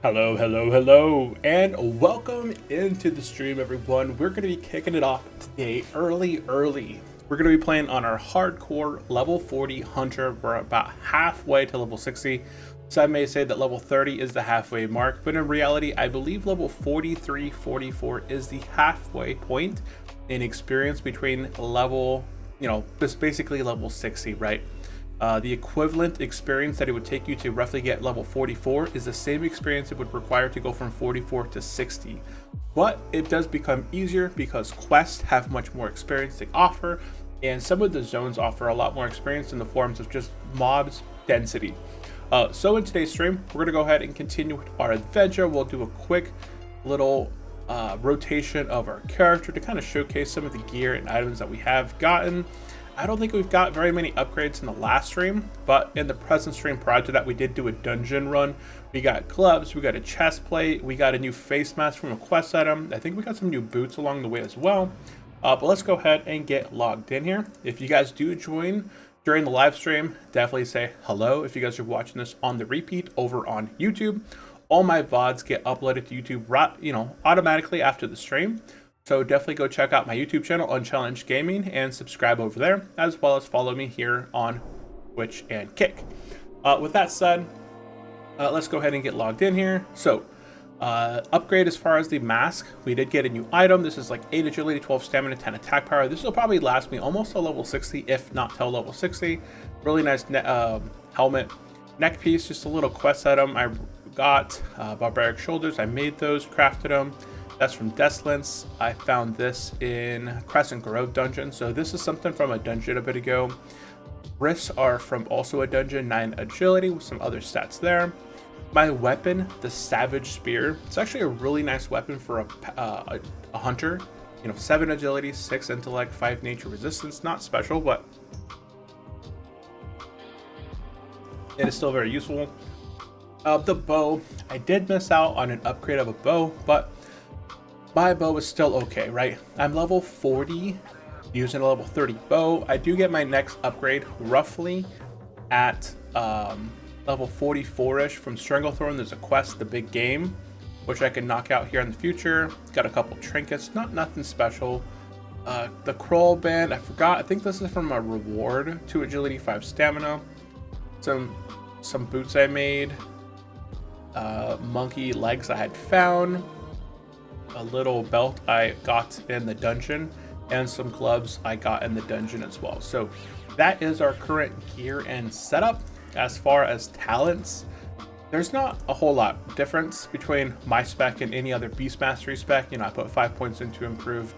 Hello, hello, hello, and welcome into the stream, everyone. We're going to be kicking it off today early. We're going to be playing on our hardcore level 40 hunter. We're about halfway to level 60. Some may say that level 30 is the halfway mark, but in reality, I believe level 43, 44 is the halfway point in experience between level, just basically level 60, right? The equivalent experience that it would take you to roughly get level 44 is the same experience it would require to go from 44 to 60. But it does become easier because quests have much more experience to offer, and some of the zones offer a lot more experience in the forms of just mobs density. So in today's stream, we're going to go ahead and continue with our adventure. We'll do a quick little rotation of our character to kind of showcase some of the gear and items that we have gotten. I don't think we've got very many upgrades in the last stream, but in the present stream prior to that, we did do a dungeon run. We got gloves, we got a chest plate, we got a new face mask from a quest item. I think we got some new boots along the way as well. But let's go ahead and get logged in here. If you guys do join during the live stream, definitely say hello. If you guys are watching this on the repeat over on YouTube, all my VODs get uploaded to YouTube, automatically after the stream. So definitely go check out my YouTube channel, Unchallenged Gaming, and subscribe over there, as well as follow me here on Twitch and Kick. With that said, let's go ahead and get logged in here. So, upgrade as far as the mask, we did get a new item. This is like 8 agility, 12 stamina, 10 attack power. This will probably last me almost to level 60, if not till level 60. Really nice helmet, neck piece, just a little quest item. I got barbaric shoulders. I made those, crafted them. That's from Destlance. I found this in Crescent Grove dungeon. So this is something from a dungeon a bit ago. Wrists are from also a dungeon, 9 agility with some other stats there. My weapon, the Savage Spear. It's actually a really nice weapon for a hunter. 7 agility, 6 intellect, 5 nature resistance. Not special, but it is still very useful. The bow, I did miss out on an upgrade of a bow, but my bow is still okay, right? I'm level 40 using a level 30 bow. I do get my next upgrade roughly at level 44-ish from Stranglethorn. There's a quest, the big game, which I can knock out here in the future. Got a couple trinkets, nothing special. The Kroll Band, I forgot. I think this is from a reward, 2 agility, 5 stamina. Some boots I made. Monkey legs I had found. A little belt I got in the dungeon, and some gloves I got in the dungeon as well. So that is our current gear and setup. As far as talents, there's not a whole lot difference between my spec and any other beast mastery spec. I put 5 points into improved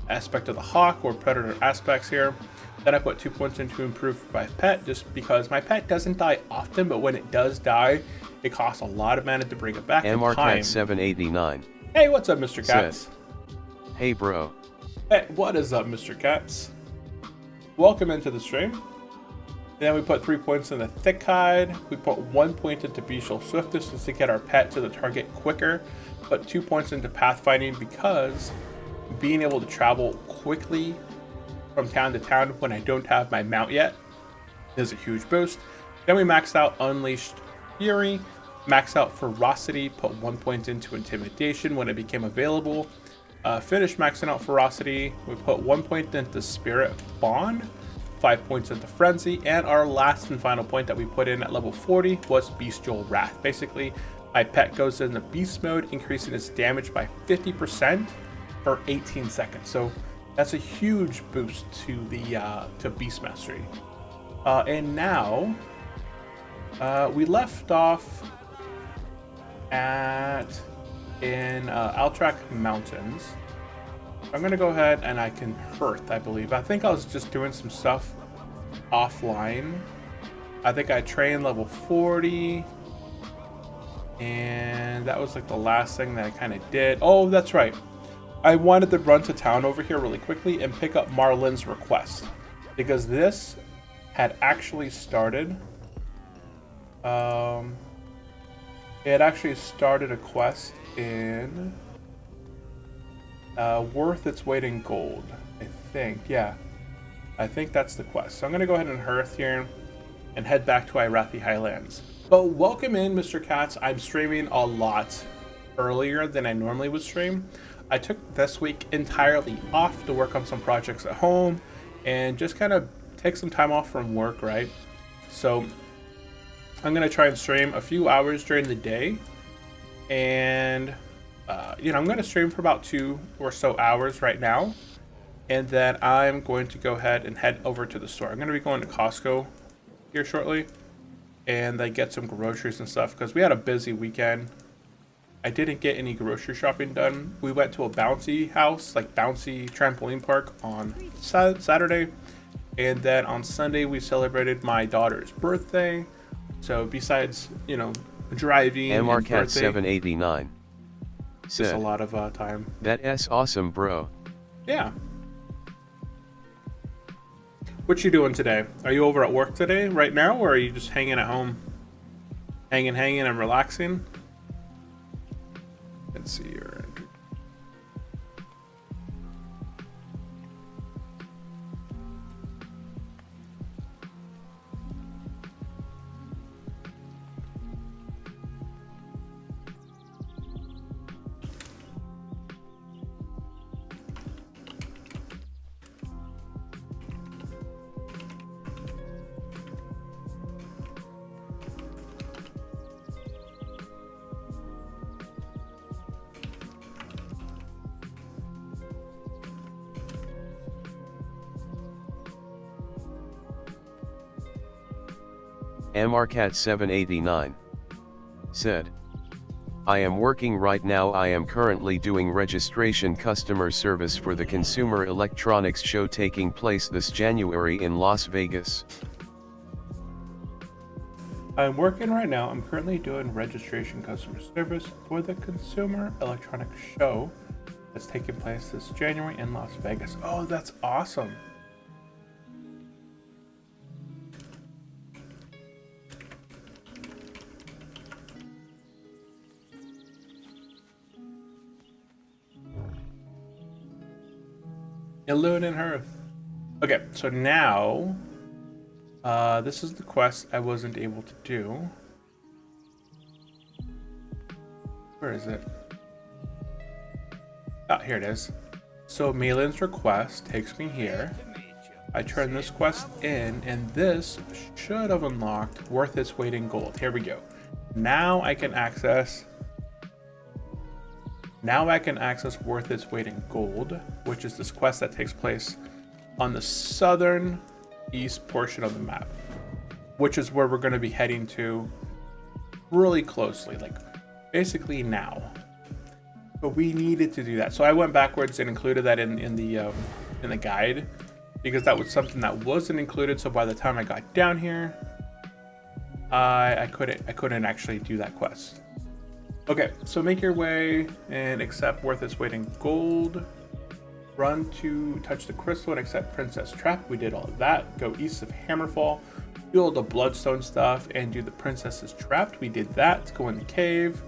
aspect of the hawk or predator aspects here. Then I put 2 points into improved my pet, just because my pet doesn't die often, but when it does die, it costs a lot of mana to bring it back. MRCat 789. Hey, what's up, Mr. Katz? Hey, bro. Hey, what is up, Mr. Katz? Welcome into the stream. Then we put 3 points in the thick hide. We put 1 point into bestial swiftness just to get our pet to the target quicker. Put 2 points into pathfinding because being able to travel quickly from town to town when I don't have my mount yet is a huge boost. Then we maxed out Unleashed Fury. Max out Ferocity, put 1 point into Intimidation when it became available. Finished maxing out Ferocity, we put 1 point into Spirit Bond, 5 points into Frenzy, and our last and final point that we put in at level 40 was Bestial Wrath. Basically, my pet goes into Beast Mode, increasing its damage by 50% for 18 seconds. So that's a huge boost to the to Beast Mastery. And now, we left off in Altrak Mountains. I'm gonna go ahead and I can Hearth, I believe. I think I was just doing some stuff offline. I think I trained level 40, and that was like the last thing that I kind of did. Oh, that's right. I wanted to run to town over here really quickly and pick up Marlin's request, because this had actually started. It actually started a quest in worth its weight in gold, I think. Yeah, I think that's the quest. So I'm going to go ahead and Hearth here and head back to Arathi Highlands. But welcome in, Mr. Katz. I'm streaming a lot earlier than I normally would stream. I took this week entirely off to work on some projects at home and just kind of take some time off from work, right? So I'm going to try and stream a few hours during the day. And, I'm going to stream for about 2 or so hours right now. And then I'm going to go ahead and head over to the store. I'm going to be going to Costco here shortly. And I get some groceries and stuff because we had a busy weekend. I didn't get any grocery shopping done. We went to a bouncy house, like bouncy trampoline park on Saturday. And then on Sunday, we celebrated my daughter's birthday. So besides, driving and birthday, MRCat789 said, just a lot of time. That's awesome, bro. Yeah. What you doing today? Are you over at work today, right now, or are you just hanging at home? Hanging and relaxing? Let's see your entry. MRCat789 said, I am working right now. I am currently doing registration customer service for the Consumer Electronics Show taking place this January in Las Vegas. I'm working right now. I'm currently doing registration customer service for the Consumer Electronics Show that's taking place this January in Las Vegas. Oh, that's awesome. Illumin and her. Okay, so now this is the quest I wasn't able to do. Where is it? Ah, here it is. So Malin's request takes me here. I turn this quest in, and this should have unlocked worth its weight in gold. Here we go. Now I can access worth its weight in gold, which is this quest that takes place on the southern east portion of the map, which is where we're going to be heading to really closely, like basically now. But we needed to do that, so I went backwards and included that in the guide, because that was something that wasn't included. So by the time I got down here, I couldn't actually do that quest. Okay, so make your way and accept worth its weight in gold. Run to touch the crystal and accept Princess Trap. We did all of that. Go east of Hammerfall, do all the bloodstone stuff, and do the Princess's Trapped. We did that. Go in the cave.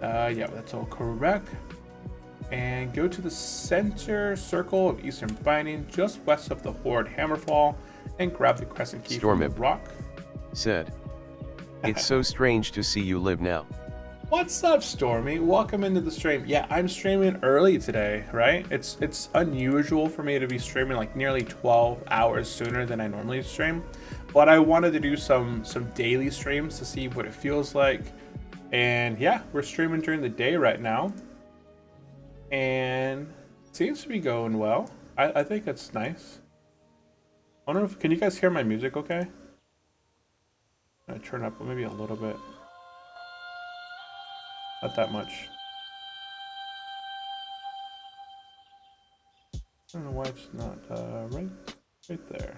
Yeah, that's all correct. And go to the center circle of Eastern Binding, just west of the Horde Hammerfall, and grab the Crescent Key from the rock. Said, it's so strange to see you live now. What's up, Stormy? Welcome into the stream. Yeah, I'm streaming early today, right? It's unusual for me to be streaming like nearly 12 hours sooner than I normally stream. But I wanted to do some daily streams to see what it feels like. And yeah, we're streaming during the day right now. And it seems to be going well. I think it's nice. I don't know if, can you guys hear my music okay? I'm gonna turn up maybe a little bit. Not that much. I don't know why it's not right there.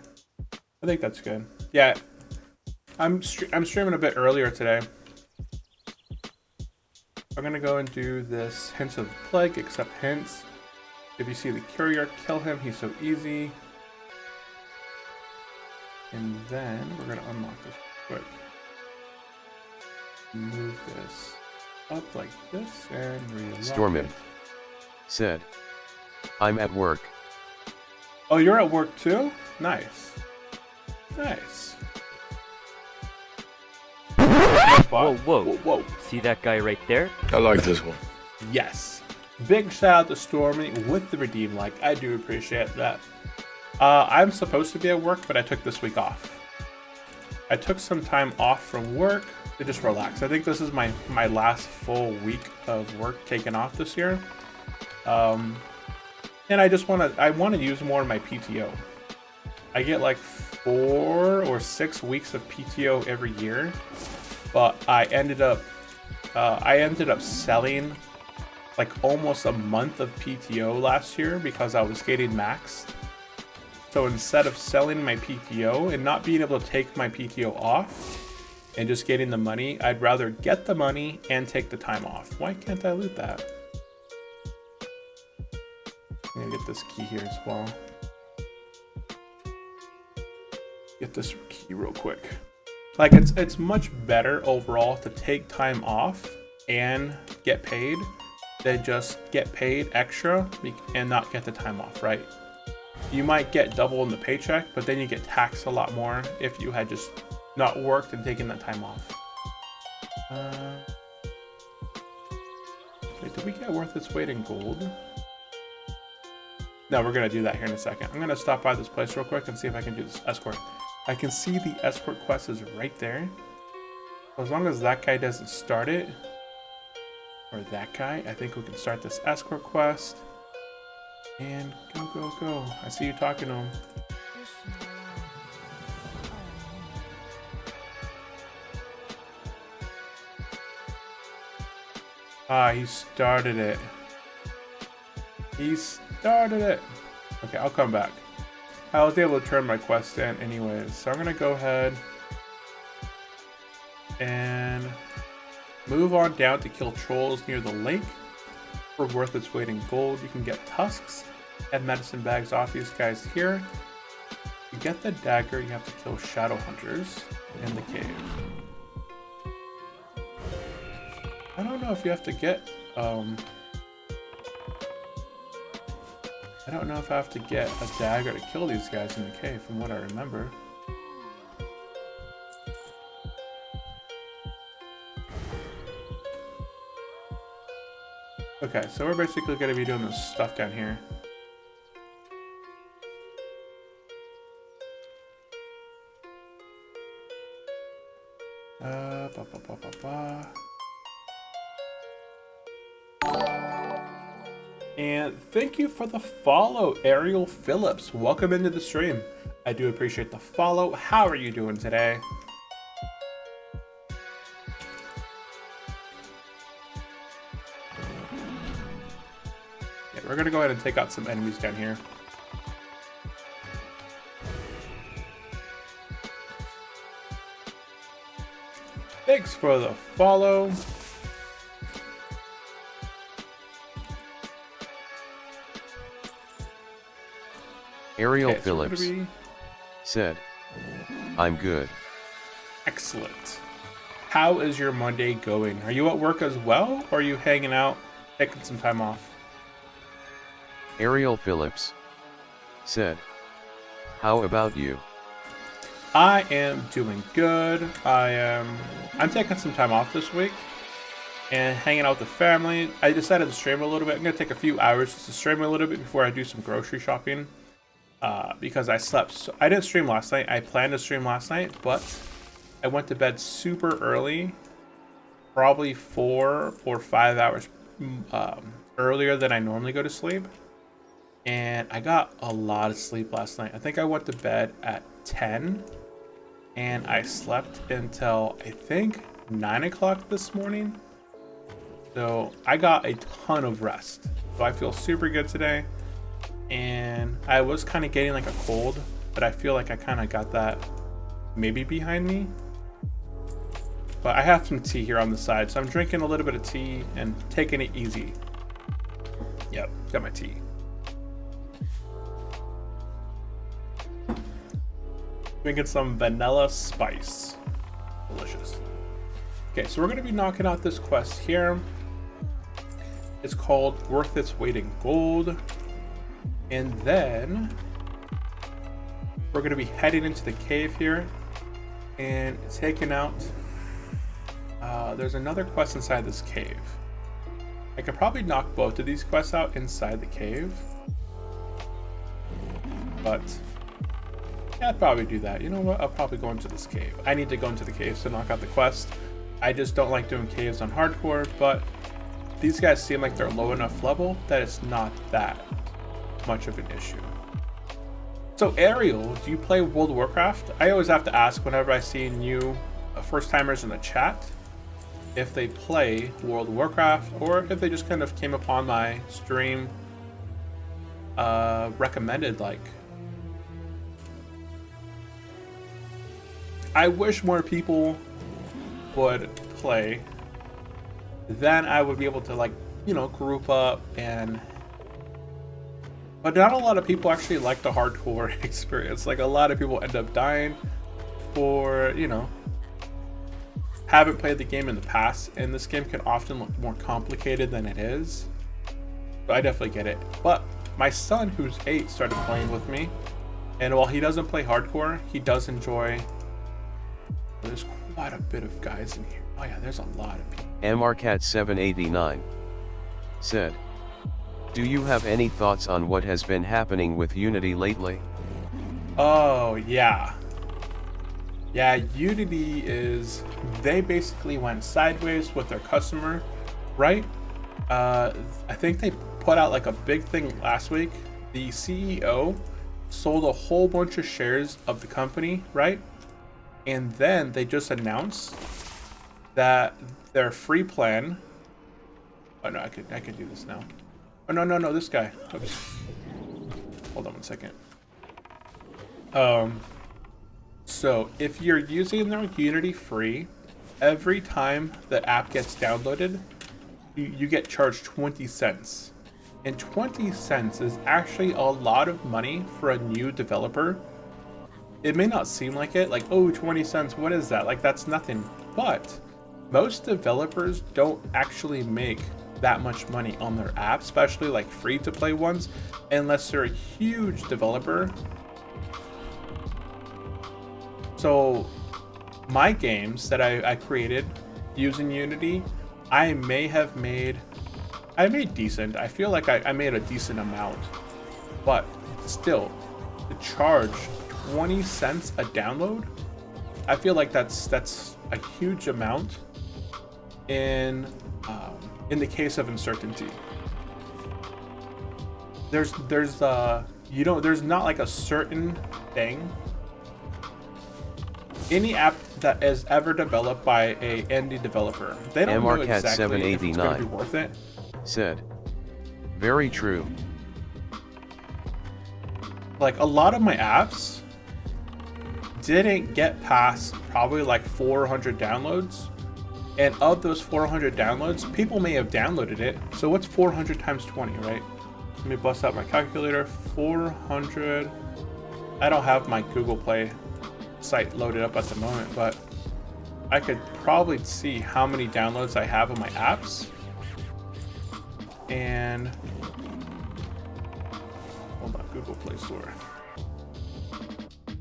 I think that's good. Yeah, I'm streaming a bit earlier today. I'm gonna go and do this Hints of the Plague, accept hints. If you see the courier, kill him. He's so easy. And then we're gonna unlock this quick. Move this up like this and relock Stormin said, I'm at work. Oh, you're at work too? Nice. Nice. spot. Whoa. Whoa. See that guy right there? I like this one. Yes. Big shout out to Stormy with the redeem like. I do appreciate that. I'm supposed to be at work, but I took this week off. I took some time off from work to just relax. I think this is my last full week of work taken off this year. And I want to use more of my PTO. I get like 4 or 6 weeks of PTO every year, but I ended up selling like almost a month of PTO last year because I was getting maxed. So instead of selling my PTO and not being able to take my PTO off and just getting the money, I'd rather get the money and take the time off. Why can't I loot that? I'm gonna get this key here as well. Get this key real quick. Like it's much better overall to take time off and get paid than just get paid extra and not get the time off, right? You might get double in the paycheck, but then you get taxed a lot more if you had just not worked and taken that time off. Wait, did we get worth its weight in gold? No, we're gonna do that here in a second. I'm gonna stop by this place real quick and see if I can do this escort. I can see the escort quest is right there. As long as that guy doesn't start it, or that guy, I think we can start this escort quest. And go. I see you talking to him. He started it. Okay, I'll come back. I was able to turn my quest in anyways, so I'm gonna go ahead and move on down to kill trolls near the lake. For worth its weight in gold, you can get tusks and medicine bags off these guys here. To get the dagger, you have to kill shadow hunters in the cave. I don't know if you have to get I don't know if I have to get a dagger to kill these guys in the cave, from what I remember. Okay, so we're basically going to be doing this stuff down here. And thank you for the follow, Ariel Phillips. Welcome into the stream. I do appreciate the follow. How are you doing today? Yeah, we're gonna go ahead and take out some enemies down here. Thanks for the follow. Ariel Phillips said, I'm good. Excellent. How is your Monday going? Are you at work as well, or are you hanging out, taking some time off? Ariel Phillips said, how about you? I am doing good. I'm taking some time off this week and hanging out with the family. I decided to stream a little bit. I'm gonna take a few hours just to stream a little bit before I do some grocery shopping. Because I slept. So I didn't stream last night. I planned to stream last night, but I went to bed super early, probably 4 or 5 hours earlier than I normally go to sleep. And I got a lot of sleep last night. I think I went to bed at 10 and I slept until I think 9 o'clock this morning. So I got a ton of rest. So I feel super good today. And I was kind of getting like a cold, but I feel like I kind of got that maybe behind me. But I have some tea here on the side, so I'm drinking a little bit of tea and taking it easy. Yep, got my tea. Drinking some vanilla spice. Delicious. Okay, so we're going to be knocking out this quest here. It's called Worth Its Weight in Gold. And then we're going to be heading into the cave here and taking out there's another quest inside this cave. I could probably knock both of these quests out inside the cave. But yeah, I'd probably do that. You know what? I'll probably go into this cave. I need to go into the caves to knock out the quest. I just don't like doing caves on hardcore, but these guys seem like they're low enough level that it's not that much of an issue. So Ariel, do you play World of Warcraft? I always have to ask whenever I see new first-timers in the chat if they play World of Warcraft or if they just kind of came upon my stream recommended. Like, I wish more people would play. Then I would be able to, like, you know, group up and... But not a lot of people actually like the hardcore experience. Like, a lot of people end up dying or, you know, haven't played the game in the past, and this game can often look more complicated than it is. So I definitely get it. But my son, who's 8, started playing with me, and while he doesn't play hardcore, he does enjoy... There's quite a bit of guys in here. Oh yeah, there's a lot of people. MRCat789 said, do you have any thoughts on what has been happening with Unity lately? Oh yeah. Yeah, Unity is... They basically went sideways with their customer, right? I think they put out like a big thing last week. The CEO sold a whole bunch of shares of the company, right? And then they just announced that their free plan... Oh no, I could do this now. Oh no, this guy. Oops. Hold on one second. So if you're using their Unity free, every time the app gets downloaded, you get charged 20 cents. And 20 cents is actually a lot of money for a new developer. It may not seem like it, like, oh, 20 cents, what is that? Like, that's nothing. But most developers don't actually make that much money on their app, especially like free-to-play ones, unless they're a huge developer. So my games that I created using Unity, I made decent. I feel like I made a decent amount, but still, to charge 20 cents a download, I feel like that's a huge amount in the case of uncertainty. There's not like a certain thing. Any app that is ever developed by a indie developer, they don't know exactly if it's going to be worth it. Said, very true. Like, a lot of my apps didn't get past probably like 400 downloads. And of those 400 downloads, people may have downloaded it. So what's 400 times 20, right? Let me bust out my calculator. 400. I don't have my Google Play site loaded up at the moment, but I could probably see how many downloads I have of my apps. And hold on, Google Play Store.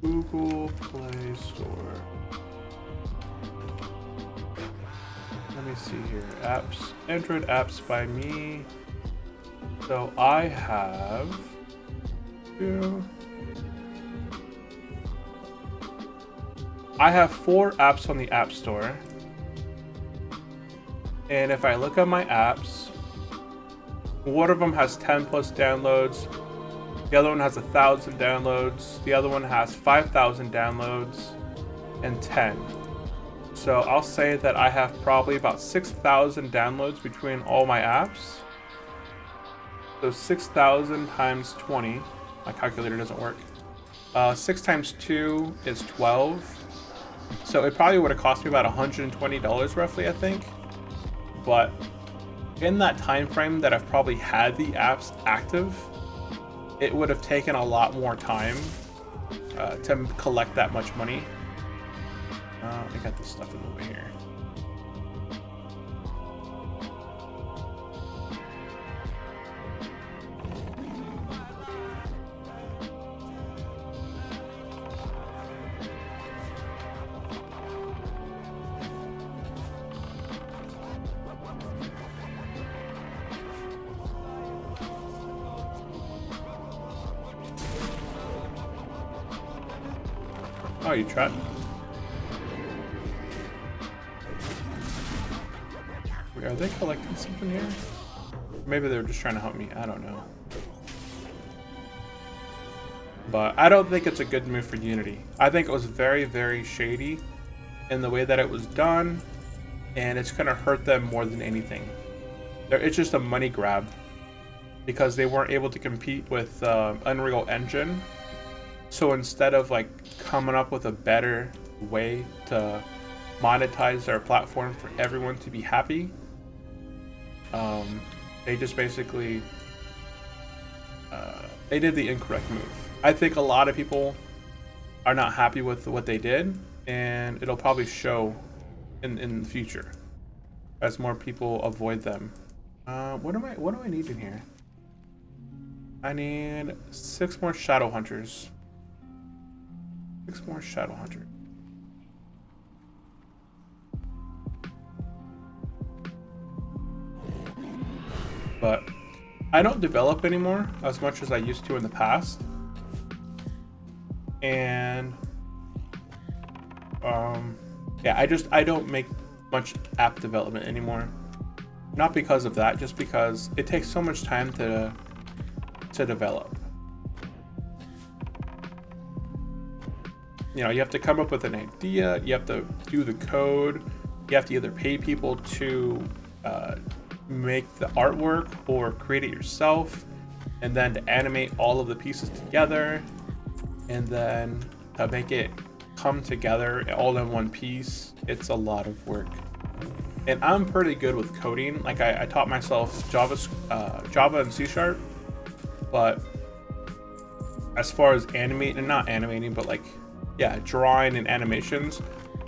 Google Play Store. Let me see here. Apps, Android apps by me. So I have I have 4 apps on the App Store. And if I look at my apps, one of them has 10 plus downloads. The other one has 1,000 downloads. The other one has 5,000 downloads and 10. So I'll say that I have probably about 6,000 downloads between all my apps. So 6,000 times 20. My calculator doesn't work. 6 times 2 is 12. So it probably would have cost me about $120 roughly, I think. But in that time frame that I've probably had the apps active, it would have taken a lot more time to collect that much money. I got this stuff in the way here. Oh, you tried. Wait, are they collecting something here? Maybe they were just trying to help me. I don't know. But I don't think it's a good move for Unity. I think it was very, very shady in the way that it was done, and it's gonna hurt them more than anything. It's just a money grab because they weren't able to compete with Unreal Engine. So instead of like coming up with a better way to monetize their platform for everyone to be happy, they just basically they did the incorrect move. I think a lot of people are not happy with what they did, and it'll probably show in the future as more people avoid them. What do I need in here? I need 6 more Shadow Hunters. 6 more Shadow Hunters. But I don't develop anymore as much as I used to in the past. And yeah, I don't make much app development anymore. Not because of that, just because it takes so much time to develop. You know, you have to come up with an idea, you have to do the code, you have to either pay people to make the artwork or create it yourself, and then to animate all of the pieces together, and then to make it come together all in one piece. It's a lot of work. And I'm pretty good with coding. Like I taught myself Java and C#, but as far as drawing and animations,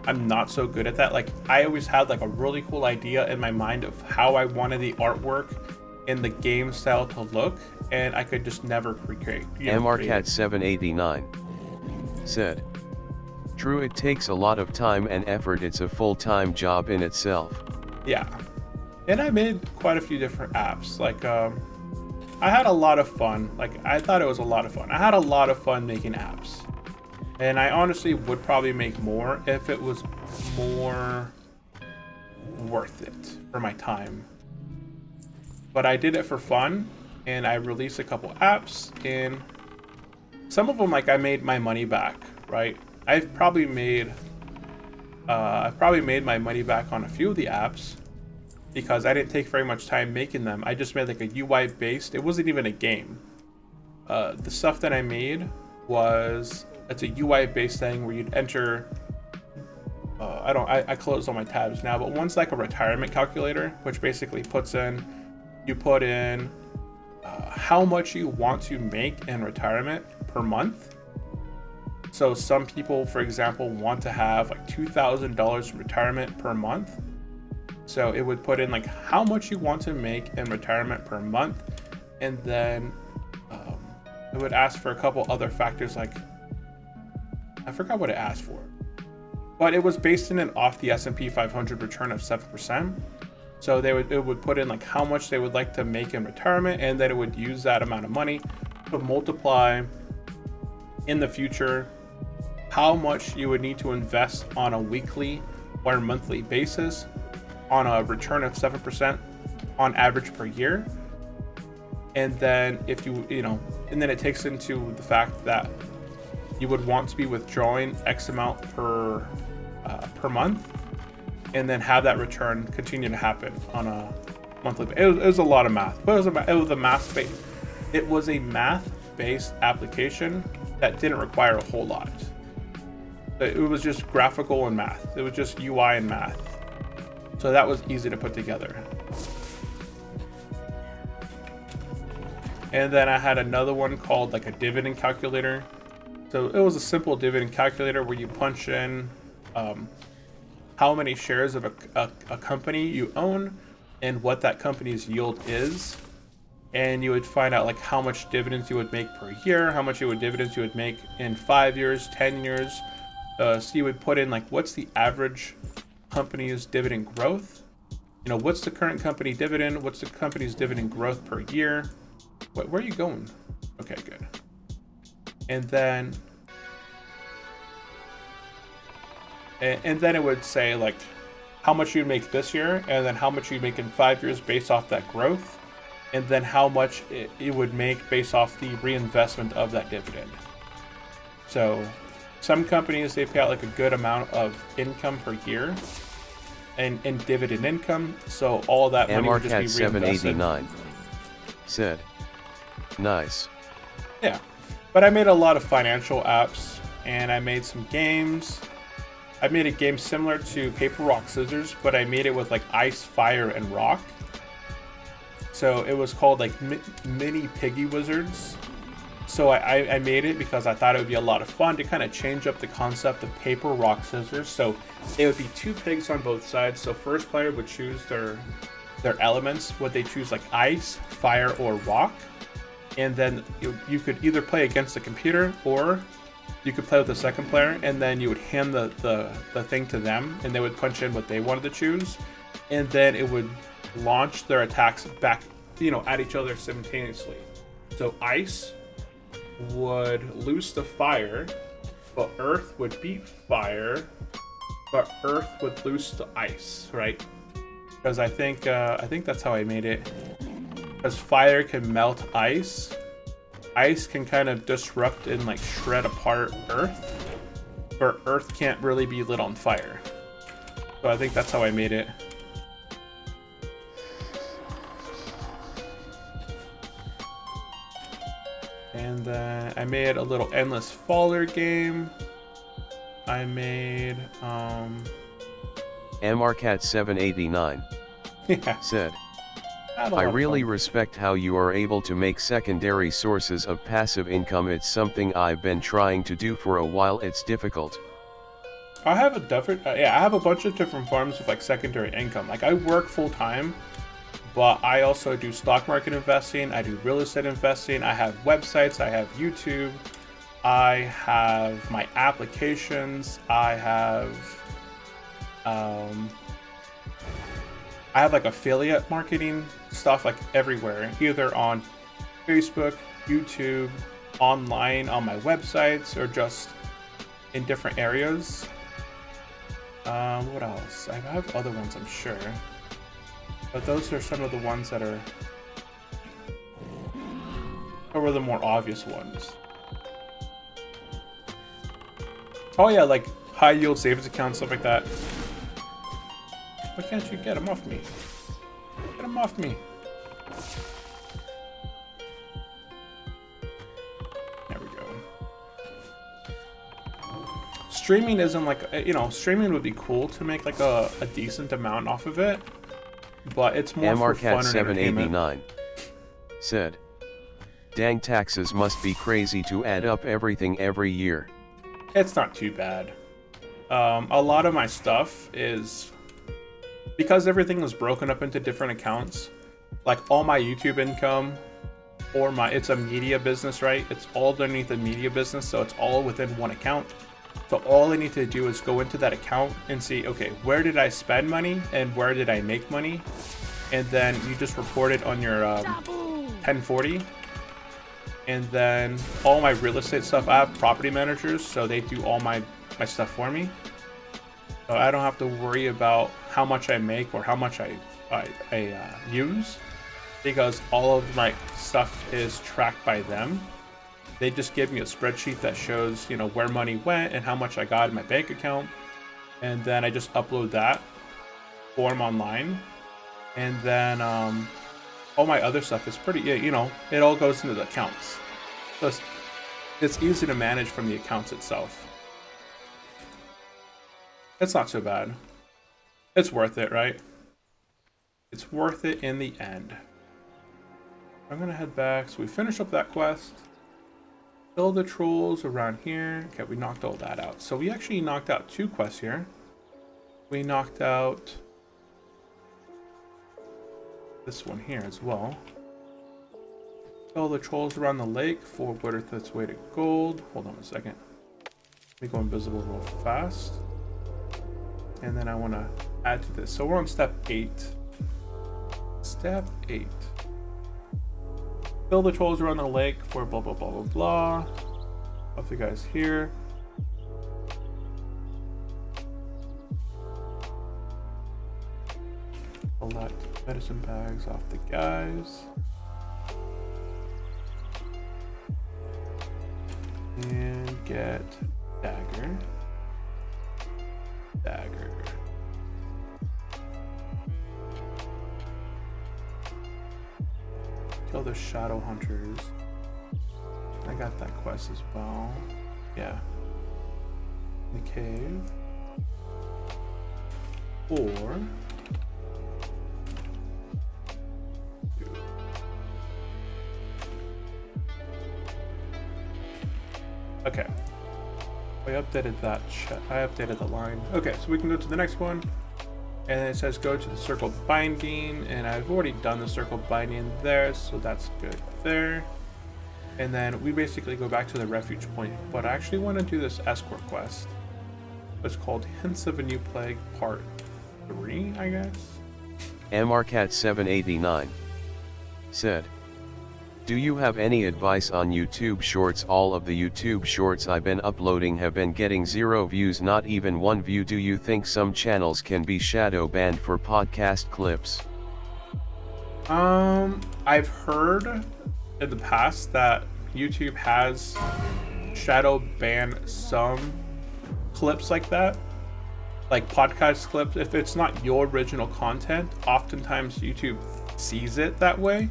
I'm not so good at that. Like I always had like a really cool idea in my mind of how I wanted the artwork and the game style to look, and I could just never recreate. MRCat789 said, "True, it takes a lot of time and effort. It's a full-time job in itself." Yeah, and I made quite a few different apps. Like I had a lot of fun. Like I thought it was a lot of fun. I had a lot of fun making apps, and I honestly would probably make more if it was more worth it for my time. But I did it for fun, and I released a couple apps, and some of them, like, I made my money back, right? I've probably made my money back on a few of the apps because I didn't take very much time making them. I just made like a UI based. It wasn't even a game. The stuff that I made it's a UI based thing where you'd enter. I closed all my tabs now, but one's like a retirement calculator, which basically you put in how much you want to make in retirement per month. So some people, for example, want to have like $2,000 in retirement per month. So it would put in like how much you want to make in retirement per month, and then it would ask for a couple other factors, like I forgot what it asked for, but it was based in and off the S&P 500 return of 7%. So it would put in like how much they would like to make in retirement, and then it would use that amount of money to multiply in the future how much you would need to invest on a weekly or monthly basis on a return of 7% on average per year. And then and then it takes into the fact that you would want to be withdrawing X amount per month, and then have that return continue to happen on a monthly basis. It was a lot of math, but it was a math-based application that didn't require a whole lot. It was just graphical and math. It was just UI and math. So that was easy to put together. And then I had another one called like a dividend calculator. So it was a simple dividend calculator where you punch in how many shares of a company you own and what that company's yield is. And you would find out like how much dividends you would make per year, how much dividends you would make in 5 years, 10 years. So you would put in like what's the average company's dividend growth? What's the current company dividend? What's the company's dividend growth per year? Where are you going? Okay, good. And then and then it would say like how much you make this year, and then how much you make in 5 years based off that growth, and then how much it would make based off the reinvestment of that dividend. So some companies, they pay out like a good amount of income per year and in dividend income, so all of that money would just be reinvested. 789 said, nice. Yeah, but I made a lot of financial apps, and I made some games. I made a game similar to Paper, Rock, Scissors, but I made it with like ice, fire, and rock. So it was called like Mini Piggy Wizards. So I made it because I thought it would be a lot of fun to kind of change up the concept of Paper, Rock, Scissors. So it would be 2 pigs on both sides. So first player would choose their elements. Would they choose like ice, fire, or rock? And then you could either play against the computer, or you could play with the second player, and then you would hand the thing to them, and they would punch in what they wanted to choose, and then it would launch their attacks back, at each other simultaneously. So ice would loose the fire, but earth would beat fire, but earth would loose the ice, right? Because I think that's how I made it. Because fire can melt ice. Ice can kind of disrupt and like shred apart earth, but earth can't really be lit on fire. So I think that's how I made it. And then I made a little Endless Faller game. I made MRCat789 yeah. said, I really respect how you are able to make secondary sources of passive income. It's something I've been trying to do for a while. It's difficult. I have I have a bunch of different forms of like secondary income. Like I work full time, but I also do stock market investing. I do real estate investing. I have websites. I have YouTube. I have my applications. I have like affiliate marketing stuff like everywhere, either on Facebook, YouTube, online on my websites, or just in different areas. What else? I have other ones, I'm sure, but those are some of the ones that are the more obvious ones. Oh yeah, like high yield savings accounts, stuff like that. Why can't you get him off me? Get him off me. There we go. Streaming isn't like, streaming would be cool to make like a decent amount off of it, but it's more for fun and entertainment. MRCat789 said, dang, taxes must be crazy to add up everything every year. It's not too bad. A lot of my stuff is, because everything was broken up into different accounts, like all my YouTube income, or it's a media business, right? It's all underneath the media business, so it's all within one account. So all I need to do is go into that account and see, okay, where did I spend money and where did I make money? And then you just report it on your 1040. And then all my real estate stuff, I have property managers, so they do all my stuff for me. So I don't have to worry about how much I make or how much I use, because all of my stuff is tracked by them. They just give me a spreadsheet that shows, where money went and how much I got in my bank account. And then I just upload that form online. And then all my other stuff is pretty, it all goes into the accounts. So it's easy to manage from the accounts itself. It's not so bad. It's worth it, right? It's worth it in the end. I'm gonna head back. So we finished up that quest. Kill the trolls around here. Okay, we knocked all that out. So we actually knocked out 2 quests here. We knocked out this one here as well. Kill the trolls around the lake for worth its weight of gold. Hold on a second. Let me go invisible real fast. And then I want to add to this. So we're on step 8. Step 8. Kill the trolls around the lake for blah blah blah blah blah. Up you guys here. Collect medicine bags off the guys. And get dagger. Dagger. Kill the shadow hunters. I got that quest as well. Yeah. In the cave. Or okay. I updated that. I updated the line. Okay, so we can go to the next one. And it says go to the circle binding, and I've already done the circle binding there, so that's good there. And then we basically go back to the refuge point, but I actually want to do this escort quest. It's called Hints of a New Plague Part 3, I guess. MRCat789 said, do you have any advice on YouTube Shorts? All of the YouTube Shorts I've been uploading have been getting 0 views, not even 1 view. Do you think some channels can be shadow banned for podcast clips? I've heard in the past that YouTube has shadow banned some clips like that, like podcast clips. If it's not your original content, oftentimes YouTube sees it that way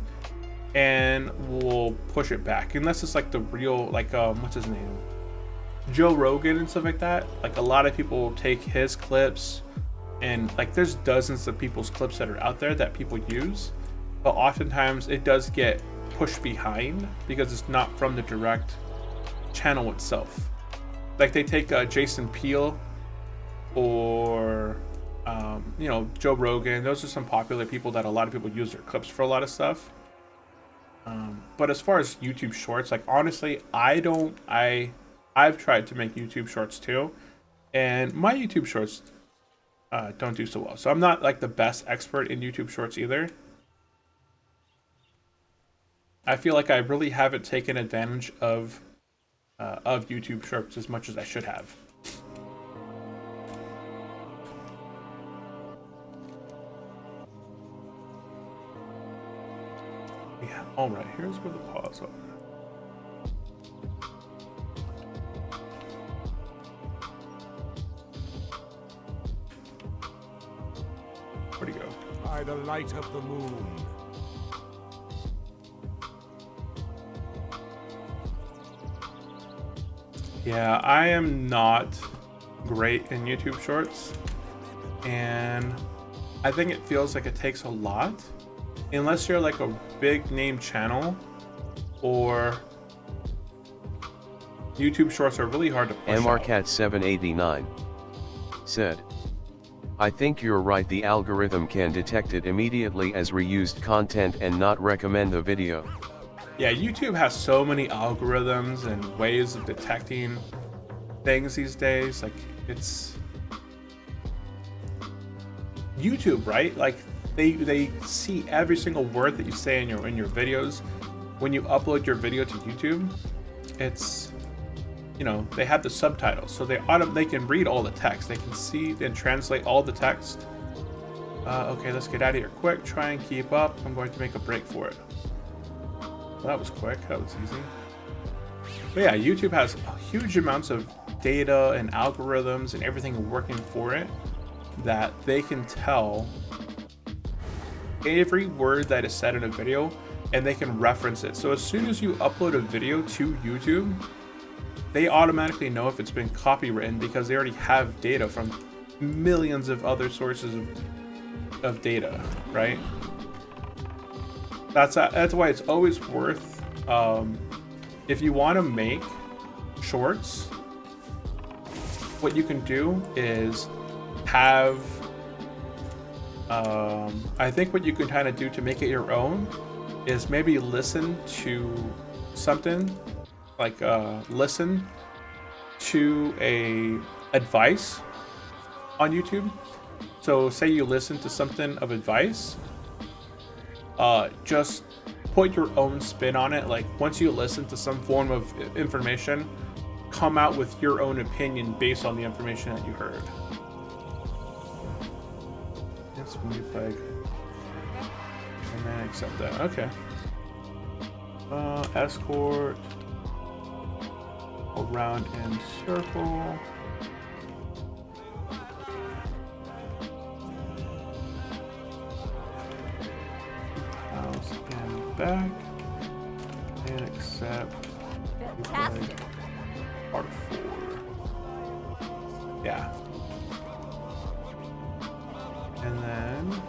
and will push it back, unless it's like the real, like what's his name, Joe Rogan and stuff like that. Like a lot of people will take his clips, and like there's dozens of people's clips that are out there that people use, but oftentimes it does get pushed behind because it's not from the direct channel itself. Like they take Jason Peele or you know, Joe Rogan. Those are some popular people that a lot of people use their clips for a lot of stuff. But as far as YouTube Shorts, like honestly, I've tried to make YouTube Shorts too, and my YouTube Shorts don't do so well. So I'm not like the best expert in YouTube Shorts either. I feel like I really haven't taken advantage of YouTube Shorts as much as I should have. Yeah. All right. Here's where the pause are. Where'd he go? By the light of the moon. Yeah, I am not great in YouTube Shorts, and I think it feels like it takes a lot, unless you're like a big name channel, or YouTube Shorts are really hard to push out. MRCat789 said, I think you're right, the algorithm can detect it immediately as reused content and not recommend the video. Yeah, YouTube has so many algorithms and ways of detecting things these days. Like, it's YouTube, right? Like they see every single word that you say in your videos. When you upload your video to YouTube, it's, you know, they have the subtitles, so they can read all the text. They can see and translate all the text. Okay, let's get out of here quick. Try and keep up. I'm going to make a break for it. Well, that was quick. That was easy. But yeah, YouTube has huge amounts of data and algorithms and everything working for it, that they can tell every word that is said in a video, and they can reference it. So as soon as you upload a video to YouTube, they automatically know if it's been copywritten, because they already have data from millions of other sources of data, right? That's why it's always worth, if you want to make shorts, what you can do is have, I think what you can kind of do to make it your own is maybe listen to something, like listen to a advice on YouTube. So say you listen to something of advice, just put your own spin on it. Like once you listen to some form of information, come out with your own opinion based on the information that you heard. That's when you play. And then accept that. Okay. Escort. Around in circle. House and back. And accept. Fantastic. Part 4. Yeah. And then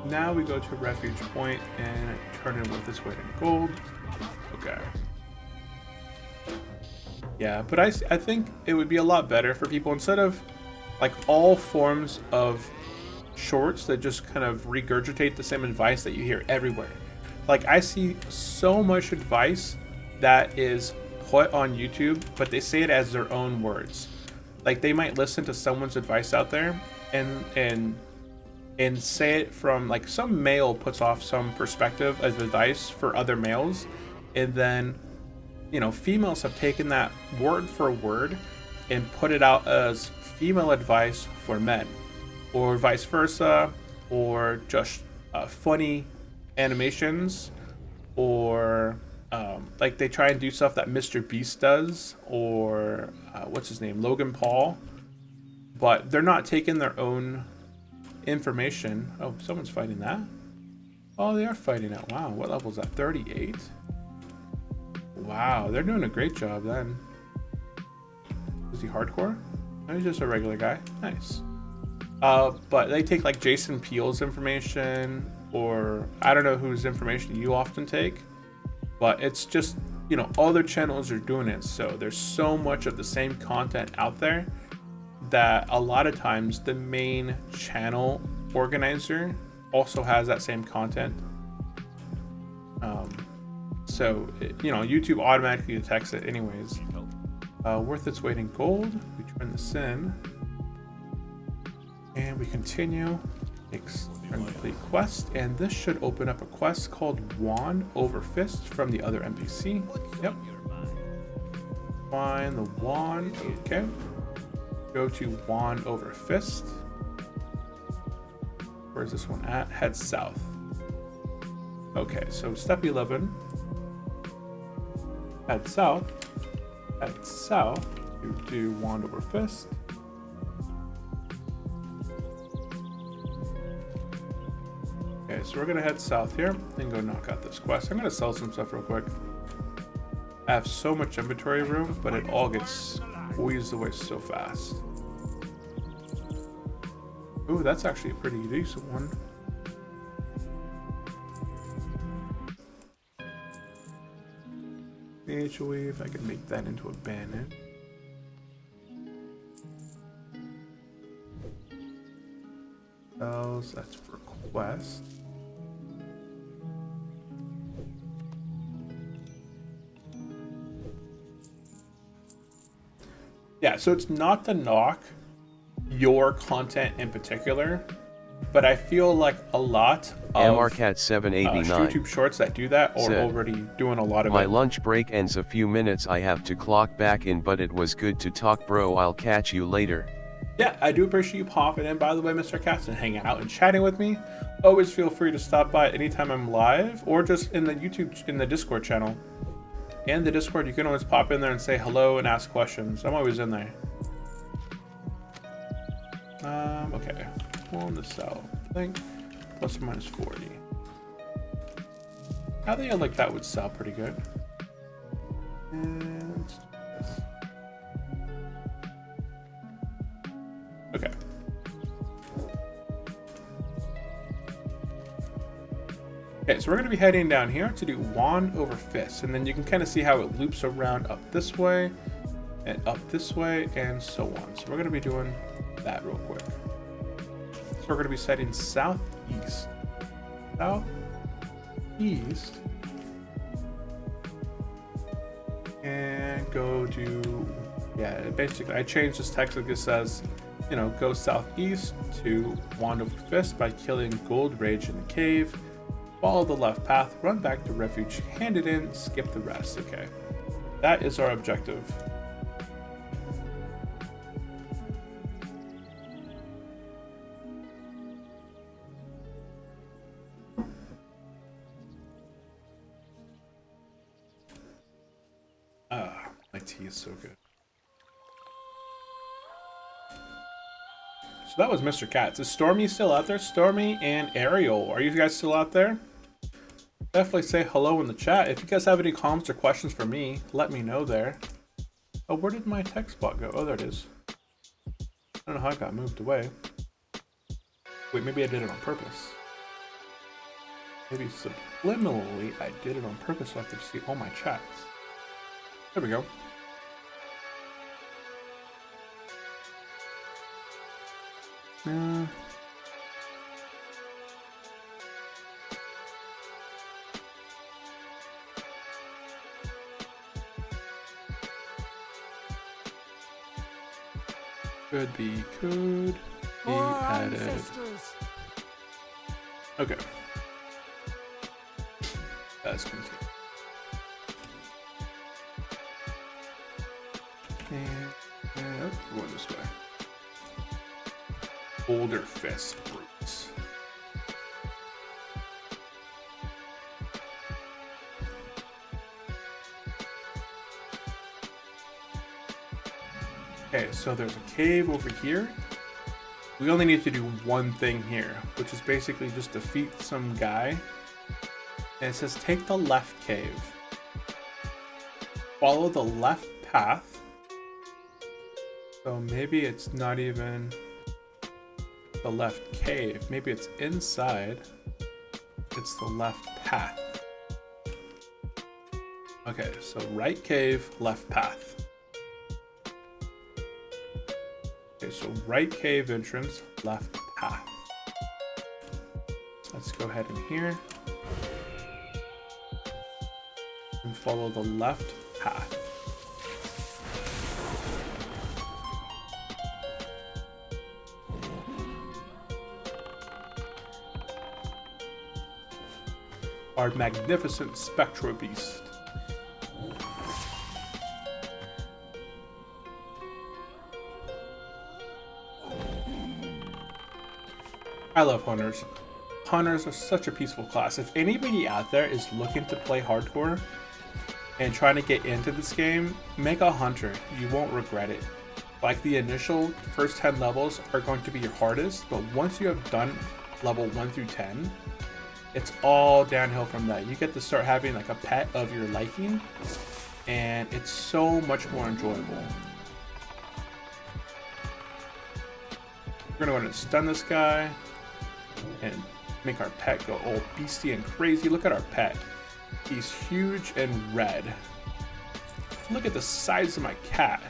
now we go to Refuge Point and turn in with this weight in gold. Okay. Yeah, but I think it would be a lot better for people, instead of like all forms of shorts that just kind of regurgitate the same advice that you hear everywhere. Like, I see so much advice that is put on YouTube, but they say it as their own words. Like, they might listen to someone's advice out there and say it from, like, some male puts off some perspective of advice for other males, and then, you know, females have taken that word for word and put it out as female advice for men, or vice versa, or just funny animations, or like they try and do stuff that Mr. Beast does, or what's his name, Logan Paul, but they're not taking their own information. Oh, someone's fighting that. Oh, they are fighting it. Wow, what level is that? 38. Wow, they're doing a great job then. Is he hardcore? No, he's just a regular guy. Nice. But they take like Jason Peele's information, or I don't know whose information you often take, but it's just, you know, other channels are doing it. So there's so much of the same content out there that a lot of times the main channel organizer also has that same content. So, you know, YouTube automatically detects it anyways. Worth its weight in gold. We turn this in. And we continue. Complete quest. And this should open up a quest called Wand Over Fist from the other NPC. Yep. Find the wand. Okay. Go to Wand Over Fist. Where's this one at? Head south. Okay, so step 11. Head south. Head south. You do Wand Over Fist. Okay, so we're gonna head south here and go knock out this quest. I'm gonna sell some stuff real quick. I have so much inventory room, but it all gets squeezed away so fast. Ooh, that's actually a pretty decent one. Nature Wave, I can make that into a bandit. Spells, that's for quest. Yeah, so it's not to knock your content in particular, but I feel like a lot of MRCat789 YouTube shorts that do that are already doing a lot of My it. lunch break ends a few minutes. I have to clock back in, but it was good to talk, bro. I'll catch you later. Yeah, I do appreciate you popping in, by the way, Mr. Katz, and hanging out and chatting with me. Always feel free to stop by anytime I'm live, or just in the Discord channel. In the Discord, you can always pop in there and say hello and ask questions. I'm always in there. Okay. On the sell thing, plus or minus 40. I think like that would sell pretty good. And let's do this. Okay. Okay, so we're going to be heading down here to do Wand Over Fist, and then you can kind of see how it loops around up this way, and up this way, and so on. So we're going to be doing that real quick. So we're going to be setting southeast. Southeast. And go to, yeah, basically I changed this text like it says, you know, go southeast to Wand Over Fist by killing Gold Rage in the cave. Follow the left path, run back to refuge, hand it in, skip the rest. Okay. That is our objective. Arathi is so good. So that was Mr. Katz. Is Stormy still out there? Stormy and Ariel, are you guys still out there? Definitely say hello in the chat. If you guys have any comments or questions for me, let me know there. Oh, where did my text spot go? Oh, there it is. I don't know how it got moved away. Wait, maybe I did it on purpose. Maybe subliminally I did it on purpose so I could see all my chats. There we go. Could be added. Okay. Let's continue. And we're going this way. Boulder Fist Brutes. Okay, so there's a cave over here. We only need to do one thing here, which is basically just defeat some guy. And it says take the left cave. Follow the left path. So maybe it's not even the left cave. Maybe it's inside. It's the left path. Okay, so right cave, left path. Okay, so right cave entrance, left path. Let's go ahead in here and follow the left path. Our magnificent Spectro Beast. I love hunters. Hunters are such a peaceful class. If anybody out there is looking to play hardcore and trying to get into this game, make a hunter. You won't regret it. Like the initial first 10 levels are going to be your hardest, but once you have done level 1 through 10, it's all downhill from that. You get to start having like a pet of your liking, and it's so much more enjoyable. We're gonna go ahead and stun this guy and make our pet go all beastie and crazy. Look at our pet. He's huge and red. Look at the size of my cat.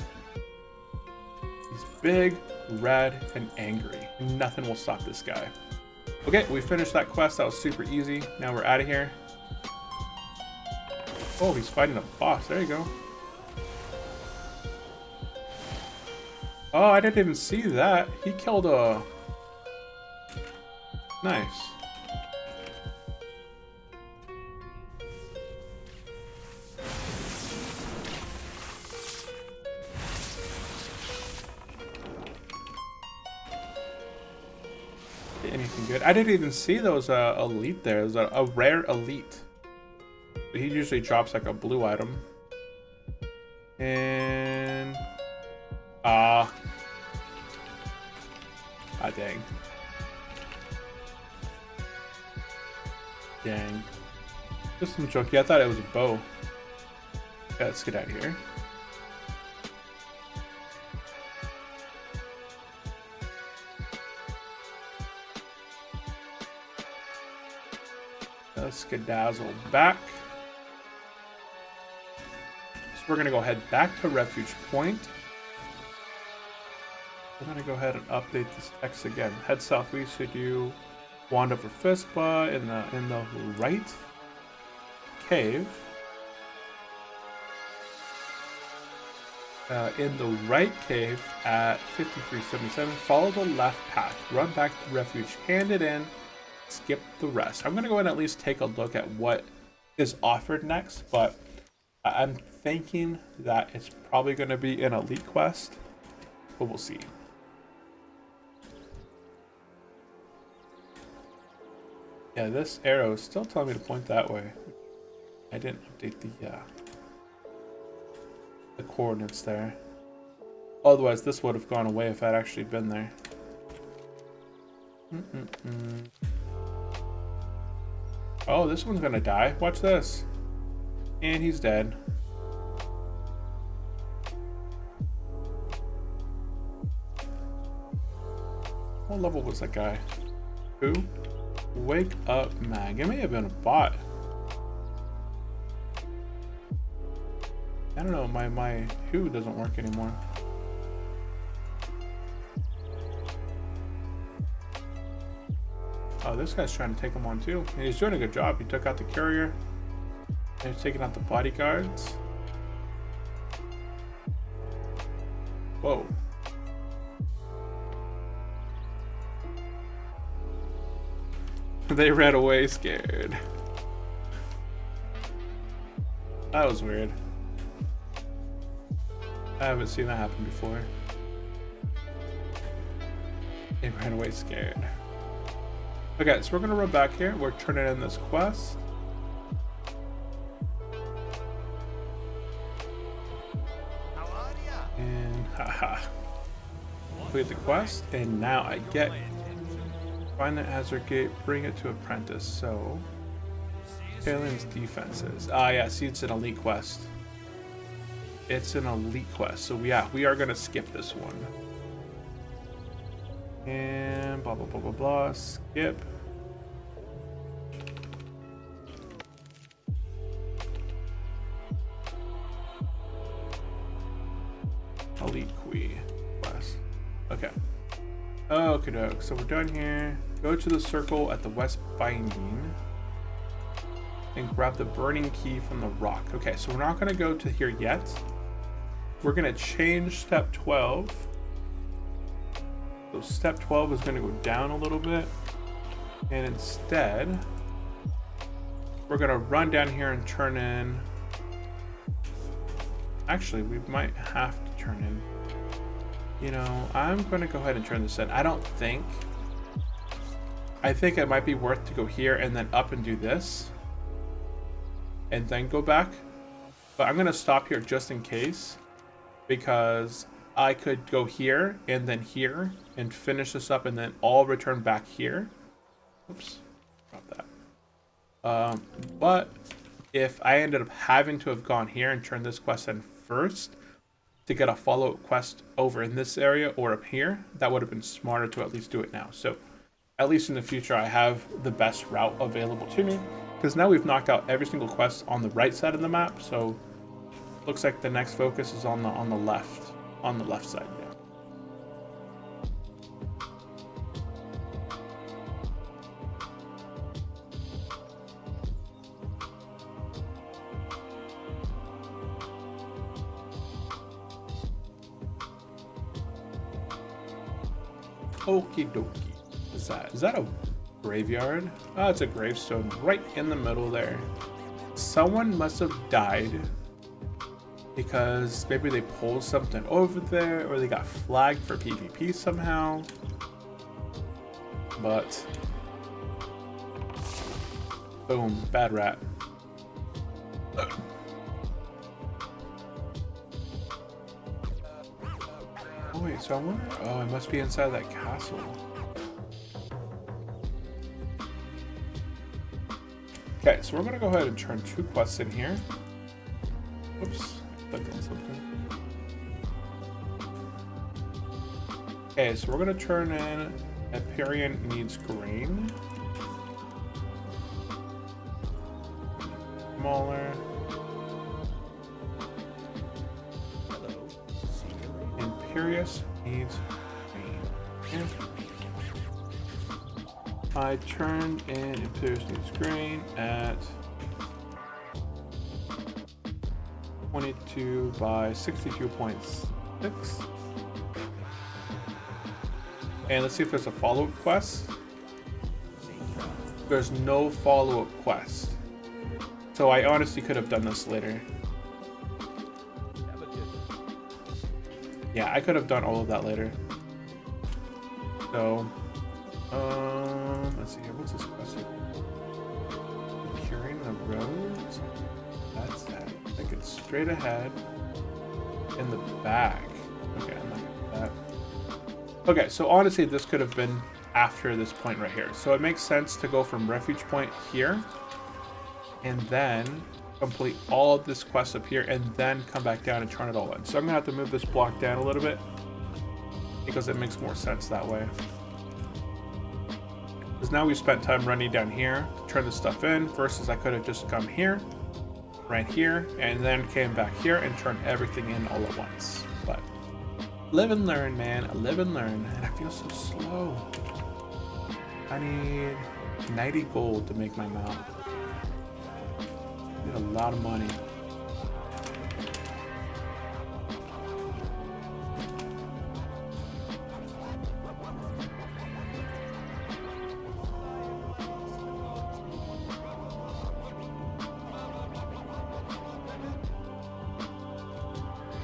He's big, red, and angry. Nothing will stop this guy. Okay, we finished that quest. That was super easy. Now we're out of here. Oh, he's fighting a boss. There you go. Oh, I didn't even see that. He killed a... Nice. Anything good? I didn't even see those elite there. There's a rare elite. He usually drops like a blue item. And... Ah, dang. Dang. Just some junky. I thought it was a bow. Yeah, let's get out of here. Let's skedazzle back. So we're gonna go head back to Refuge Point. I'm gonna go ahead and update this text again. Head southeast to do Wand over Fistba in the right cave. In the right cave at 5377. Follow the left path. Run back to Refuge. Hand it in. Skip the rest. I'm gonna go ahead and at least take a look at what is offered next, but I'm thinking that it's probably gonna be an elite quest, but we'll see. Yeah, this arrow is still telling me to point that way. I didn't update the coordinates there. Otherwise, this would have gone away if I'd actually been there. Oh, this one's gonna die. Watch this. And he's dead. What level was that guy? Who? Wake up, Mag. It may have been a bot. I don't know, my who doesn't work anymore. Oh, this guy's trying to take him on too. And he's doing a good job. He took out the courier. And he's taking out the bodyguards. Whoa. They ran away scared. That was weird. I haven't seen that happen before. They ran away scared. Okay, so we're gonna run back here. We're turning in this quest. And haha. Complete the quest, and now I get find the Azure Gate, bring it to Apprentice. So Alien's defenses. Ah, yeah, see, it's an elite quest. It's an elite quest. So yeah, we are gonna skip this one. And blah blah blah blah blah. Skip. Elite quest. Okay. Okay, doke. So we're done here. Go to the circle at the west binding and grab the burning key from the rock. Okay, so we're not gonna go to here yet. We're gonna change step 12. So step 12 is gonna go down a little bit. And instead, we're gonna run down here and turn in. Actually, we might have to turn in. You know, I'm gonna go ahead and turn this in. I think it might be worth to go here and then up and do this. And then go back. But I'm gonna stop here just in case. Because I could go here and then here and finish this up and then all return back here. Oops, drop that. But if I ended up having to have gone here and turned this quest in first to get a follow-up quest over in this area or up here, that would have been smarter to at least do it now. So at least in the future, I have the best route available to me, because now we've knocked out every single quest on the right side of the map. So looks like the next focus is on the left side. Yeah. Okie dokie. Is that a graveyard? Oh, it's a gravestone right in the middle there. Someone must have died because maybe they pulled something over there or they got flagged for PvP somehow. But boom, bad rat. Oh wait, so I wonder, oh, it must be inside that castle. Okay, so we're gonna go ahead and turn 2 quests in here. Oops, I clicked on something. Okay, so we're gonna turn in Empyrean needs green. Smaller. Imperious needs green. I turned in Imperious needs green at 22 by 62.6. And let's see if there's a follow-up quest. There's no follow-up quest. So I honestly could have done this later. Yeah, I could have done all of that later. So, let's see here. What's this quest here? Curing the roads? That's that. Like it's straight ahead. in the back. Okay, I'm not gonna do that. Okay, so honestly, this could have been after this point right here. So it makes sense to go from refuge point here and then complete all of this quest up here and then come back down and turn it all in. So I'm gonna have to move this block down a little bit because it makes more sense that way. Because now we spent time running down here to turn this stuff in versus I could have just come here, right here, and then came back here and turned everything in all at once. But live and learn, man. Live and learn. And I feel so slow. I need 90 gold to make my mount. I need a lot of money.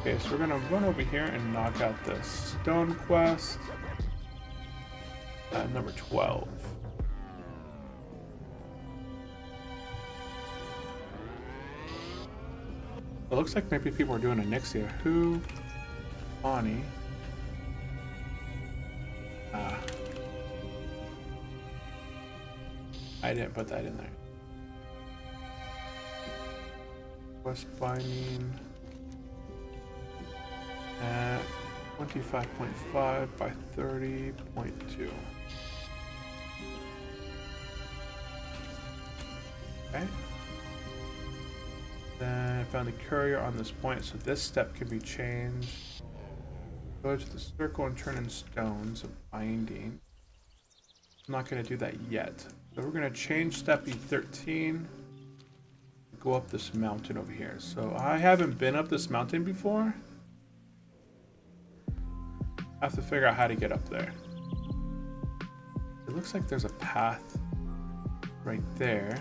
Okay, so we're gonna run over here and knock out this stone quest. Number 12. It looks like maybe people are doing a Nixia. Who? Bonnie. I didn't put that in there. Quest binding at 25.5 by 30.2. Okay. Then I found the courier on this point, so this step can be changed. Go to the circle and turn in stones of binding. I'm not going to do that yet. So we're going to change step E13. Go up this mountain over here. So I haven't been up this mountain before. I have to figure out how to get up there. It looks like there's a path right there.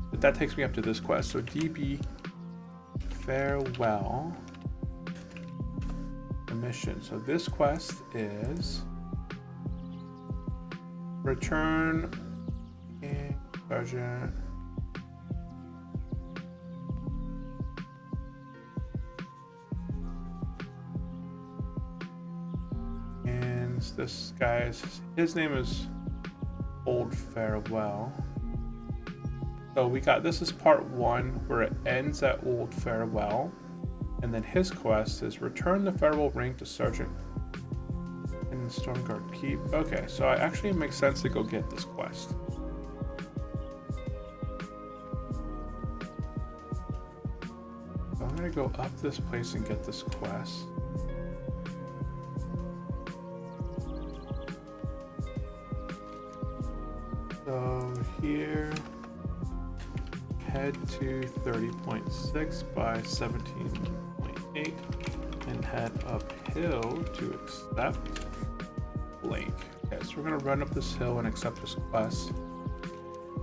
But that takes me up to this quest. So DB Farewell. The mission. So this quest is return in Sergeant. And this guy's, his name is Old Farewell. So we got, this is part 1 where it ends at Old Farewell. And then his quest is return the Farewell ring to Sergeant in Stormguard Keep. Okay, so it actually makes sense to go get this quest. So I'm gonna go up this place and get this quest. So here, head to 30.6 by 17.8 and head uphill to accept blank. Okay, so we're gonna run up this hill and accept this quest.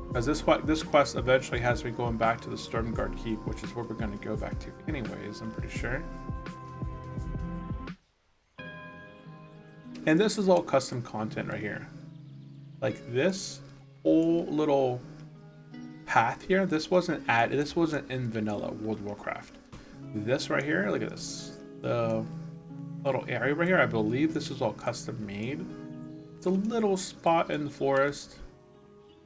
Because this quest eventually has me going back to the Stormguard Keep, which is where we're gonna go back to anyways, I'm pretty sure. And this is all custom content right here. Like this whole little path here, this wasn't in vanilla World of Warcraft. This right here, look at this. The little area right here, I believe this is all custom made. It's a little spot in the forest.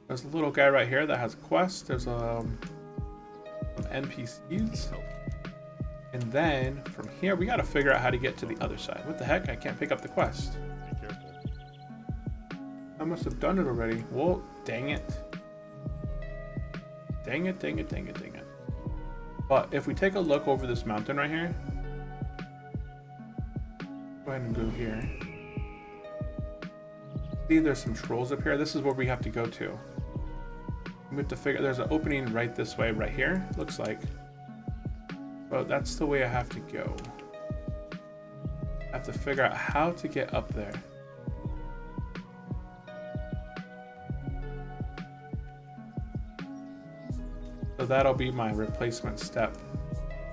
There's a little guy right here that has a quest. There's some NPCs. And then from here, we gotta figure out how to get to the other side. What the heck? I can't pick up the quest. Be careful. I must have done it already. Well, dang it. Dang it, dang it, dang it, dang it. But if we take a look over this mountain right here, go ahead and go here. See, there's some trolls up here. This is where we have to go to. We have to figure, there's an opening right this way, right here, looks like. But that's the way I have to go. I have to figure out how to get up there. So that'll be my replacement step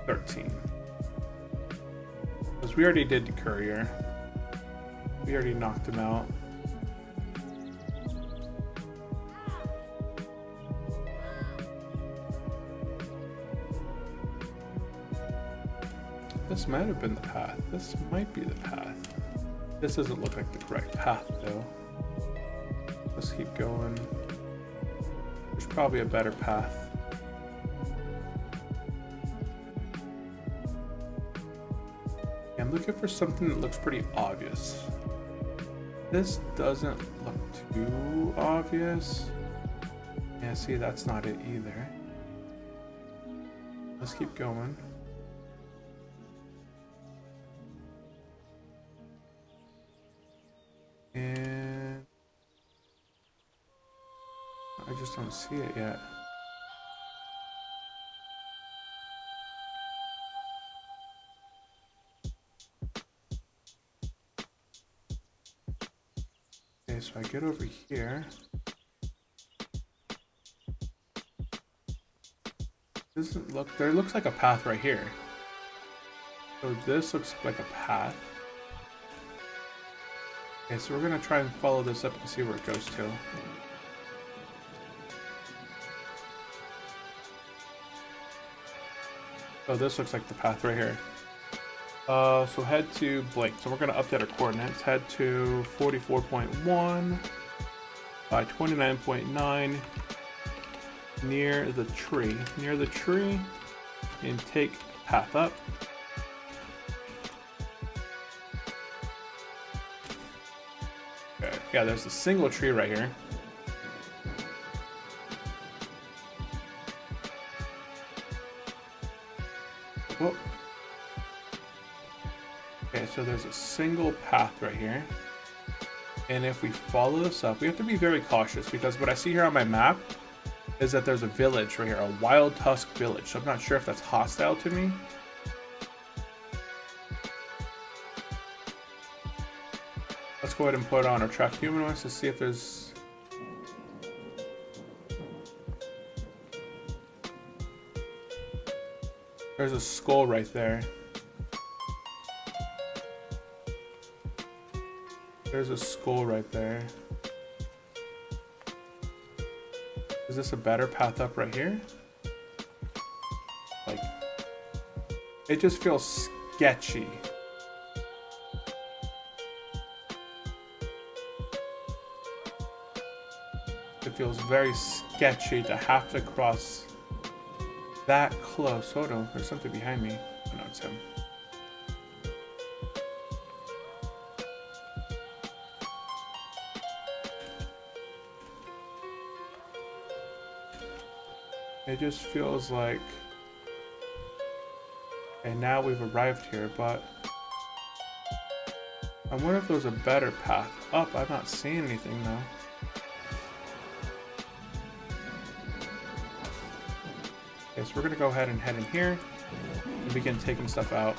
13. Because we already did the courier. We already knocked him out. This might have been the path. This might be the path. This doesn't look like the correct path though. Let's keep going. There's probably a better path. I'm looking for something that looks pretty obvious. This doesn't look too obvious. Yeah, see, that's not it either. Let's keep going. And I just don't see it yet. Okay, so I get over here. Doesn't look, there looks like a path right here. So this looks like a path. Okay, so we're gonna try and follow this up and see where it goes to. Oh, this looks like the path right here. So head to blank. So we're gonna update our coordinates. Head to 44.1 by 29.9 near the tree. Near the tree, and take path up. Okay, yeah, there's a single tree right here. Whoop. Okay, so there's a single path right here. And if we follow this up, we have to be very cautious because what I see here on my map is that there's a village right here, a wild tusk village. So I'm not sure if that's hostile to me. Let's go ahead and put on our track humanoids to see if there's... There's a skull right there. There's a skull right there. Is this a better path up right here? Like, it just feels sketchy. It feels very sketchy to have to cross that close. Oh no, there's something behind me. Oh no, it's him. It just feels like... Okay, now we've arrived here, but... I wonder if there's a better path up. I'm not seeing anything though. Okay, so we're gonna go ahead and head in here and begin taking stuff out.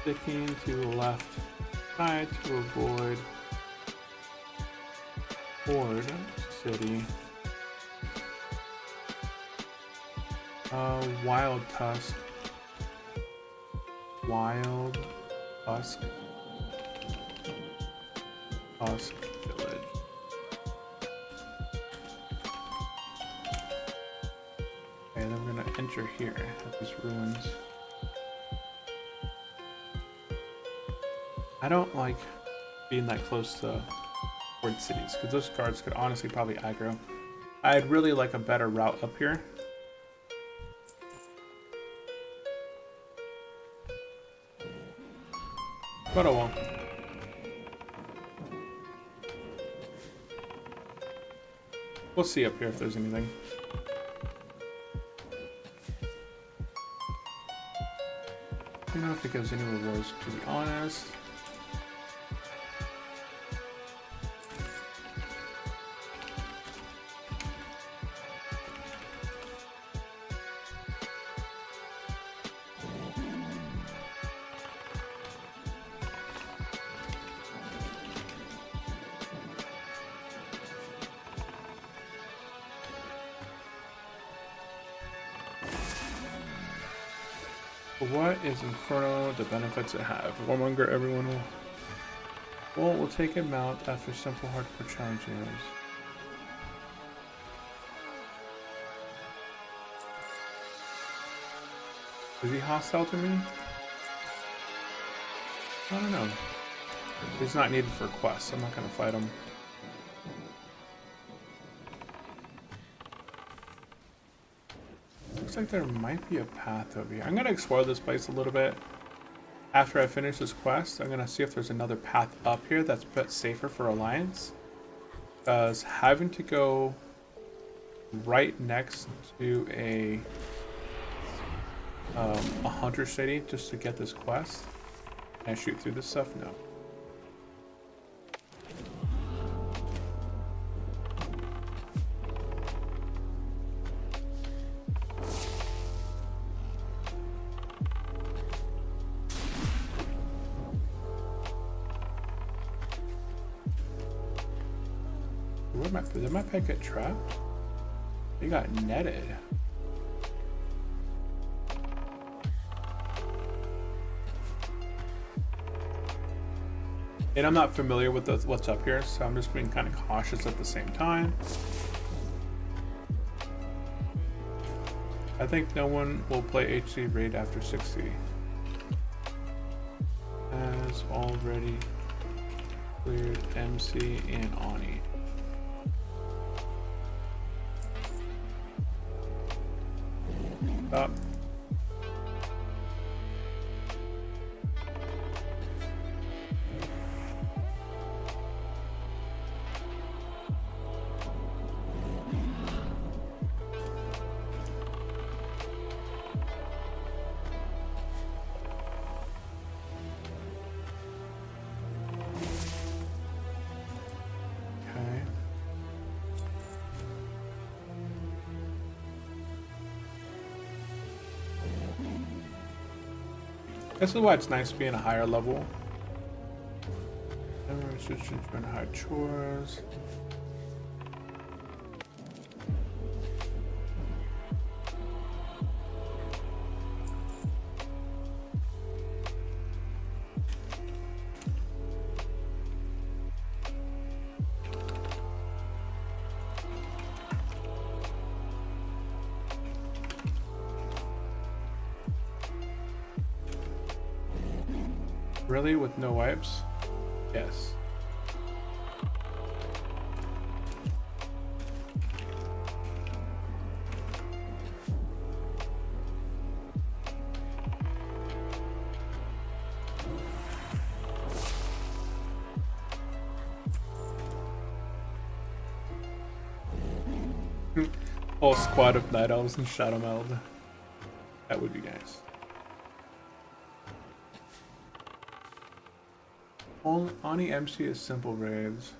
Sticking to the left side to avoid Horde City. Wild Tusk. Wild Tusk. Tusk Village. Okay, then we're gonna enter here at these ruins. I don't like being that close to Horde cities because those guards could honestly probably aggro. I'd really like a better route up here. But oh well. We'll see up here if there's anything. I don't know if it gives any rewards, to be honest. What is Inferno, the benefits it have? Warmonger, everyone will... Well, we'll take him out after simple hardcore challenges. Is he hostile to me? I don't know. He's not needed for quests. I'm not gonna fight him. Looks like there might be a path over here. I'm gonna explore this place a little bit. After I finish this quest, I'm gonna see if there's another path up here that's a bit safer for Alliance. Because having to go right next to a hunter city just to get this quest. Can I shoot through this stuff? No. Did my pet get trapped? He got netted. And I'm not familiar with what's up here, so I'm just being kind of cautious at the same time. I think no one will play HC raid after 60. Has already cleared MC and Ani. Stop. This is why it's nice being a higher level. Everyone should join hard chores. Really? With no wipes? Yes. Whole squad of night elves and shadow meld. That would be nice. Ani MC is simple raids.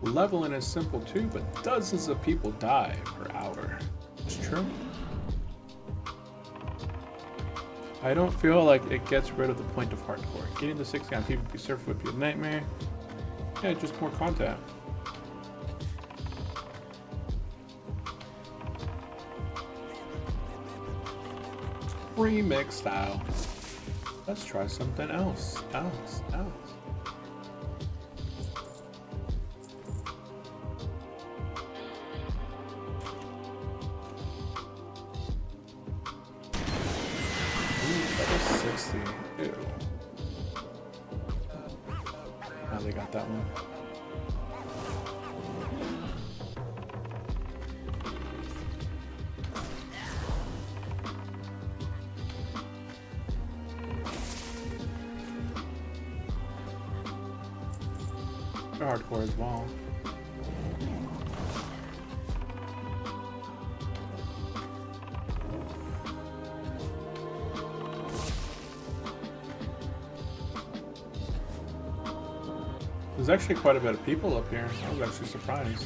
Leveling is simple too, but dozens of people die per hour. It's true. I don't feel like it gets rid of the point of hardcore. Getting the 60 on PvP server would be a nightmare. Yeah, just more content. Remix style. Let's try something else. Else. Ew. Now they got that one. They're hardcore as well. There's actually quite a bit of people up here. I was actually surprised.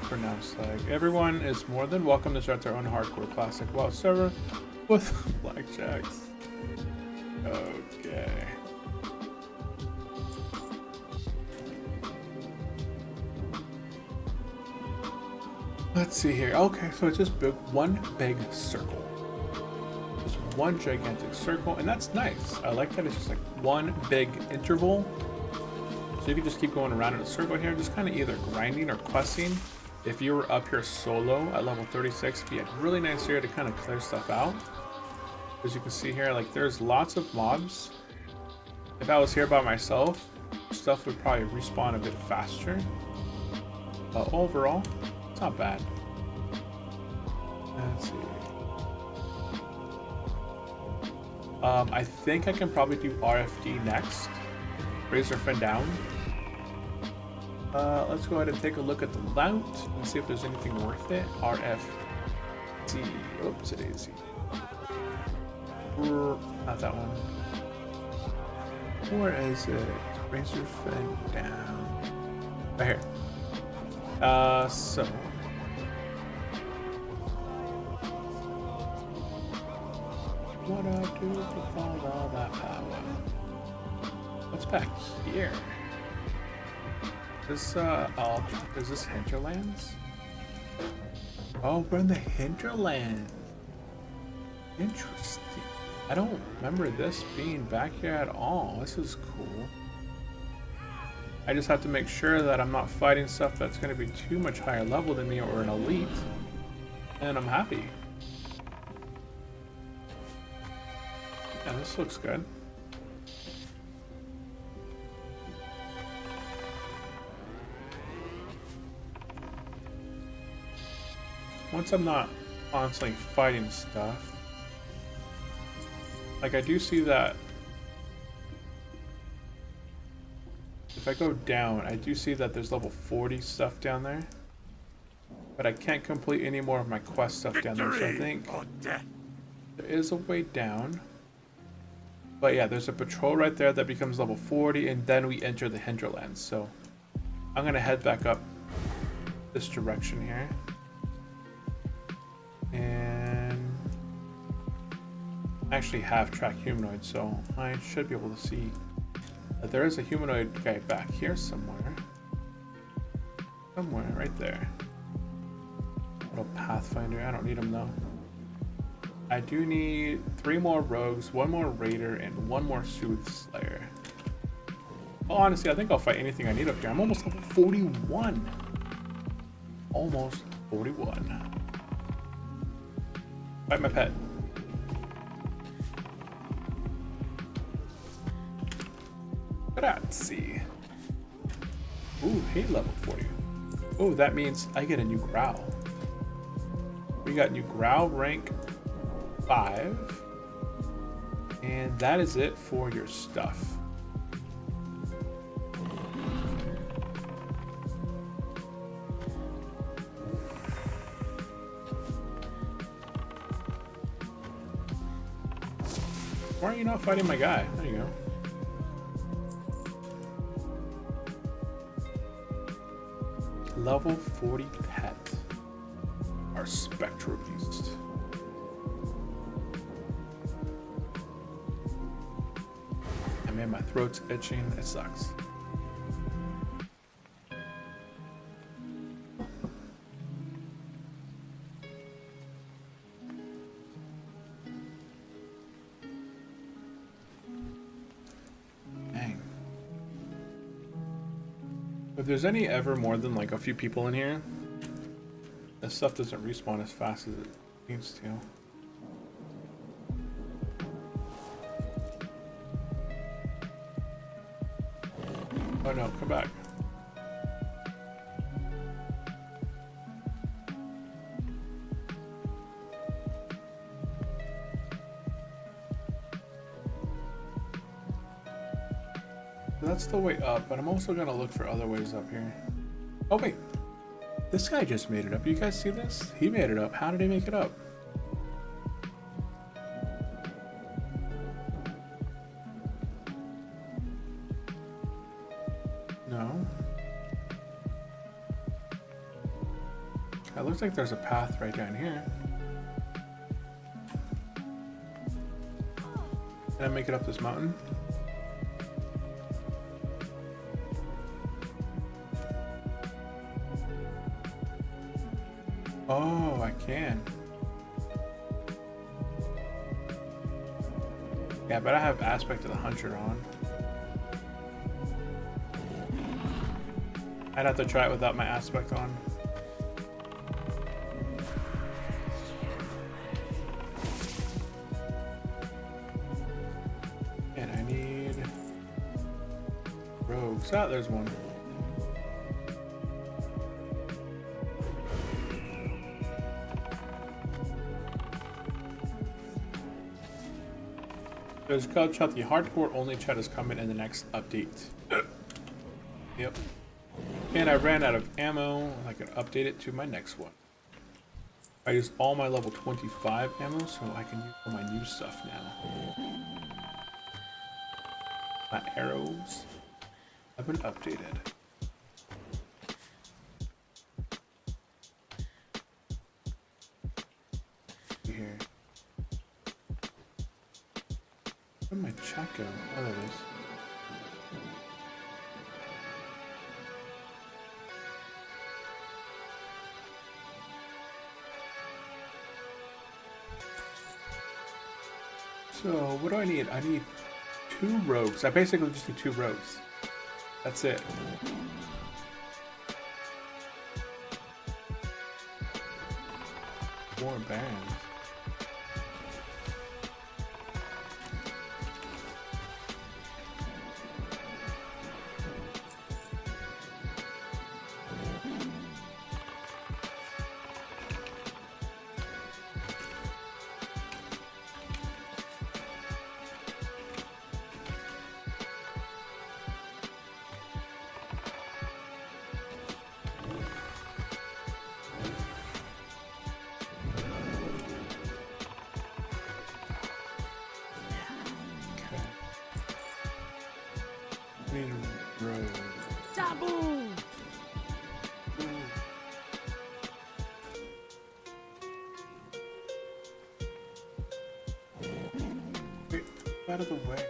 pronounced like. Everyone is more than welcome to start their own hardcore classic WoW server with blackjacks. Okay. Let's see here. Okay, so it's just one big circle. Just one gigantic circle, and that's nice. I like that it's just like one big interval. So you can just keep going around in a circle here, just kind of either grinding or questing. If you were up here solo at level 36, it'd be a really nice area to kind of clear stuff out. As you can see here, like there's lots of mobs. If I was here by myself, stuff would probably respawn a bit faster. But overall, it's not bad. Let's see. I think I can probably do RFD next. Razor Fin down. Let's go ahead and take a look at the loot and see if there's anything worth it. RFD. Oops, it is. Not that one. Where is it? Razor Fin down. Right here. So. What I do to find all that power? What's back here? This, is this Hinterlands? Oh, we're in the Hinterland. Interesting. I don't remember this being back here at all. This is cool. I just have to make sure that I'm not fighting stuff that's going to be too much higher level than me or an elite. And I'm happy. Yeah, this looks good. Once I'm not constantly fighting stuff, like I do see that if I go down, I do see that there's level 40 stuff down there, but I can't complete any more of my quest stuff down there, so I think there is a way down. But yeah, there's a patrol right there that becomes level 40, and then we enter the Hinterlands. So I'm gonna head back up this direction here. And I actually have tracked humanoids, so I should be able to see that there is a humanoid guy back here somewhere. Somewhere, right there. Little Pathfinder, I don't need him though. I do need 3 more rogues, 1 more raider, and 1 more soothsayer. Well, honestly, I think I'll fight anything I need up here. I'm almost level 41. Almost 41. Fight my pet. Grazie. Ooh, hey, level 40. Oh, that means I get a new growl. We got new growl rank 5, and that is it for your stuff. Why are you not fighting my guy? There you go. Level 40 pet. Our spectral beast. Man, my throat's itching. It sucks. Dang. If there's any ever more than like a few people in here, this stuff doesn't respawn as fast as it needs to. Oh no, come back. That's the way up, but I'm also gonna look for other ways up here. Oh wait, this guy just made it up. You guys see this? He made it up. How did he make it up? No. It looks like there's a path right down here. Can I make it up this mountain? Oh, I can. Yeah, but I have Aspect of the Hunter on. I'd have to try it without my Aspect on. And I need rogues. Ah, there's one. There's a chat, the hardcore only chat is coming in the next update. Yep. And I ran out of ammo. I can update it to my next one. I used all my level 25 ammo, so I can use all my new stuff now. My arrows have been updated. Here. Where'd my chat go? Oh, there it is. So, what do I need? I need 2 rogues. I basically just need 2 rogues. That's it. More bands. Need a rogue. Taboo! Wait, out of the way.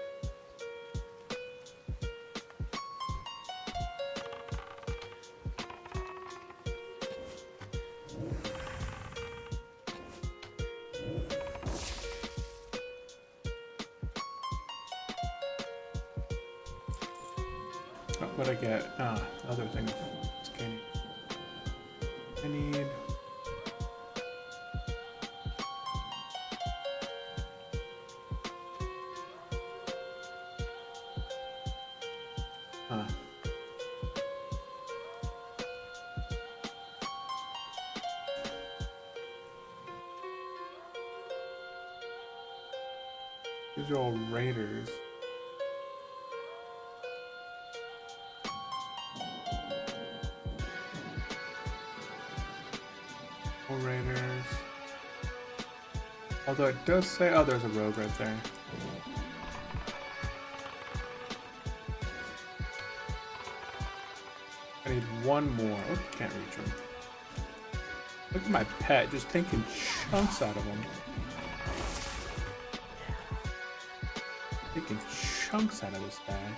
What I get? Ah, other thing. Scanning. I need. Huh. These are all raiders. Raiders. Although it does say, oh, there's a rogue right there. I need one more. Oh, can't reach him. Look at my pet, just taking chunks out of him. Taking chunks out of this guy.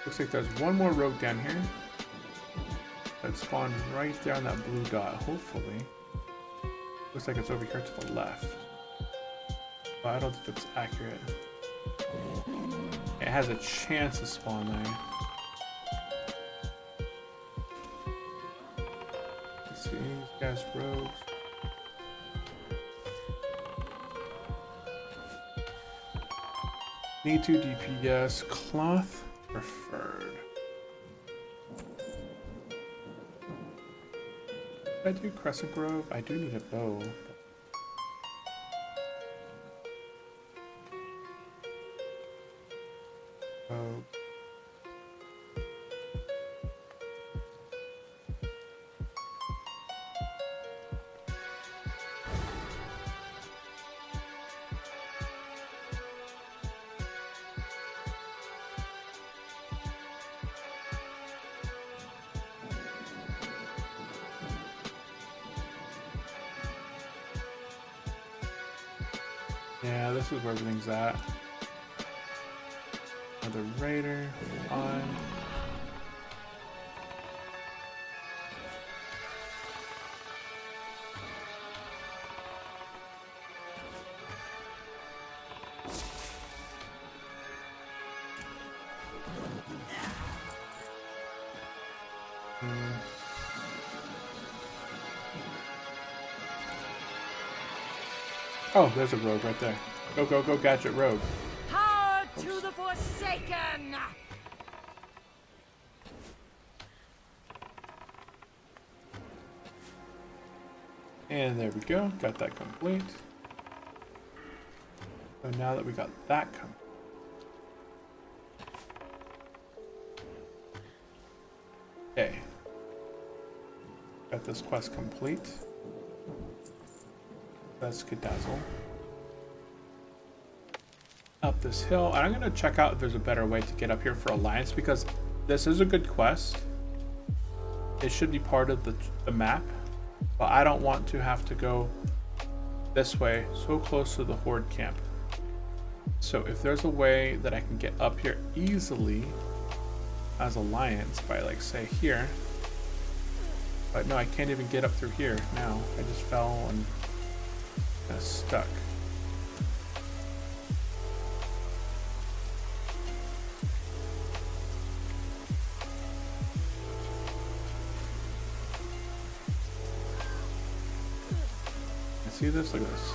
Looks like there's one more rogue down here. That spawned right there on that blue dot, hopefully. Looks like it's over here to the left. But I don't think that's accurate. It has a chance to spawn there. Let's see, these guys rogues. Need 2 DPS, cloth preferred. I do Crescent Grove? I do need a bow. Oh. Yeah, this is where everything's at. Another raider. On. Oh, there's a rogue right there. Go, go, go, gadget rogue. Power to the Forsaken! And there we go, got that complete. So now that we got that complete. Okay. Got this quest complete. Let's skedazzle. Up this hill. And I'm going to check out if there's a better way to get up here for Alliance, because this is a good quest. It should be part of the map, but I don't want to have to go this way so close to the Horde camp. So if there's a way that I can get up here easily as Alliance by, like, say here. But no, I can't even get up through here now. I just fell and got stuck. See this? Look at this.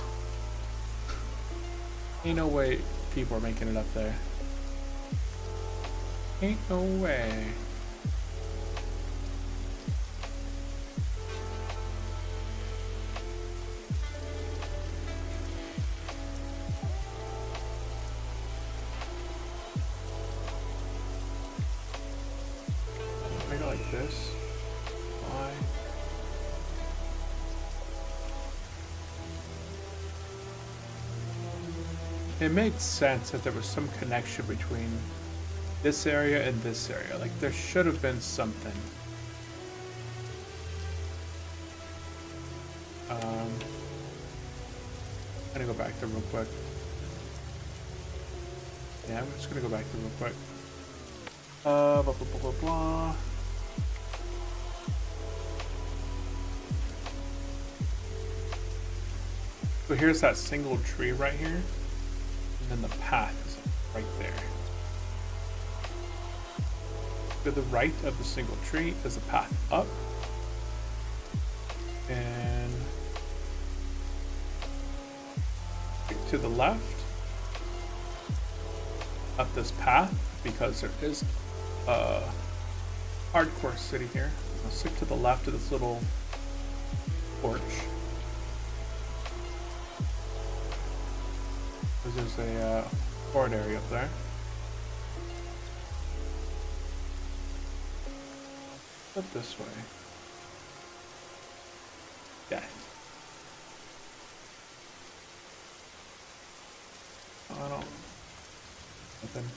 Ain't no way people are making it up there. Ain't no way. I go like this. Why? It made sense that there was some connection between this area and this area. Like, there should have been something. I'm gonna go back there real quick. Yeah, I'm just gonna go back there real quick. Blah, blah, blah, blah, blah. So here's that single tree right here. And then the path is right there. To the right of the single tree is a path up. And to the left, up this path, because there is a hardcore city here. I'll stick to the left of this little porch. There's a horde area up there. Flip this way. Death. Oh, I don't. Nothing.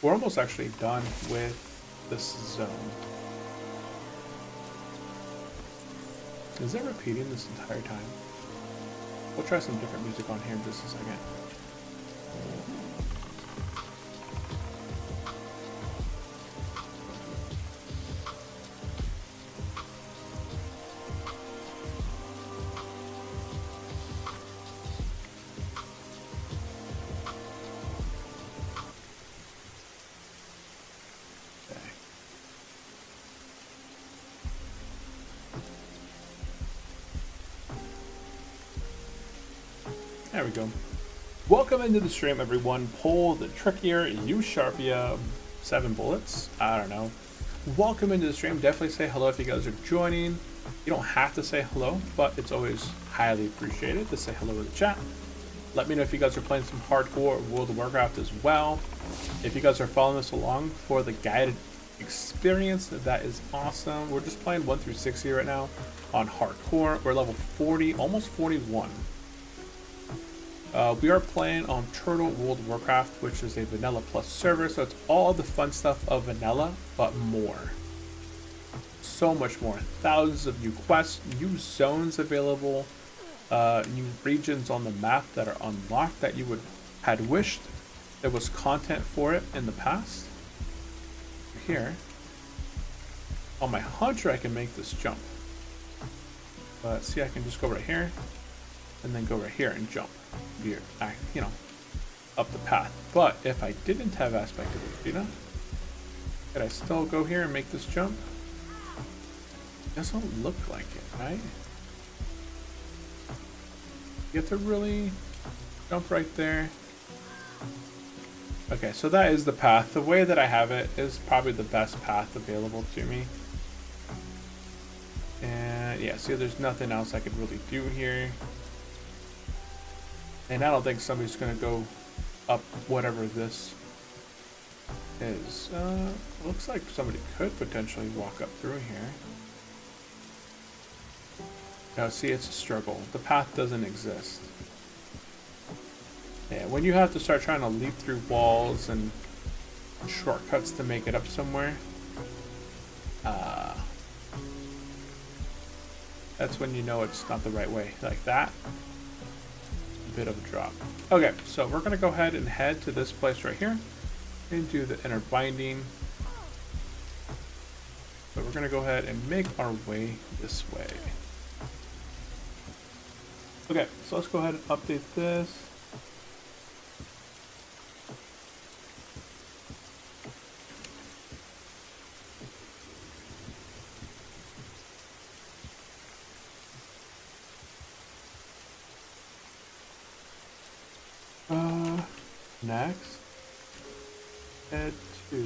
We're almost actually done with this zone. Is it repeating this entire time? We'll try some different music on here in just a second. There we go. Welcome into the stream, everyone. Pull the trickier, use Sharpia, 7 bullets. I don't know. Welcome into the stream. Definitely say hello if you guys are joining. You don't have to say hello, but it's always highly appreciated to say hello in the chat. Let me know if you guys are playing some Hardcore World of Warcraft as well. If you guys are following us along for the guided experience, that is awesome. We're just playing 1 through 60 right now on Hardcore. We're level 40, almost 41. We are playing on Hardcore World of Warcraft, which is a vanilla plus server, so it's all the fun stuff of vanilla, but more. So much more. Thousands of new quests, new zones available, new regions on the map that are unlocked that you had wished there was content for it in the past. Here, on my hunter, I can make this jump. But see, I can just go right here, and then go right here and jump here, you know, up the path. But if I didn't have aspect of Vegeta, could I still go here and make this jump? Doesn't look like it, right? You have to really jump right there. Okay, so that is the path. The way that I have it is probably the best path available to me. And yeah, see, there's nothing else I could really do here. And I don't think somebody's gonna go up whatever this is. Looks like somebody could potentially walk up through here. Now see, it's a struggle. The path doesn't exist. Yeah, when you have to start trying to leap through walls and shortcuts to make it up somewhere, that's when you know it's not the right way. Like that, a bit of a drop. Okay, so we're gonna go ahead and head to this place right here and do the inner binding. So we're gonna go ahead and make our way this way. Okay, so let's go ahead and update this. Next, head to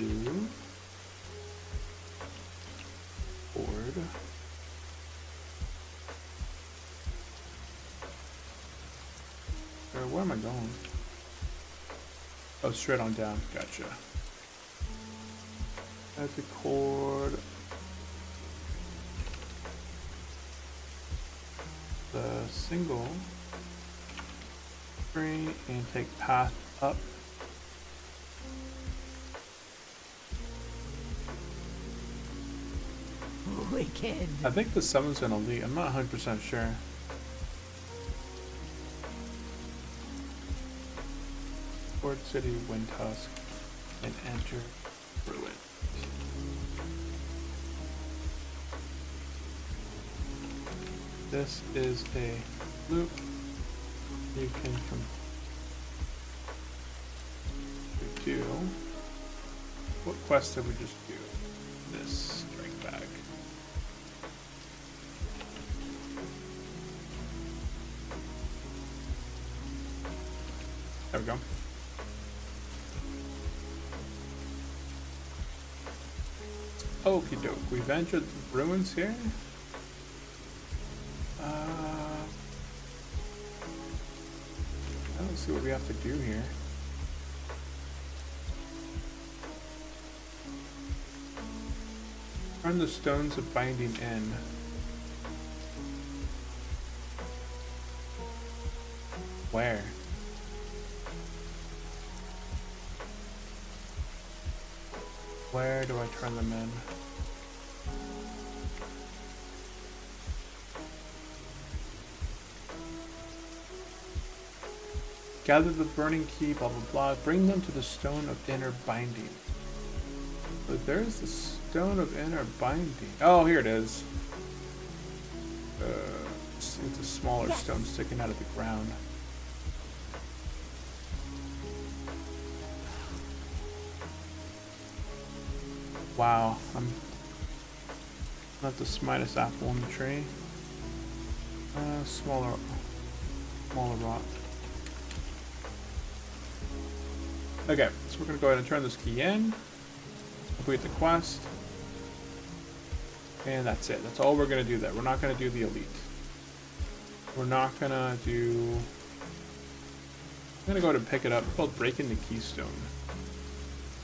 board. Where am I going? Oh, straight on down. Gotcha. Head to cord. The single screen and take path up. Wicked. I think the summon's gonna lead. I'm not 100% sure. Port City, Wind Tusk, and enter Ruin. This is a loop. You can do. What quest did we just do? This strike bag. There we go. Okie doke. We've entered the ruins here. I don't see what we have to do here. Turn the stones of binding in. Where? Where do I turn them in? Gather the burning key, blah blah blah. Bring them to the stone of inner binding. But there's the stone of inner binding. Oh, here it is. It's a smaller stone sticking out of the ground. Wow, I'm not the smartest apple in the tree. Smaller rock. Okay, so we're gonna go ahead and turn this key in. Complete the quest. And that's it. That's all we're gonna do there. We're not gonna do the elite. We're not gonna do... I'm gonna go ahead and pick it up. It's called Breaking the Keystone.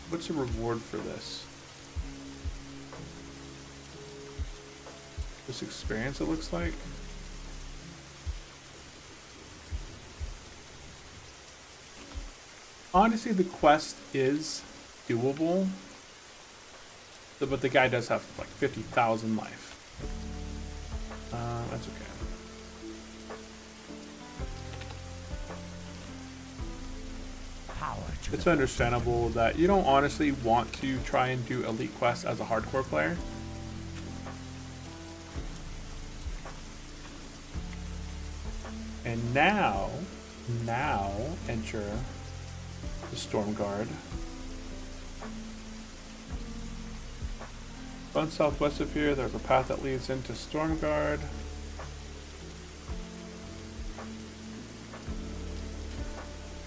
What's the reward for this? This experience, it looks like. Honestly, the quest is doable, but the guy does have like 50,000 life. That's okay. It's understandable that you don't honestly want to try and do elite quests as a hardcore player. And now enter the Storm Guard. Run southwest of here, there's a path that leads into Storm Guard.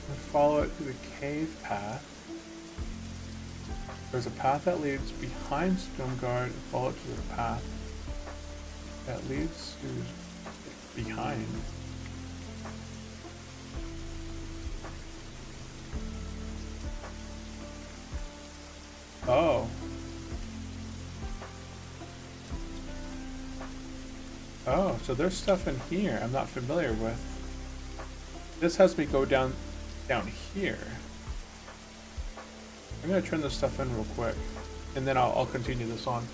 And follow it to the cave path. There's a path that leads behind Storm Guard, and follow it to the path that leads to behind. Oh. Oh, so there's stuff in here I'm not familiar with. This has me go down here. I'm gonna turn this stuff in real quick, and then I'll continue this on.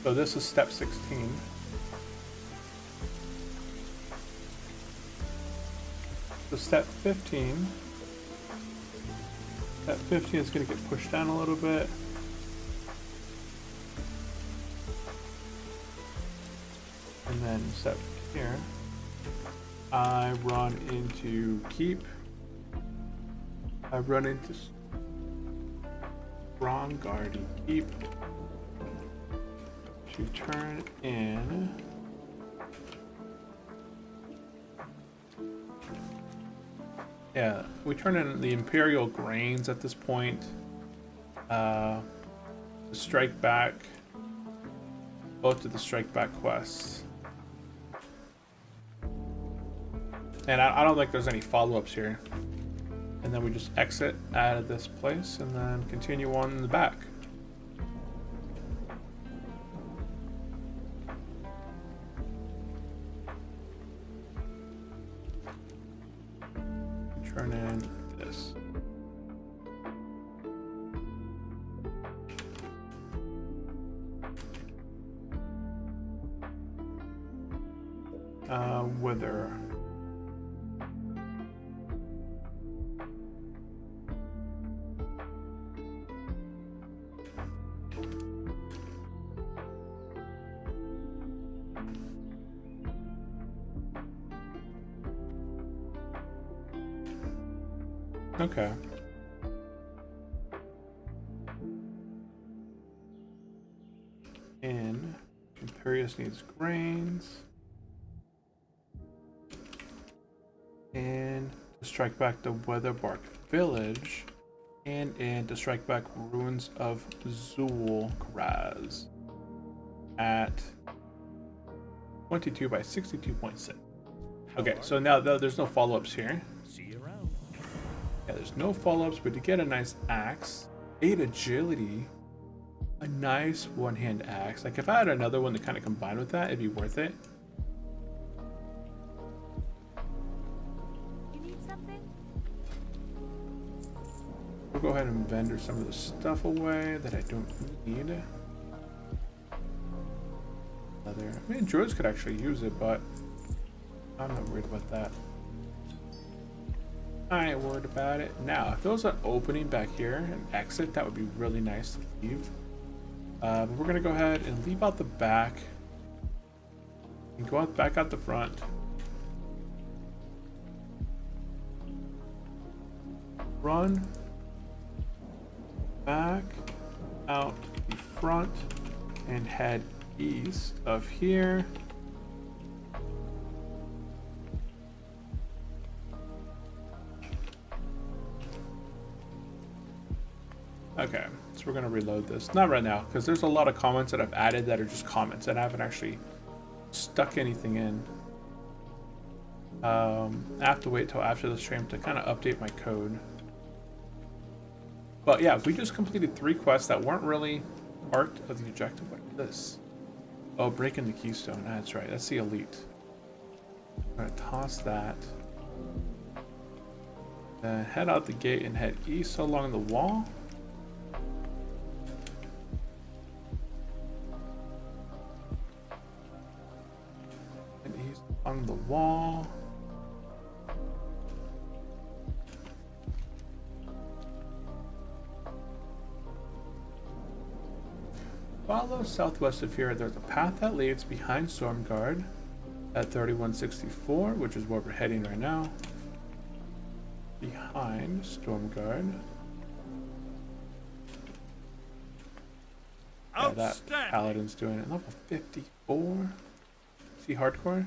So this is step 16. So step 15. Step 15 is gonna get pushed down a little bit. And then step here, I run into keep. I run into strong guardy keep to turn in. Yeah, we turn in the Imperial Grains at this point. The Strike Back, both of the Strike Back quests. And I don't think there's any follow-ups here. And then we just exit out of this place and then continue on in the back. Turn in this. Wither. Okay. And Imperius needs grains. And to strike back the Weatherbark Village. And to strike back Ruins of Zul'Karaz at 22 by 62.6. Okay, so now there's no follow-ups here. Yeah, there's no follow-ups, but to get a nice axe, 8 agility, a nice one-hand axe. Like if I had another one to kind of combine with that, it'd be worth it. You need something? We'll go ahead and vendor some of the stuff away that I don't need. I mean, druids could actually use it, but I'm not worried about that. I ain't worried about it. Now, if there was an opening back here, an exit, that would be really nice to leave. But we're gonna go ahead and leave out the back and go out back out the front. Run back out the front and head east of here. Okay, so we're gonna reload this. Not right now, because there's a lot of comments that I've added that are just comments and I haven't actually stuck anything in. I have to wait till after the stream to kind of update my code. But yeah, we just completed 3 quests that weren't really part of the objective like this. Oh, breaking the keystone. That's right. That's the elite. I'm gonna toss that. Then head out the gate and head east along the wall. And east along the wall. Follow southwest of here. There's a path that leads behind Stormguard at 3164, which is where we're heading right now. Behind Stormguard. Yeah, that paladin's doing it. Level 54. Is he hardcore?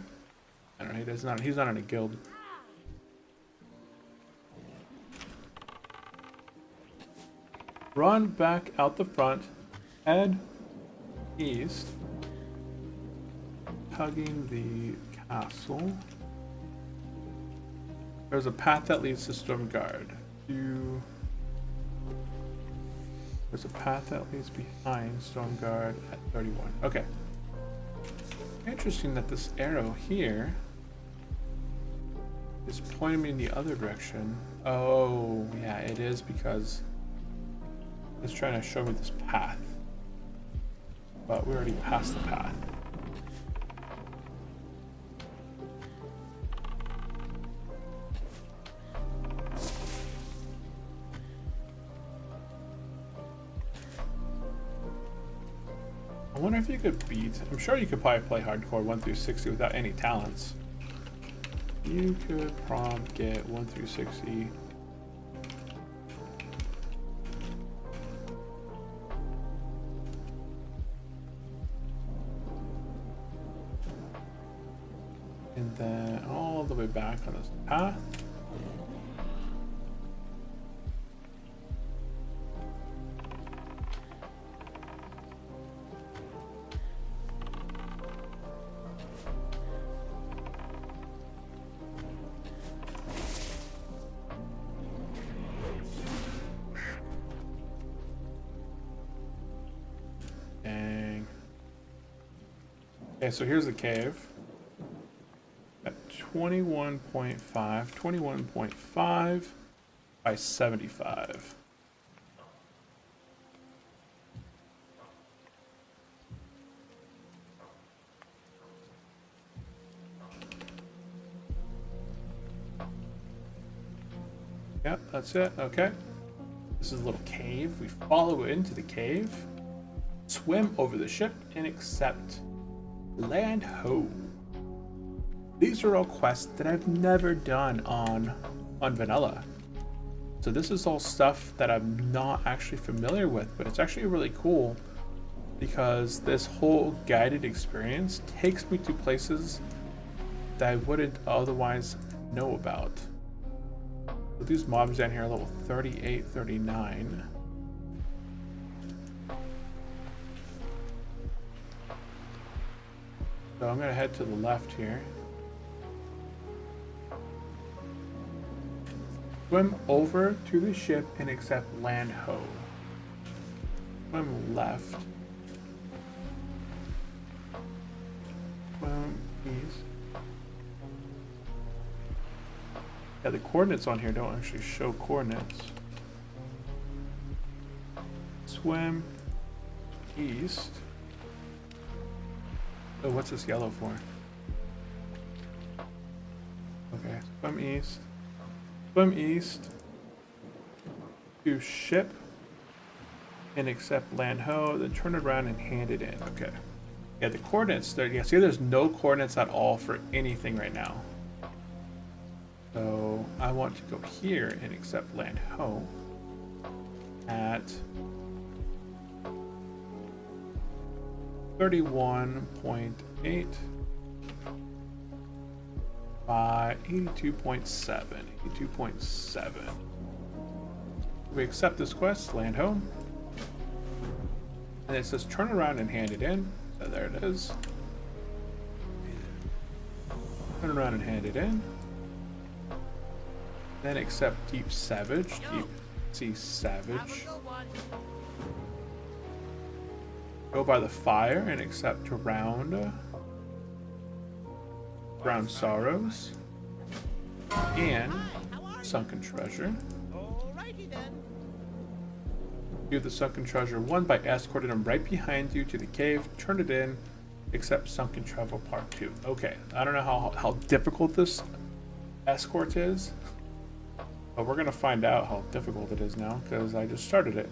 I don't know. He's not in a guild. Run back out the front. Head east, hugging the castle. There's a path that leads to Stormguard. There's a path that leads behind Stormguard at 31. Okay. Interesting that this arrow here is pointing me in the other direction. Oh, yeah, it is because it's trying to show me this path. But we already passed the path. I wonder if you could beat... I'm sure you could probably play Hardcore 1 through 60 without any talents. You could probably get 1 through 60... and then all the way back on this path. Dang. Okay, so here's the cave. 21.5 by 75. Yep, that's it. Okay. This is a little cave. We follow into the cave, swim over the ship, and accept land ho. These are all quests that I've never done on vanilla. So this is all stuff that I'm not actually familiar with, but it's actually really cool because this whole guided experience takes me to places that I wouldn't otherwise know about. So these mobs down here are level 38, 39. So I'm gonna head to the left here. Swim over to the ship and accept land ho. Swim left. Swim east. Yeah, the coordinates on here don't actually show coordinates. Swim east. Oh, what's this yellow for? Okay, swim east. Swim east to ship and accept land ho, then turn around and hand it in. Okay. Yeah, the coordinates there. Yeah, see, there's no coordinates at all for anything right now. So I want to go here and accept land ho at 31.8 by 82.7. 82.7. We accept this quest, land home. And it says turn around and hand it in. So there it is. Turn around and hand it in. Then accept Deep Savage. Deep Sea Savage. Go by the fire and accept Drowned Sorrows. And sunken treasure. Alrighty then. View the sunken treasure 1 by escorting him right behind you to the cave. Turn it in, except sunken travel part 2. Okay, I don't know how difficult this escort is, but we're gonna find out how difficult it is now because I just started it.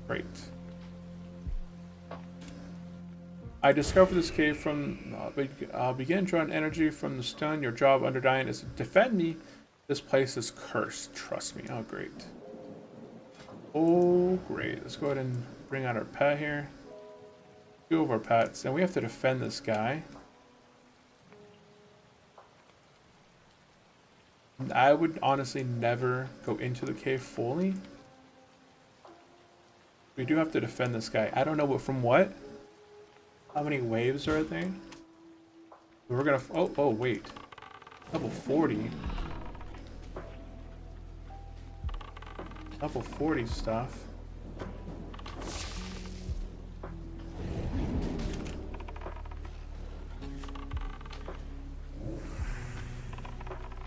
Great. I discovered this cave from. Begin drawing energy from the stone. Your job, Underdyne, is to defend me. This place is cursed. Trust me. Oh, great. Oh, great. Let's go ahead and bring out our pet here. 2 of our pets, and we have to defend this guy. I would honestly never go into the cave fully. We do have to defend this guy. I don't know from what. How many waves are there? We're gonna. Oh, wait. Level 40. Level 40 stuff.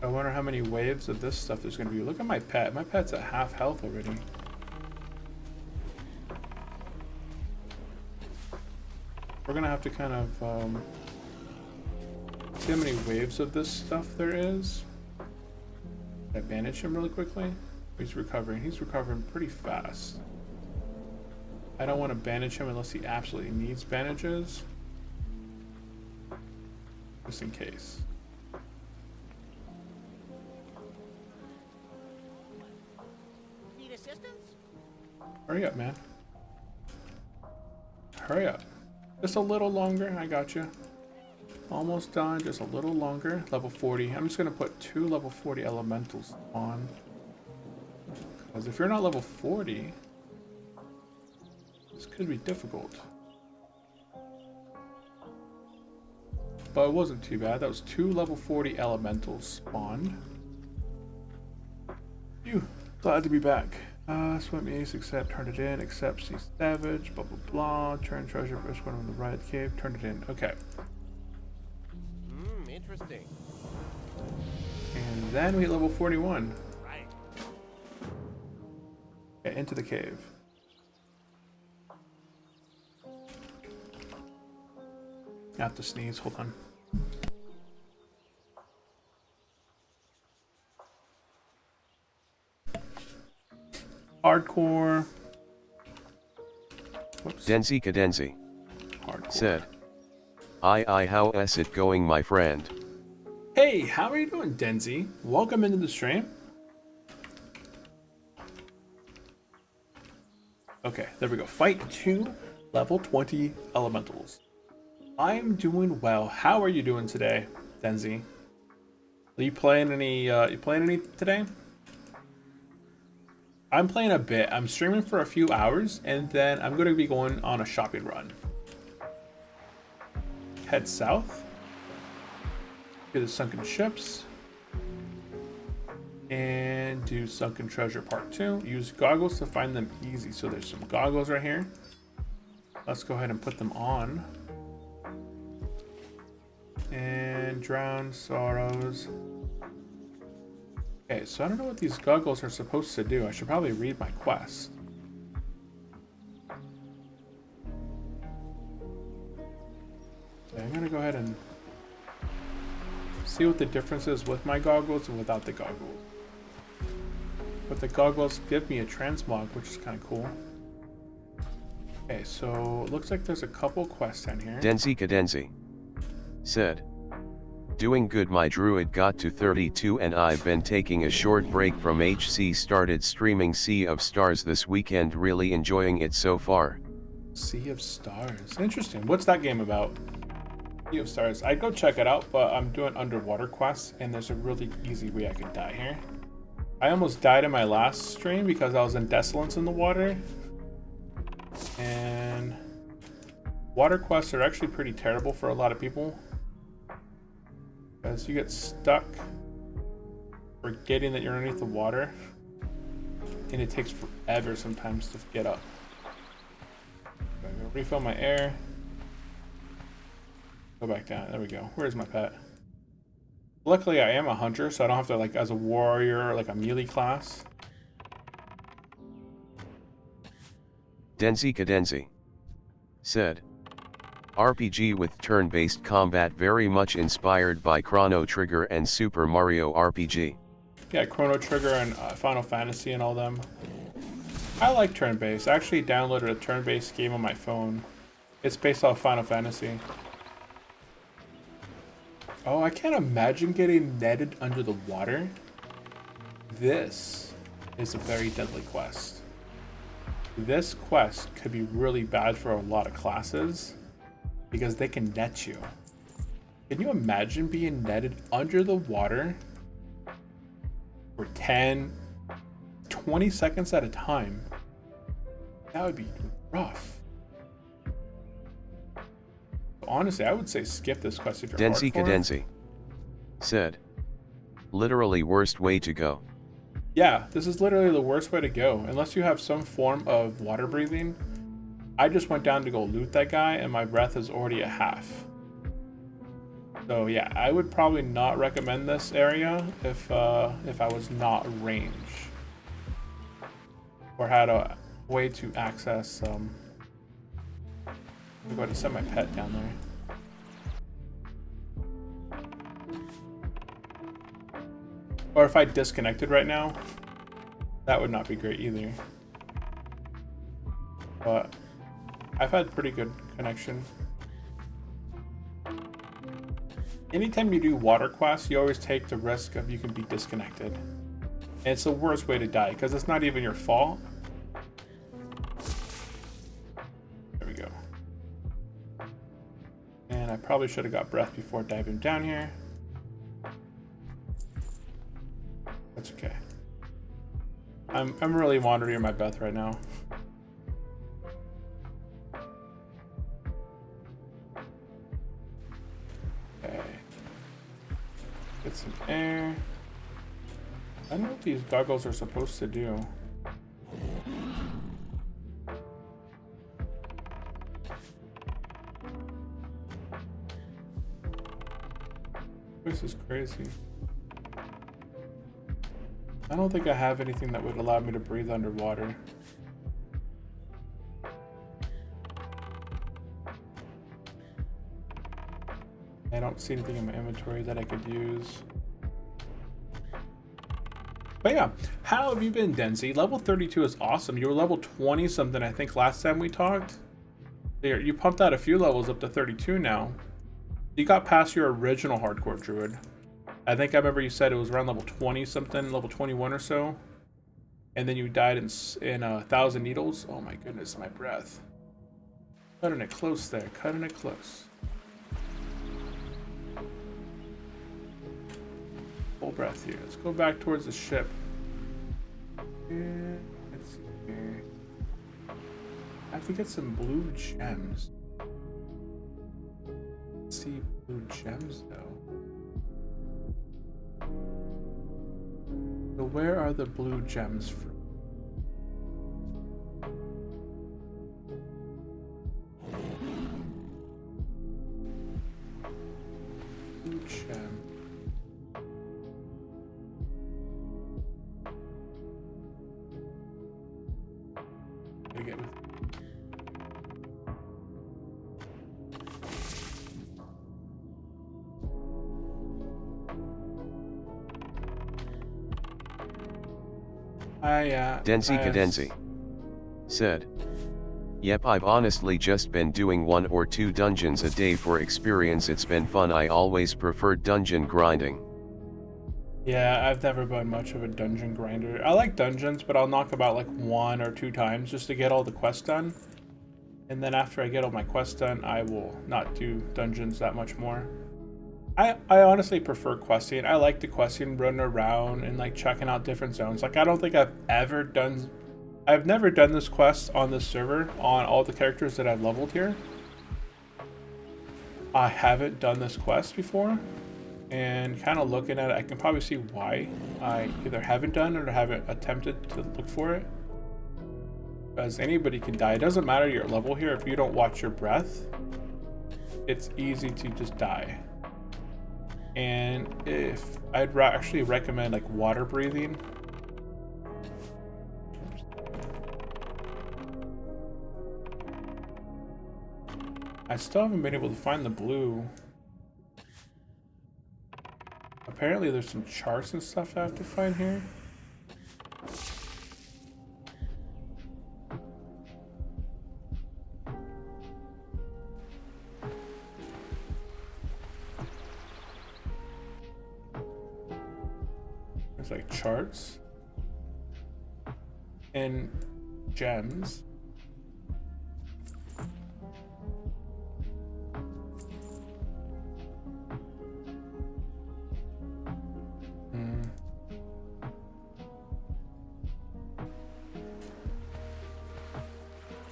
I wonder how many waves of this stuff there's gonna be. Look at my pet. My pet's at half health already. We're gonna have to kind of see how many waves of this stuff there is. Can I bandage him really quickly? He's recovering. He's recovering pretty fast. I don't want to bandage him unless he absolutely needs bandages. Just in case. Need assistance? Hurry up, man. Hurry up. Just a little longer. I got you. Almost done. Just a little longer. Level 40. I'm just going to put 2 level 40 elementals on. Because if you're not level 40, this could be difficult. But it wasn't too bad. That was 2 level 40 elementals spawned. Phew. Glad to be back. Swim ace, accept, turn it in, accept, see savage, blah blah blah, turn treasure, first one on the right cave, turn it in. Okay. Interesting. And then we hit level 41. Right. Okay, into the cave. I have to sneeze, hold on. Hardcore. Whoops. Denzi Cadenzi Hardcore. said, how is it going, my friend? Hey, how are you doing, Denzi? Welcome into the stream. Okay, there we go. Fight 2, level 20 elementals. I'm doing well. How are you doing today, Denzi? Are you playing any today? I'm playing a bit. I'm streaming for a few hours, and then I'm going to be going on a shopping run. Head south. Do the sunken ships. And do sunken treasure part 2. Use goggles to find them easy. So there's some goggles right here. Let's go ahead and put them on. And drown sorrows. Okay, so I don't know what these goggles are supposed to do. I should probably read my quest. Okay, I'm gonna go ahead and see what the difference is with my goggles and without the goggles. But the goggles give me a transmog, which is kind of cool. Okay, so it looks like there's a couple quests in here. Denzi Cadenzi said, doing good, my druid got to 32 and I've been taking a short break from HC, started streaming Sea of Stars this weekend, really enjoying it so far. Sea of Stars. Interesting. What's that game about? Sea of Stars. I'd go check it out, but I'm doing underwater quests and there's a really easy way I could die here. I almost died in my last stream because I was in Desolence in the water. And water quests are actually pretty terrible for a lot of people. Because you get stuck forgetting that you're underneath the water. And it takes forever sometimes to get up. I'm gonna refill my air. Go back down. There we go. Where's my pet? Luckily, I am a hunter, so I don't have to, like, as a warrior or, like, a melee class. Denzi Cadenzi said, RPG with turn-based combat very much inspired by Chrono Trigger and Super Mario RPG. Yeah, Chrono Trigger and Final Fantasy and all them. I like turn-based. I actually downloaded a turn-based game on my phone. It's based off Final Fantasy. Oh, I can't imagine getting netted under the water. This is a very deadly quest. This quest could be really bad for a lot of classes because they can net you. Can you imagine being netted under the water for 10, 20 seconds at a time? That would be rough. Honestly, I would say skip this quest if you're Denzi hardcore. Cadenzi said, literally worst way to go. Yeah, this is literally the worst way to go. Unless you have some form of water breathing. I just went down to go loot that guy and my breath is already at half. So yeah, I would probably not recommend this area if I was not range. Or had a way to access I'm going to send my pet down there. Or if I disconnected right now, that would not be great either. But I've had pretty good connection. Anytime you do water quests, you always take the risk of you can be disconnected. And it's the worst way to die because it's not even your fault. There we go. And I probably should have got breath before diving down here. That's okay. I'm really wandering my breath right now. Okay. Get some air. I don't know what these goggles are supposed to do. This is crazy. I don't think I have anything that would allow me to breathe underwater. I don't see anything in my inventory that I could use. But yeah, how have you been, Denzi? Level 32 is awesome. You were level 20 something, I think, last time we talked. You pumped out a few levels up to 32 now. You got past your original hardcore druid. I think I remember you said it was around level 20 something, level 21 or so. And then you died in 1,000 needles. Oh my goodness, my breath. Cutting it close there, cutting it close. Full breath here. Let's go back towards the ship. Let's see here. I have to get some blue gems. Let's see blue gems though. So where are the blue gems from? Blue gem. Gotta get with. Denzi Cadenzi said, yep, I've honestly just been doing 1 or 2 dungeons a day for experience. It's been fun. I always preferred dungeon grinding. Yeah, I've never been much of a dungeon grinder. I like dungeons, but I'll knock about like 1 or 2 times just to get all the quests done. And then after I get all my quests done, I will not do dungeons that much more. I honestly prefer questing. I like the questing, running around and like checking out different zones. Like I don't think I've never done this quest on this server on all the characters that I've leveled here. I haven't done this quest before, and kind of looking at it, I can probably see why I either haven't done it or haven't attempted to look for it. Because anybody can die. It doesn't matter your level here. If you don't watch your breath, it's easy to just die. And if I'd actually recommend like water breathing. I still haven't been able to find the blue. Apparently there's some charts and stuff I have to find here. There's like charts and gems.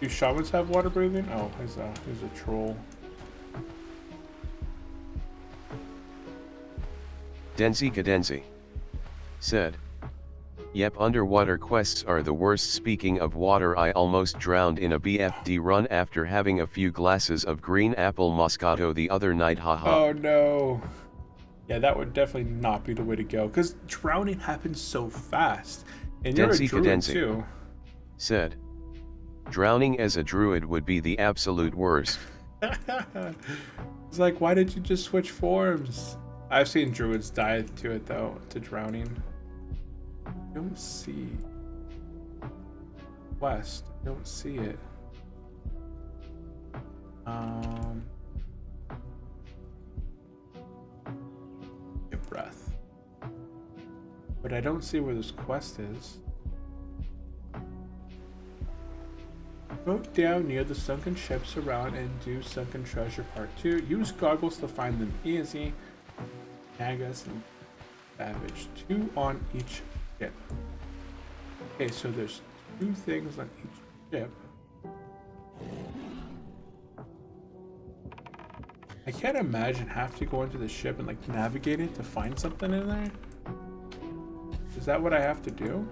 Do shamans have water breathing? Oh, he's a troll. Denzi Cadenzi said, "Yep, underwater quests are the worst. Speaking of water, I almost drowned in a BFD run after having a few glasses of green apple Moscato the other night, haha." Oh no. Yeah, that would definitely not be the way to go, because drowning happens so fast. And you're a Denzi druid Cadenzi too. said, "Drowning as a druid would be the absolute worst." It's like, why did you just switch forms? I've seen druids die to it though, to drowning. I don't see West. I don't see it. Get breath. But I don't see where this quest is. Float down near the sunken ships around and do sunken treasure part 2. Use goggles to find them easy. Nagas and Savage. 2 on each ship. Okay, so there's 2 things on each ship. I can't imagine have to go into the ship and like navigate it to find something in there. Is that what I have to do?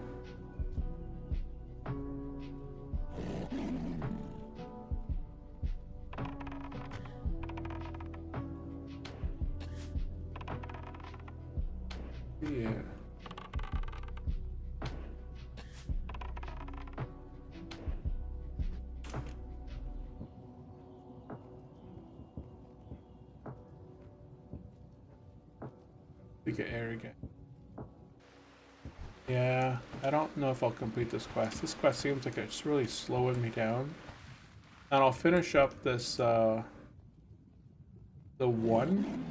Yeah. We get air again. Yeah, I don't know if I'll complete this quest. This quest seems like it's really slowing me down. And I'll finish up this, the one.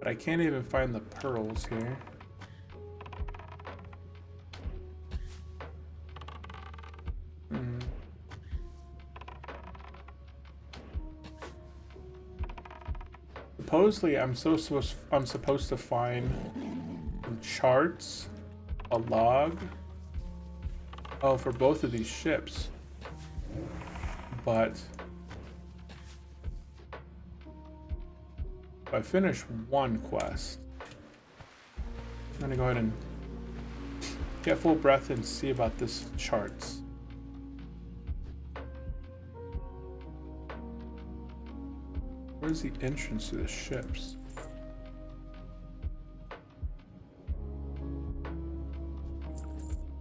But I can't even find the pearls here. Supposedly, I'm supposed to find some charts, a log. Oh, for both of these ships. But if I finish one quest, I'm gonna go ahead and get full breath and see about this charts. Where's the entrance to the ships?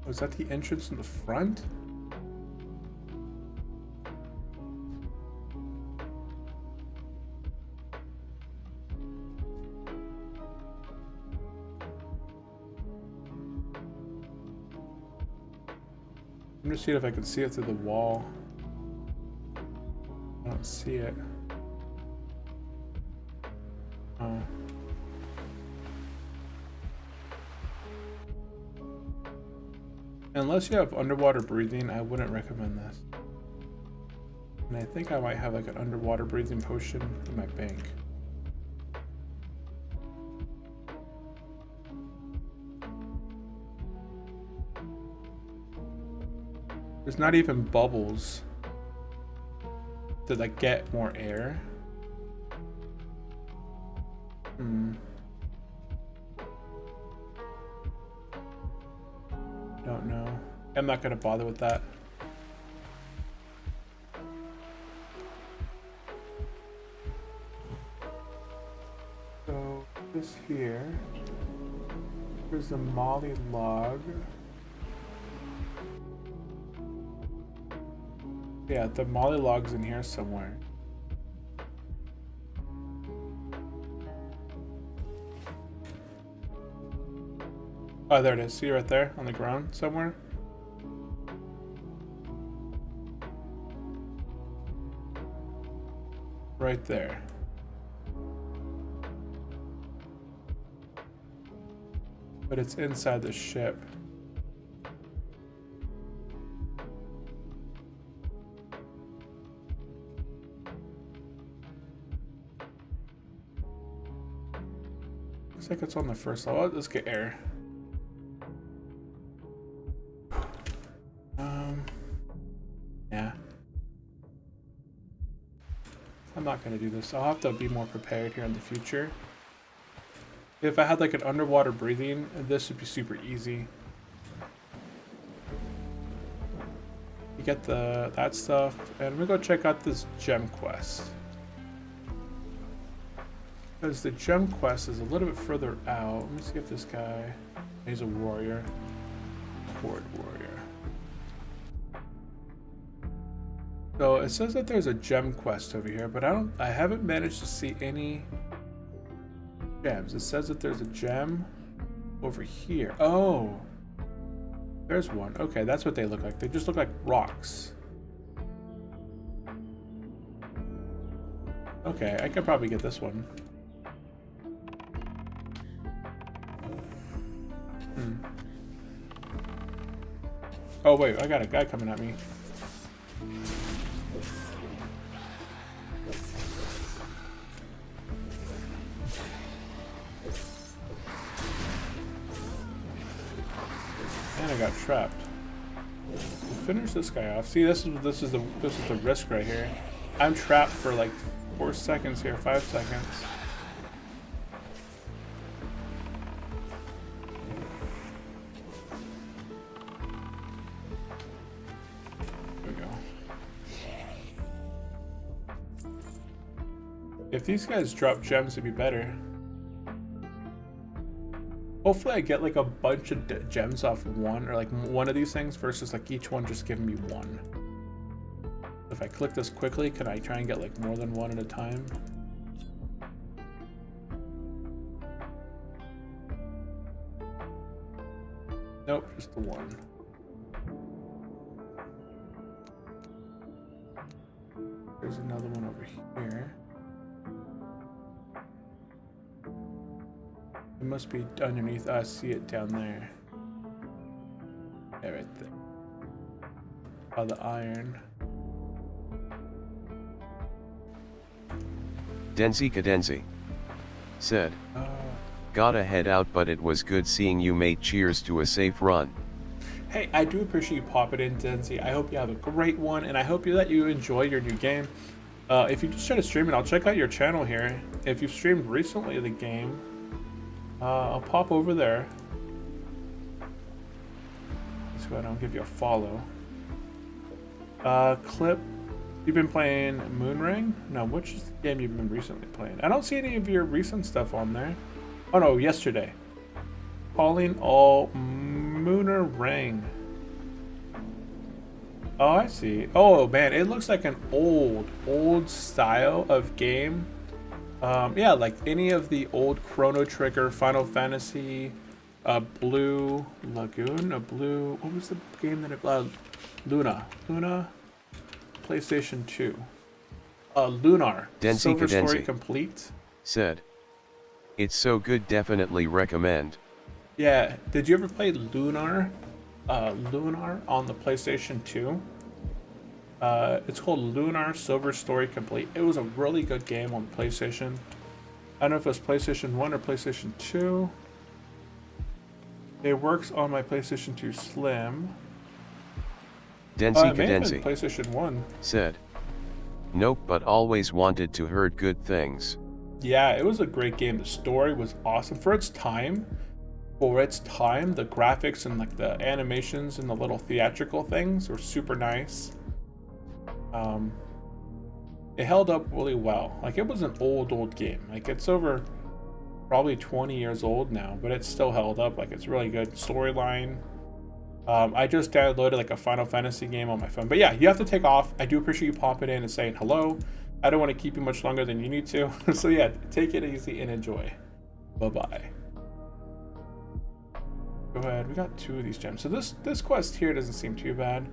Was that the entrance in the front? I'm just seeing if I can see it through the wall. I don't see it. Oh. Unless you have underwater breathing, I wouldn't recommend this. And I think I might have like an underwater breathing potion in my bank. There's not even bubbles to like get more air. Don't know. I'm not gonna bother with that. This here. Here's the molly log. Yeah, the molly log's in here somewhere. Oh, there it is. See right there on the ground somewhere? Right there. But it's inside the ship. Looks like it's on the first level. Let's get air. Yeah. I'm not gonna do this. I'll have to be more prepared here in the future. If I had like an underwater breathing, this would be super easy. You get that stuff, and I'm gonna go check out this gem quest. Because the gem quest is a little bit further out. Let me see if this guy, he's a warrior. Horde warrior. So it says that there's a gem quest over here, but I haven't managed to see any gems. It says that there's a gem over here. Oh, there's one. Okay, that's what they look like. They just look like rocks. Okay, I could probably get this one. Oh wait, I got a guy coming at me. And I got trapped. Finish this guy off. See, this is the risk right here. I'm trapped for like 4 seconds here, 5 seconds. There we go. If these guys drop gems, it'd be better. Hopefully I get like a bunch of gems off one, or like one of these things versus like each one just giving me one. If I click this quickly, can I try and get like more than one at a time? Nope, just the one. There's another one over here. It must be underneath. I see it down there. Yeah, right there. Oh, the iron. Denzi Cadenzi said, gotta head out, but it was good seeing you, mate. Cheers to a safe run. Hey, I do appreciate you popping in, Denzi. I hope you have a great one, and I hope that you enjoy your new game. If you just try to stream it, I'll check out your channel here. If you've streamed recently the game, I'll pop over there. Let's go ahead and I'll give you a follow. Clip, you've been playing Moonring? No, which is the game you've been recently playing? I don't see any of your recent stuff on there. Oh no, yesterday. Calling all Mooner Ring. Oh, I see. Oh man, it looks like an old style of game. Yeah, like any of the old Chrono Trigger, Final Fantasy, Blue Lagoon, what was the game that Luna, PlayStation 2. Lunar, Silver Story Complete. Said, it's so good, definitely recommend. Yeah, did you ever play Lunar on the PlayStation 2? It's called Lunar Silver Story Complete. It was a really good game on PlayStation. I don't know if it was PlayStation 1 or PlayStation 2. It works on my PlayStation 2 Slim. Denzi It may have Cadenzi been PlayStation 1. said, nope, but always wanted to heard good things. Yeah, it was a great game. The story was awesome for its time. The graphics and like the animations and the little theatrical things were super nice. It held up really well. Like, it was an old game. Like, it's over probably 20 years old now, but it's still held up. Like, it's really good storyline. I just downloaded like a Final Fantasy game on my phone. But yeah, you have to take off. I do appreciate you popping in and saying hello. I don't want to keep you much longer than you need to. So yeah, take it easy and enjoy. Bye-bye. Go ahead. We got 2 of these gems. So this quest here doesn't seem too bad.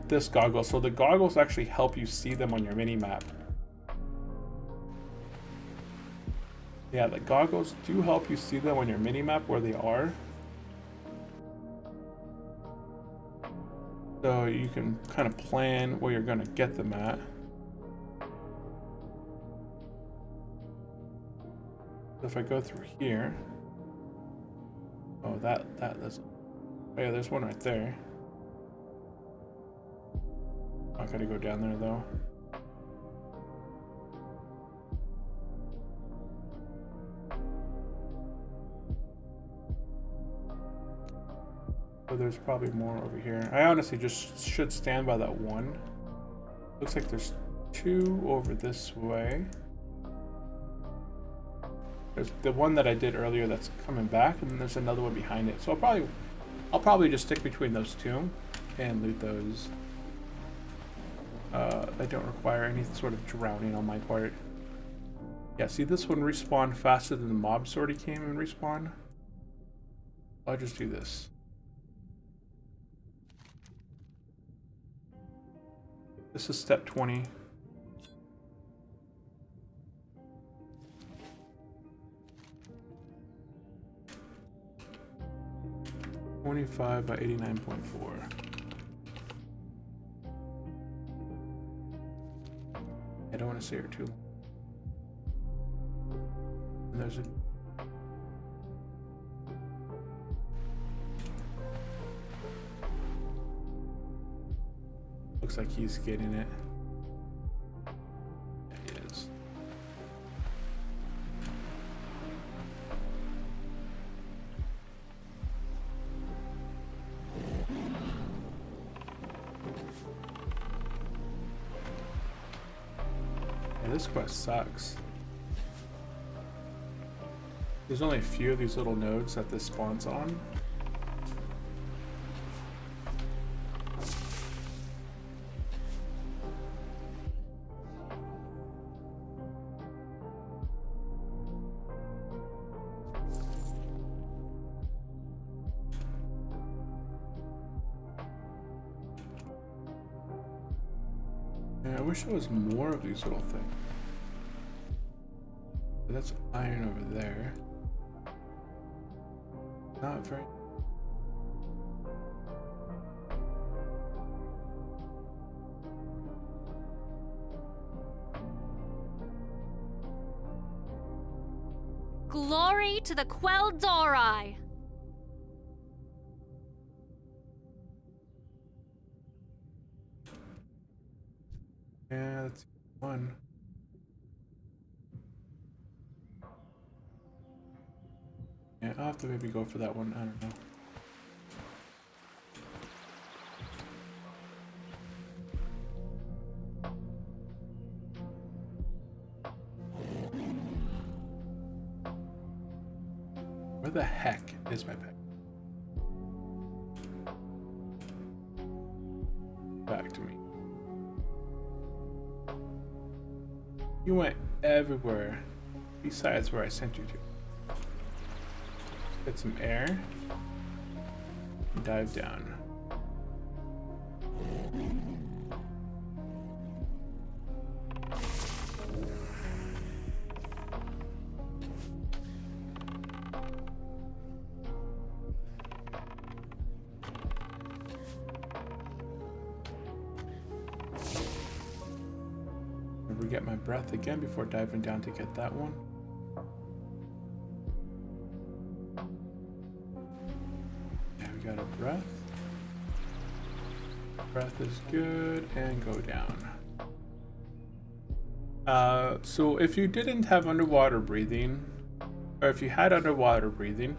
This goggle. So the goggles actually help you see them on your mini-map. Yeah, the goggles do help you see them on your mini-map where they are. So you can kind of plan where you're going to get them at. So if I go through here, oh, that's, oh yeah, there's one right there. Not gonna go down there though. So there's probably more over here. I honestly just should stand by that one. Looks like there's 2 over this way. There's the one that I did earlier that's coming back, and then there's another one behind it. So I'll probably just stick between those 2 and loot those. They don't require any sort of drowning on my part. Yeah, see, this one respawned faster than the mobs already came and respawned. I'll just do this. This is step 20. $25 by 89.4. I don't want to stay here too long. And there's a looks like he's getting it. Yeah, he is. Yeah, this quest sucks. There's only a few of these little nodes that this spawns on. I wish there was more of these little things. But that's iron over there. Not very. Glory to the Quel'Dorei! Yeah, that's one. Yeah, I'll have to maybe go for that one. I don't know. Where the heck is my pet? Back to me. You went everywhere besides where I sent you to. Get some air. Dive down. Get my breath again before diving down to get that one. Yeah, we got a breath. Breath is good, and go down. So if you didn't have underwater breathing, or if you had underwater breathing,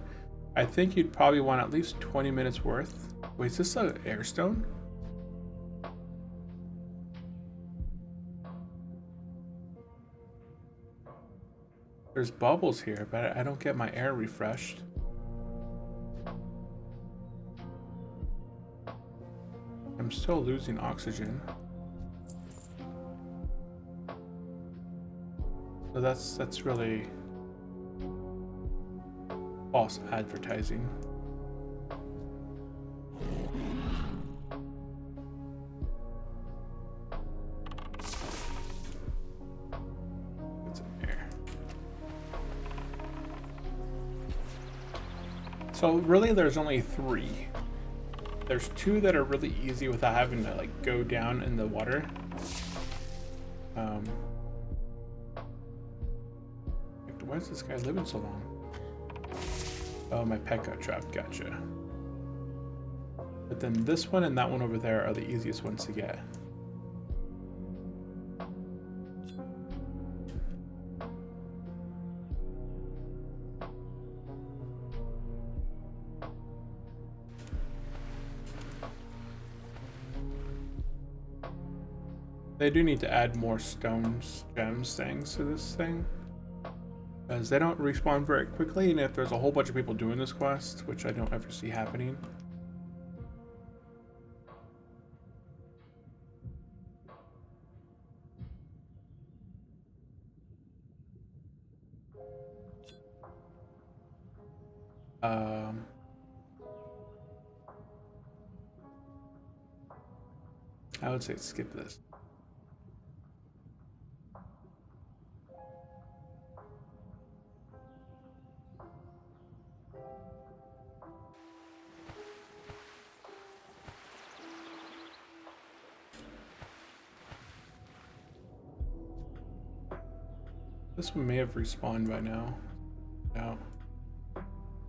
I think you'd probably want at least 20 minutes worth. Wait, is this an airstone? There's bubbles here, but I don't get my air refreshed. I'm still losing oxygen. So that's really false advertising. It's in there. So really there's only 3. There's 2 that are really easy without having to like go down in the water. Why is this guy living so long? Oh, my pet got trapped. Gotcha. But then this one and that one over there are the easiest ones to get. They do need to add more stones, gems, things to this thing. Because they don't respawn very quickly, and if there's a whole bunch of people doing this quest, which I don't ever see happening. I would say skip this. This one may have respawned by now. No.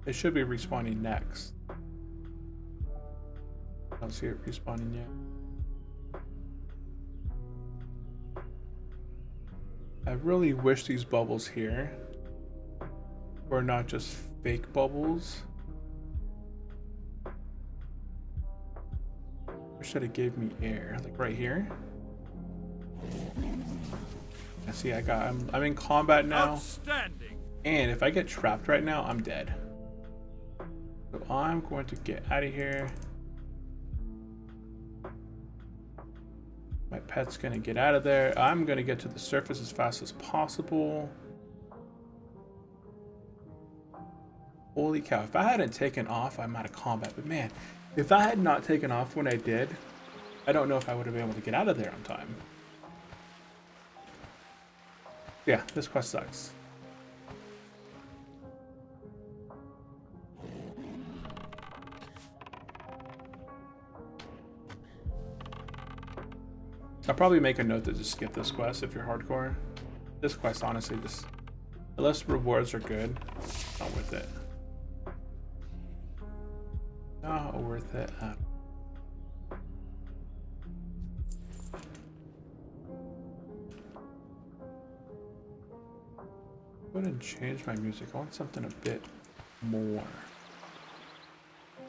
It should be respawning next. I don't see it respawning yet. I really wish these bubbles here were not just fake bubbles. Wish that it gave me air, like right here. I see I'm in combat now. Outstanding. And if I get trapped right now, I'm dead. So I'm going to get out of here. My pet's gonna get out of there. I'm gonna get to the surface as fast as possible. Holy cow, if I hadn't taken off, I'm out of combat. But man, if I had not taken off when I did, I don't know if I would have been able to get out of there on time. Yeah, this quest sucks. I'll probably make a note to just skip this quest if you're hardcore. This quest, honestly, just unless rewards are good, not worth it. Not worth it. Go ahead and change my music. I want something a bit more.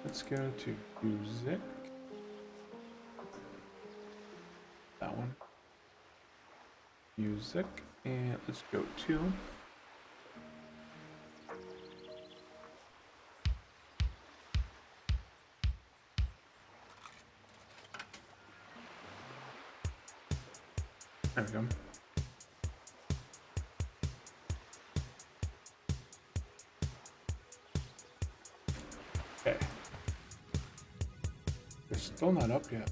Let's go to music. That one. Music. And let's go to there we go. Okay. They're still not up yet.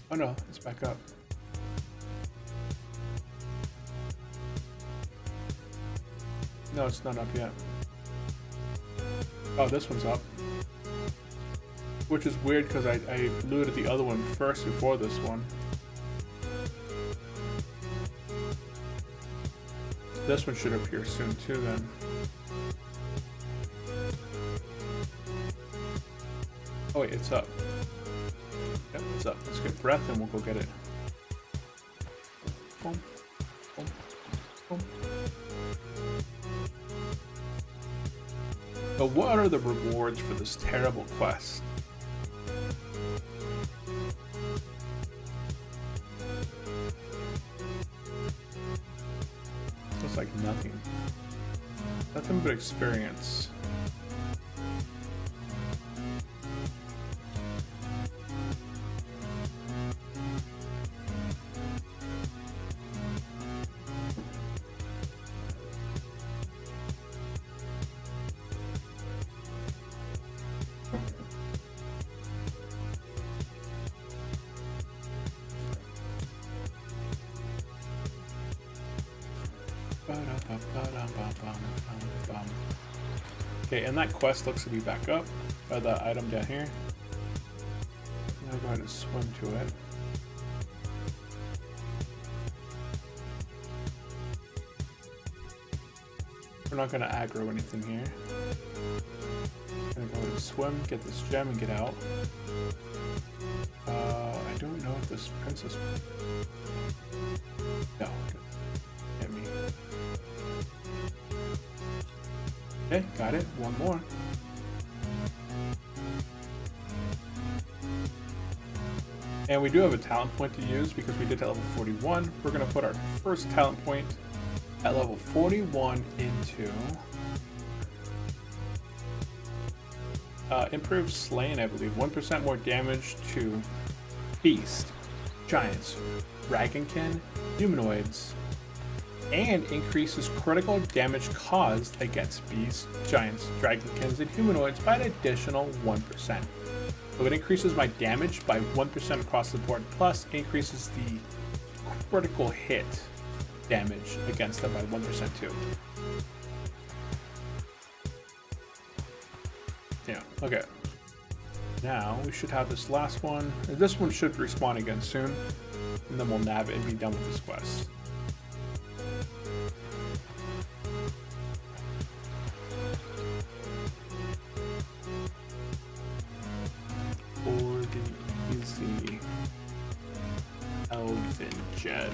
Oh no, it's back up. No, it's not up yet. Oh, this one's up. Which is weird because I looted the other one first before this one. This one should appear soon too then. Oh wait, it's up. Yep, it's up. Let's get breath and we'll go get it. Boom, boom, boom. So what are the rewards for this terrible quest? Looks like nothing. Nothing but experience. Okay, and that quest looks to be back up, or the item down here. Now go ahead and swim to it. We're not going to aggro anything here. Gonna go ahead and swim, get this gem, and get out. I don't know if this princess. No. Hit me. Okay, got it. One more. And we do have a talent point to use because we did at level 41. We're going to put our first talent point at level 41 into improved slaying, I believe. 1% more damage to beast, giants, dragonkin, humanoids, and increases critical damage caused against beasts, giants, dragonkins, and humanoids by an additional 1%. So it increases my damage by 1% across the board, plus increases the critical hit damage against them by 1% too. Yeah, okay. Now we should have this last one. This one should respawn again soon, and then we'll nab it and be done with this quest. For the easy elven gent.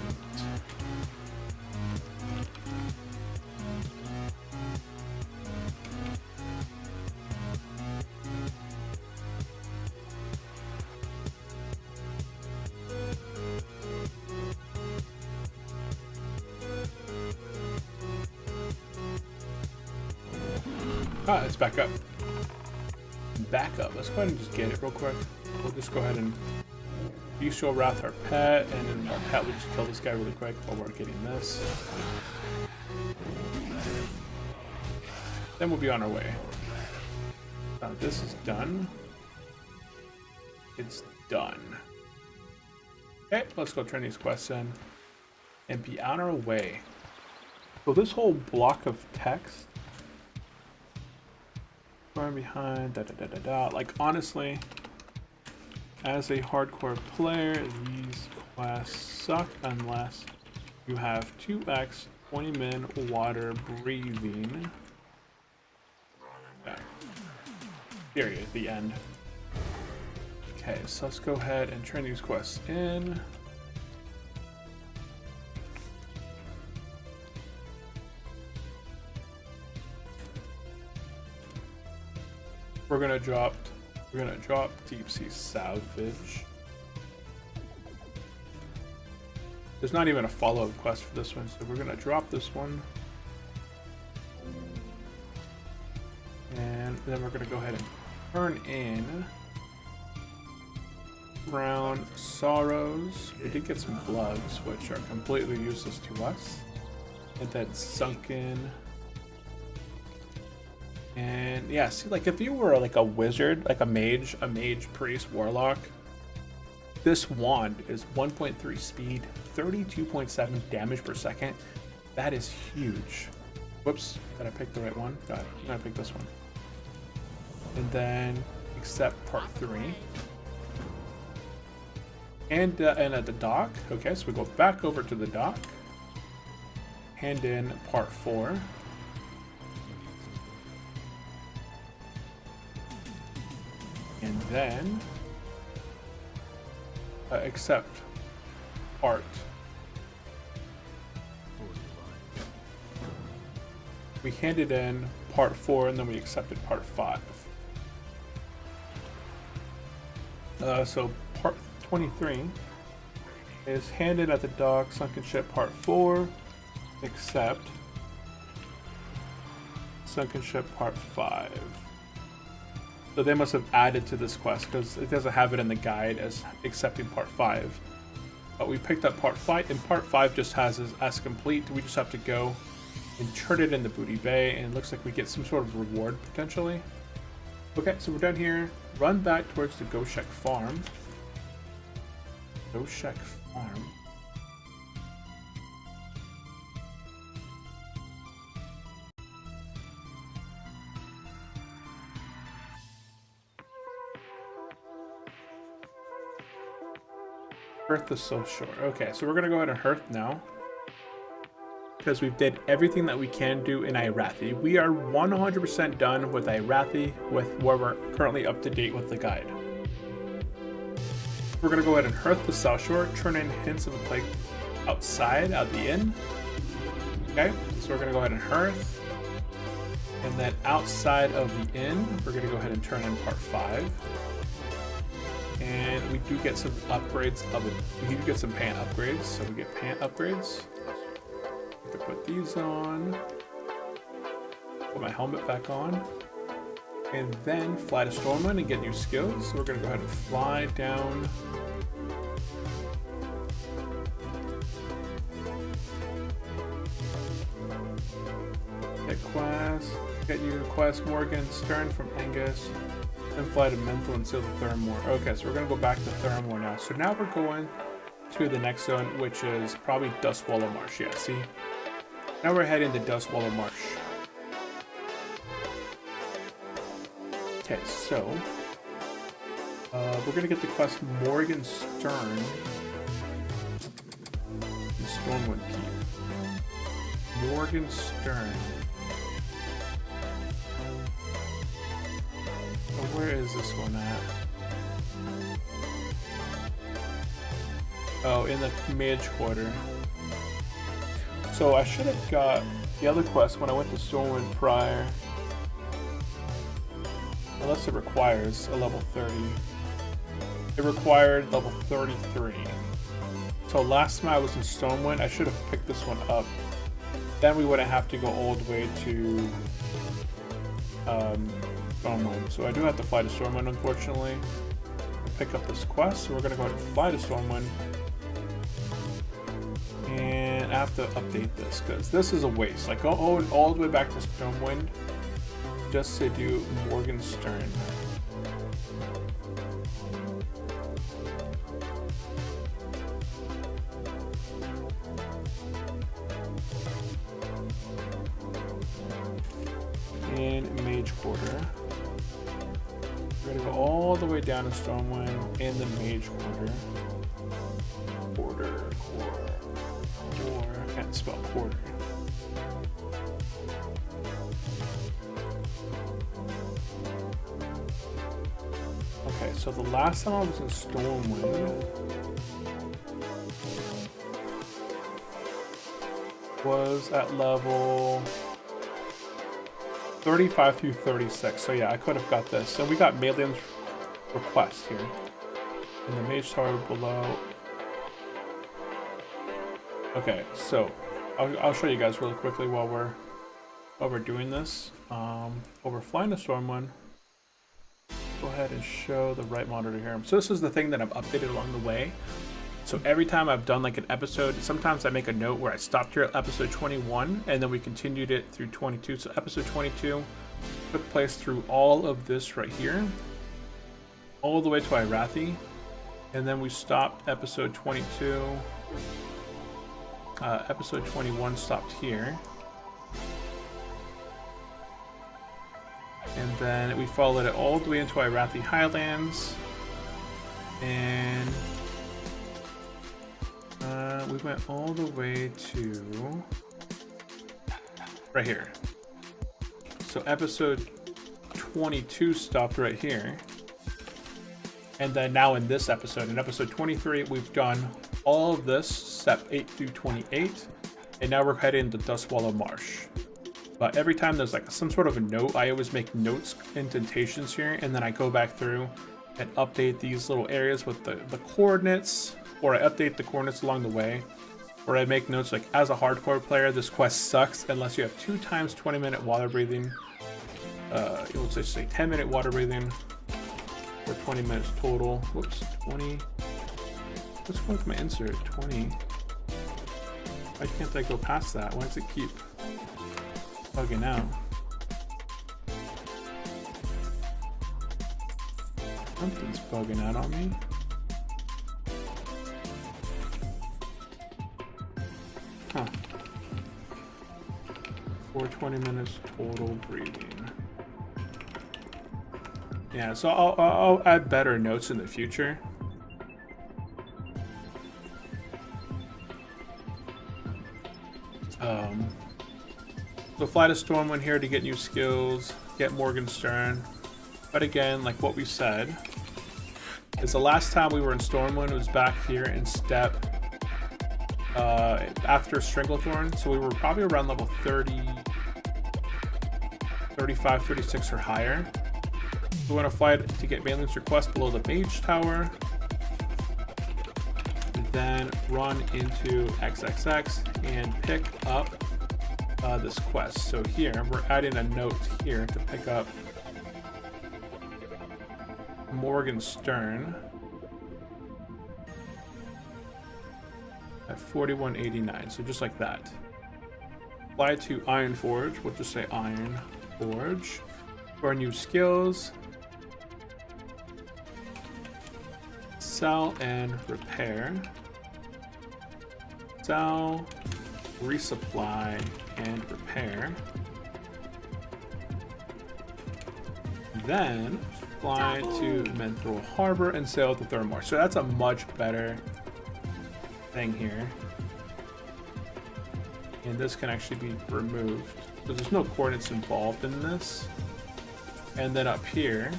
Ah, it's back up. Back up. Let's go ahead and just get it real quick. We'll just go ahead and Bestial Wrath our pet, and then our pet will just kill this guy really quick while we're getting this. Then we'll be on our way. This is done. It's done. Okay, let's go turn these quests in and be on our way. So this whole block of text, far behind, like honestly, as a hardcore player, these quests suck unless you have 2x 20 min water breathing. Yeah. Period. The end. Okay, so let's go ahead and turn these quests in. We're gonna drop Deep Sea Salvage. There's not even a follow-up quest for this one, so we're gonna drop this one. And then we're gonna go ahead and turn in Brown Sorrows. We did get some gloves, which are completely useless to us. And then Sunken. And yeah, see, like if you were like a wizard, like a mage, priest, warlock, this wand is 1.3 speed, 32.7 damage per second. That is huge. Whoops, did I pick the right one? Got it. I'm gonna pick this one. And then accept part 3. And at the dock, okay, so we go back over to the dock, hand in part 4. And then accept part. We handed in part 4 and then we accepted part 5. So part 23 is handed at the dock, sunken ship part 4, accept. Sunken Ship Part 5. So they must have added to this quest because it doesn't have it in the guide as accepting Part 5. But we picked up Part 5, and Part 5 just has it as complete. We just have to go and turn it in the Booty Bay, and it looks like we get some sort of reward potentially. Okay, so we're done here. Run back towards the Goshek Farm. Goshek Farm. Hearth the Soul Shore. Okay, so we're gonna go ahead and Hearth now, because we've did everything that we can do in Arathi. We are 100% done with Arathi, with where we're currently up to date with the guide. We're gonna go ahead and Hearth the South Shore, turn in Hints of the Plague outside, out the inn. Okay, so we're gonna go ahead and Hearth, and then outside of the inn, we're gonna go ahead and turn in Part 5. And we do get some upgrades of it. We do get some pant upgrades, so we get pant upgrades. I can put these on. Put my helmet back on. And then fly to Stormwind and get new skills. So we're gonna go ahead and fly down. Get quest. Get new quest Morgan Stern from Angus. Then fly to Menthil and seal the Thermore. Okay, so we're gonna go back to Thermore now. So now we're going to the next zone, which is probably Dustwallow Marsh. Yeah, see? Now we're heading to Dustwallow Marsh. Okay, so we're gonna get the quest Morgan Stern in Stormwind Keep. Morgan Stern. Where is this one at? Oh, in the Mage Quarter. So I should have got the other quest when I went to Stormwind prior. Unless it requires a level 30. It required level 33. So last time I was in Stormwind, I should have picked this one up. Then we wouldn't have to go all the way to Stormwind. So I do have to fly to Stormwind, unfortunately, to pick up this quest. So we're gonna go ahead and fly to Stormwind, and I have to update this because this is a waste. Like go all the way back to Stormwind just to do Morgan Stern. In Mage Quarter. We're gonna go all the way down to Stormwind in the Mage Quarter. Quarter. I can't spell quarter. Okay, so the last time I was in Stormwind was at level 35 through 36, so yeah, I could have got this. So we got Malian's request here. In the Mage Tower below. Okay, so I'll show you guys really quickly while we're doing this. While we're flying to Stormwind, go ahead and show the right monitor here. So this is the thing that I've updated along the way. So every time I've done like an episode, sometimes I make a note where I stopped here at episode 21 and then we continued it through 22. So episode 22 took place through all of this right here, all the way to Arathi. And then we stopped episode 22. Episode 21 stopped here. And then we followed it all the way into Arathi Highlands. And we went all the way to right here. So episode 22 stopped right here. And then now in this episode, in episode 23, we've done all of this, step 8 through 28. And now we're heading to Dustwallow Marsh. But every time there's like some sort of a note, I always make notes, indentations here, and then I go back through and update these little areas with the coordinates, or I update the coordinates along the way, or I make notes like, as a hardcore player, this quest sucks unless you have 2 times 20-minute water breathing, let's just say 10-minute water breathing for 20 minutes total. Whoops, 20. What's going with my insert? 20. Why can't I go past that? Why does it keep bugging out? Something's bugging out on me. Huh. For 20 minutes total breathing. Yeah, so I'll add better notes in the future. So fly to Stormwind here to get new skills, get Morgenstern. But again, like what we said, is the last time we were in Stormwind was back here in Step after Stranglethorn. So we were probably around level 30, 35, 36 or higher. We want to fly to get Valen's request below the Mage Tower. Then run into XXX and pick up this quest. So here, we're adding a note here to pick up Morgenstern at 4189. So just like that. Fly to Ironforge. We'll just say Ironforge. For our new skills. Sell and repair. Sell, resupply, and repair. Then fly to Menthral Harbor and sail to Thermore. So that's a much better thing here. And this can actually be removed. So there's no coordinates involved in this. And then up here,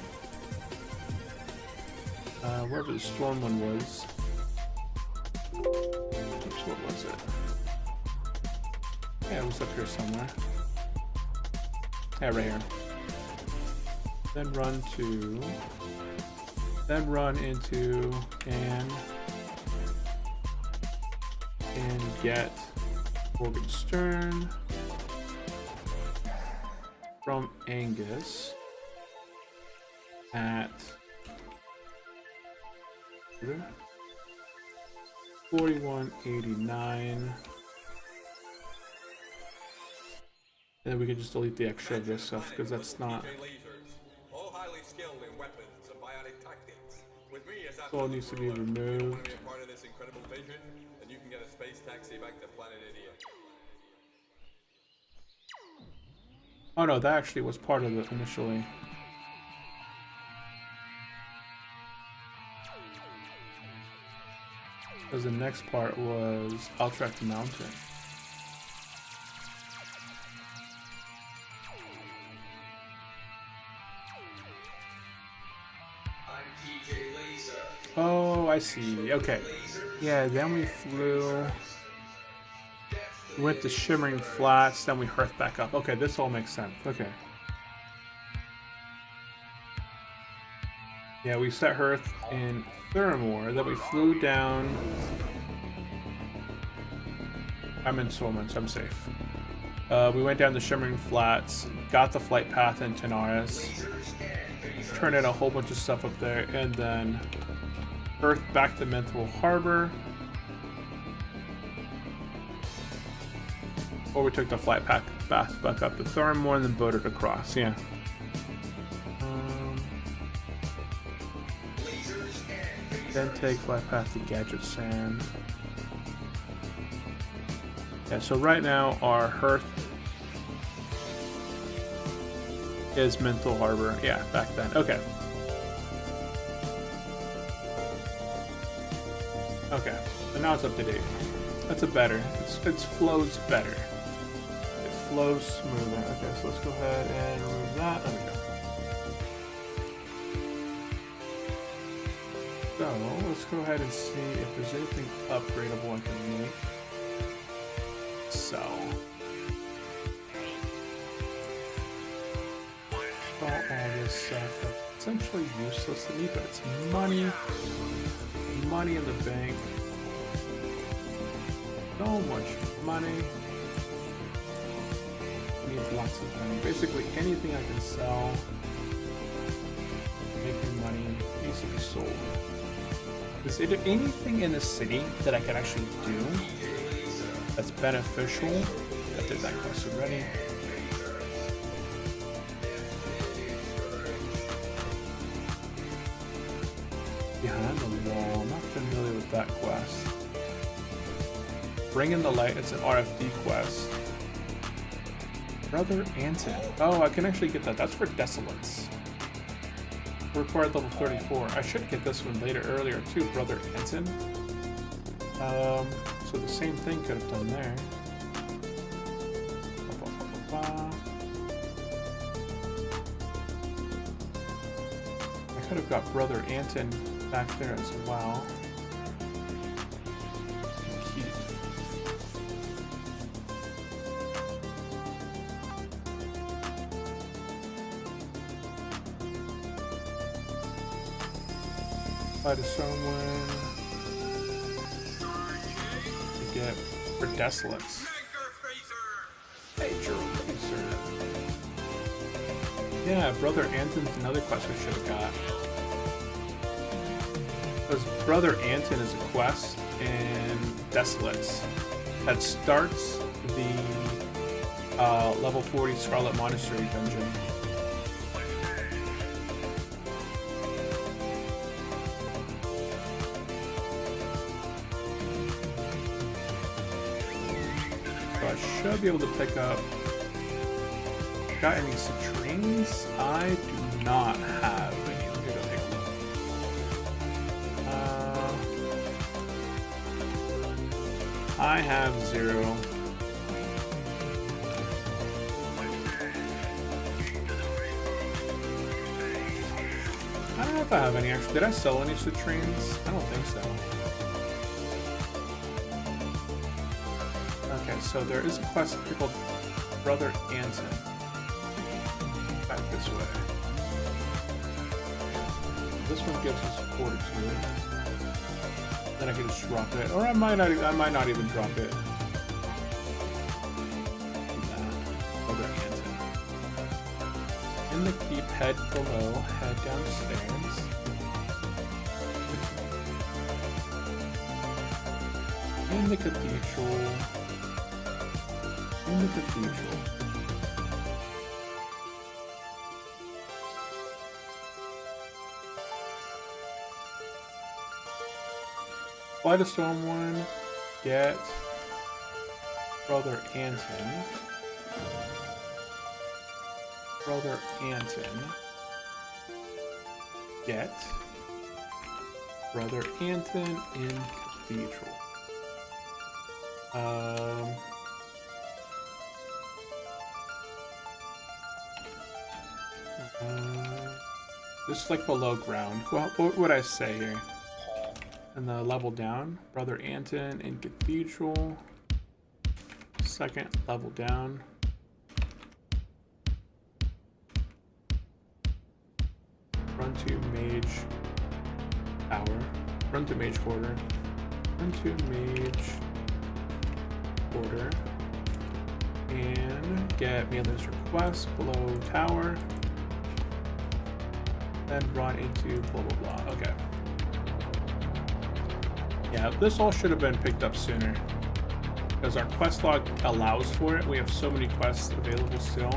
wherever the storm one was. Oops, what was it? Yeah, it was up here somewhere. Yeah, right here. Then run into and get Morgenstern from Angus at 4189. And then we can just delete the extra of this stuff because that's not. All needs to be removed. Oh no, that actually was part of it initially. Because the next part was Altrecht Mountain. Oh, I see. Okay. Yeah, then we flew. We went to Shimmering Flats, then we hearthed back up. Okay, this all makes sense. Okay. Yeah, we set hearth in Theramore, then we flew down. I'm in Solman, so I'm safe. We went down the Shimmering Flats, got the flight path in Tanaris, turned in a whole bunch of stuff up there, and then hearth back to Menthral Harbor. Or we took the flight path back up to Theramore and then boated across, yeah. Then take flight path to Gadget Sand. Yeah, so right now our hearth is Menthral Harbor. Yeah, back then. Okay. Okay, so now it's up to date. That's a better. It flows better. It flows smoother. Okay, so let's go ahead and remove that. There we go. So let's go ahead and see if there's anything upgradable I can make. Sell. All this stuff that's essentially useless to me, but it's money. Money in the bank. So much money. We need lots of money. Basically anything I can sell, making money, needs to be sold. Is there anything in the city that I can actually do that's beneficial? I did that quest already. Behind the wall, I'm not familiar with that quest. Bring in the light, it's an RFD quest. Brother Anton. Oh, I can actually get that. That's for Desolates. Required level 34. I should get this one earlier too, Brother Anton. So the same thing could have done there. I could have got Brother Anton back there as well. To someone to get for Desolates. Major Racer. Yeah, Brother Anton's another quest we should have got. Because Brother Anton is a quest in Desolates that starts the level 40 Scarlet Monastery dungeon. Should be able to pick up. Got any citrines? I do not have any. Let me go take a look. I have 0. I don't know if I have any actually. Did I sell any citrines? I don't think so. Okay, so there is a quest here called Brother Anton. Back this way. This one gives us fortitude. Then I can just drop it, or I might not even drop it. Brother Anton. In the keep, head below, head downstairs. In the cathedral. In the cathedral. Fly to someone, get Brother Anton. Brother Anton. Get Brother Anton in cathedral. Just like below ground. Well, what would I say here? And the level down, Brother Anton in cathedral. Second level down. Run to mage tower. Run to mage quarter. Run to mage quarter. And get Mealy's request below tower. Then run into blah blah blah. Okay. Yeah, this all should have been picked up sooner. Because our quest log allows for it. We have so many quests available still.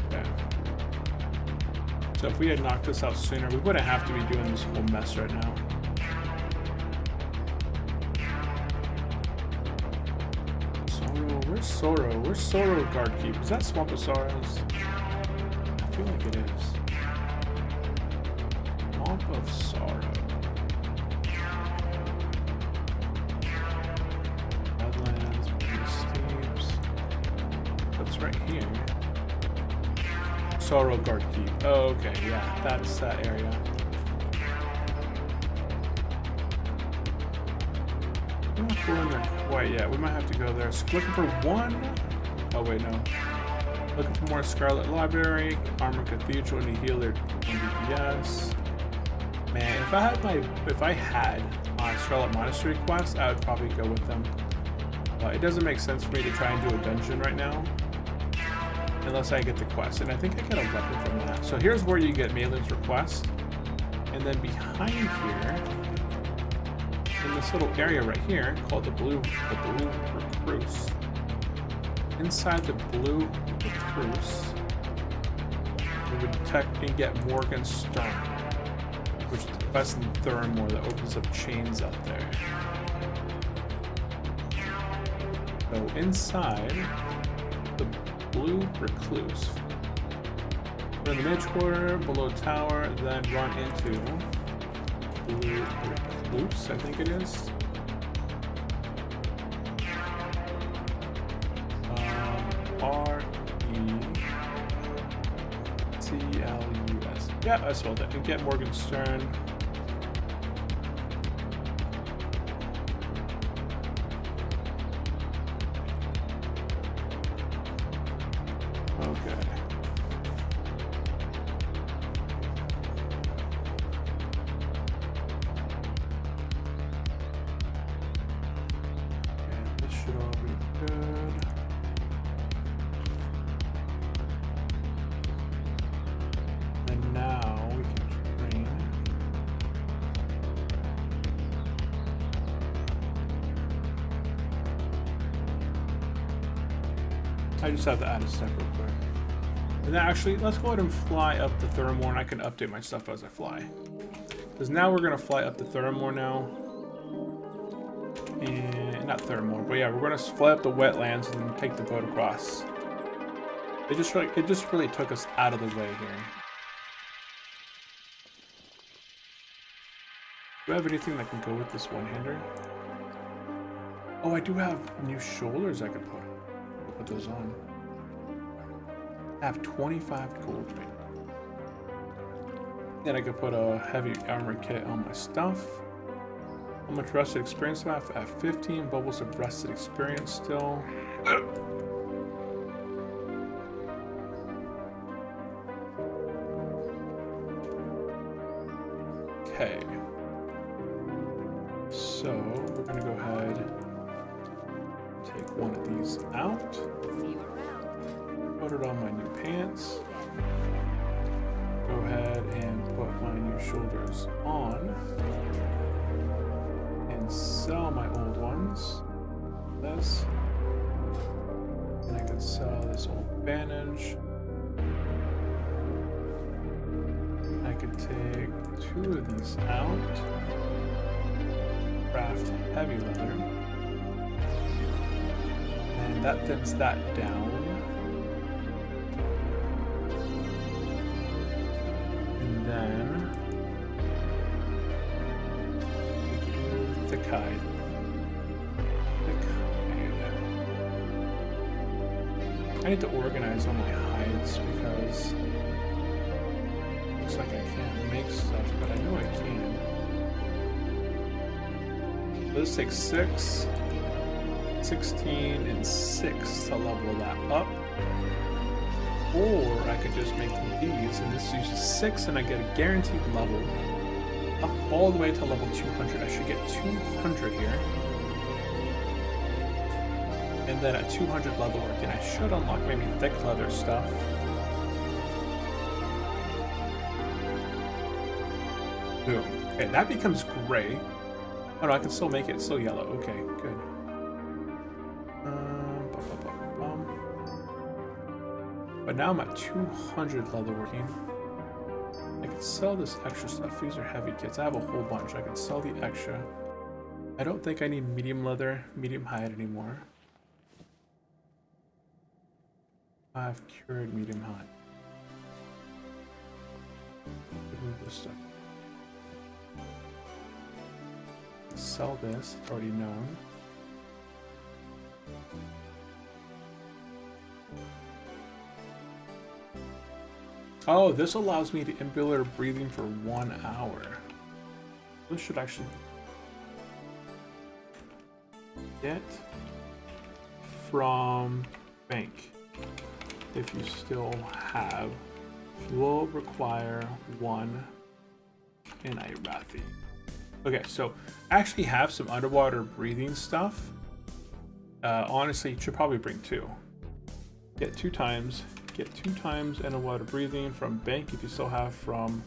Okay. So if we had knocked this out sooner, we wouldn't have to be doing this whole mess right now. Where's Sorrow? Where's Sorrow guard keep? Is that Swamp of Sorrows? I feel like it is. Swamp of Sorrow. Badlands, Steeps. That's right here. Sorrow guard keep. Oh, okay, yeah, that's that area. I'm not going there quite yet. We might have to go there. So looking for one. Oh wait, no. Looking for more Scarlet Library, Armor Cathedral, and Healer DPS. Man, if I had my Scarlet Monastery quest, I would probably go with them. But it doesn't make sense for me to try and do a dungeon right now. Unless I get the quest. And I think I get a weapon from that. So here's where you get Malin's request. And then behind here, in this little area right here, called the blue recluse. Inside the blue recluse, we would detect and get Morgenstern, which is the quest in Thermore that opens up chains out there. So inside the blue recluse, in the mage quarter, below tower, then run into blue recluse, I think it is. R-E-C-L-U-S. Yeah, I spelled it. And get Morgenstern. Okay. And this should all be good. And now we can train. I just have to add a step real quick. And then actually, let's go ahead and fly up to Thermore, and I can update my stuff as I fly. Because now we're going to fly up to Thermore now. And not Thermore, but yeah, we're going to fly up the wetlands and then take the boat across. It just really took us out of the way here. Do I have anything that can go with this one-hander? Oh, I do have new shoulders I can put. I'll put those on. I have 25 gold ring. Then I could put a heavy armor kit on my stuff. How much rested experience do I have? I have 15 bubbles of rested experience still. Okay. So we're gonna go ahead and take one of these out. Put it on my new pants. Go ahead and put my new shoulders on. And sell my old ones. This. And I can sell this old bandage. I could take 2 of these out. Craft heavy leather. And that thins that down. And then thick hide. I need to organize all my hides because looks like I can't make stuff, but I know I can. This takes 6, 16, and 6 to level that up. Or I could just make these, and this uses 6, and I get a guaranteed level up all the way to level 200. I should get 200 here. And then at 200 leather work, and I should unlock maybe thick leather stuff. Boom. Okay, that becomes gray. Oh no, I can still make it still yellow. Okay, good. But now I'm at 200 leather working. I can sell this extra stuff. These are heavy kits. I have a whole bunch. I can sell the extra. I don't think I need medium leather, medium hide anymore. I've cured medium hide. Remove this stuff. Sell this, it's already known. Oh, this allows me to impeller breathing for 1 hour. This should actually get from bank. If you still have, you will require 1 in Arathi. Okay, so I actually have some underwater breathing stuff. Honestly, you should probably bring 2. Get 2 times. Get 2 times and a water breathing from bank if you still have from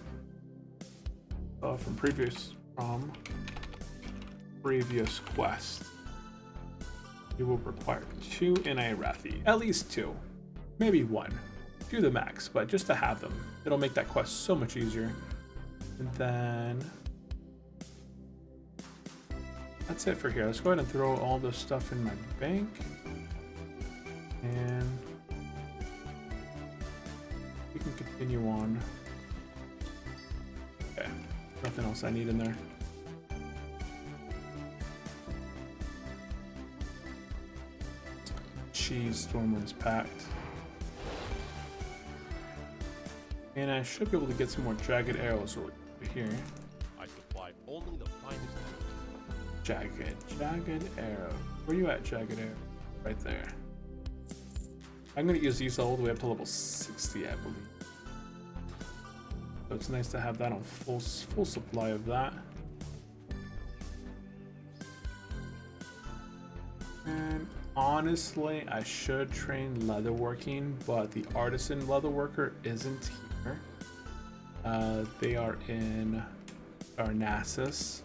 previous quest. You will require 2 in Arathi, at least 2, maybe 1, 2 the max, but just to have them, it'll make that quest so much easier. And then that's it for here. Let's go ahead and throw all this stuff in my bank, and we can continue on. Okay, nothing else I need in there. Cheese, Stormwind's packed. And I should be able to get some more jagged arrows over here. I supplied only the finest. Jagged arrow. Where you at, jagged arrow? Right there. I'm gonna use these all the way up to level 60, I believe. So it's nice to have that on full supply of that. And honestly, I should train leatherworking, but the artisan leatherworker isn't here. They are in Arnassus.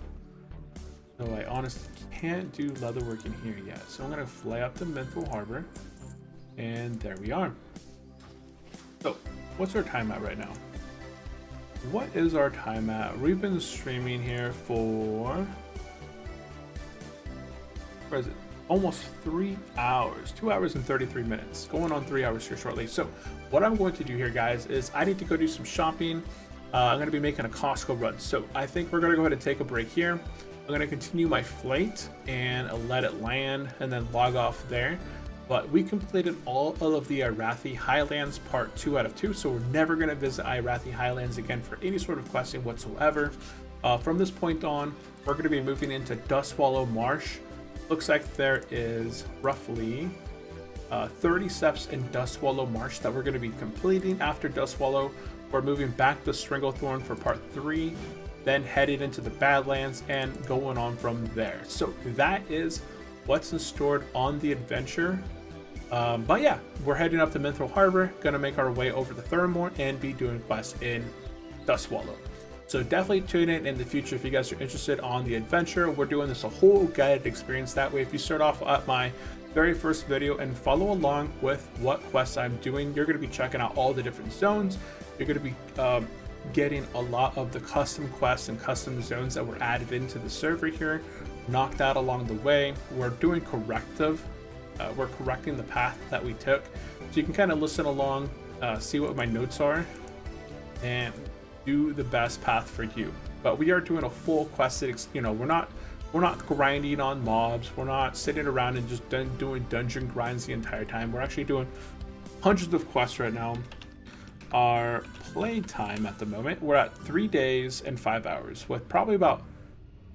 So I honestly can't do leatherworking here yet. So I'm gonna fly up to Menthil Harbor, and there we are. So what's our time at right now? What is our time at? We've been streaming here for, where is it? Almost 3 hours, 2 hours and 33 minutes, going on 3 hours here shortly. So what I'm going to do here, guys, is I need to go do some shopping. I'm going to be making a Costco run. So I think we're going to go ahead and take a break here. I'm going to continue my flight and let it land and then log off there. But we completed all of the Arathi Highlands part 2 out of 2. So we're never going to visit Arathi Highlands again for any sort of questing whatsoever. From this point on, we're going to be moving into Dustswallow Marsh. Looks like there is roughly 30 steps in Dustswallow Marsh that we're going to be completing. After Dustswallow, we're moving back to Stringlethorn for part 3, then heading into the Badlands and going on from there. So that is what's in store on the adventure. But yeah, we're heading up to Menthil Harbor, going to make our way over to Thurmore and be doing quests in Dustswallow. So definitely tune in the future if you guys are interested on the adventure. We're doing this a whole guided experience. That way, if you start off at my very first video and follow along with what quests I'm doing, you're going to be checking out all the different zones. You're going to be getting a lot of the custom quests and custom zones that were added into the server here, knocked out along the way. We're doing corrective. We're correcting the path that we took. So you can kind of listen along, see what my notes are, and do the best path for you. But we are doing a full quested, we're not grinding on mobs. We're not sitting around and just doing dungeon grinds the entire time. We're actually doing hundreds of quests right now. Our play time at the moment, we're at 3 days and 5 hours, with probably about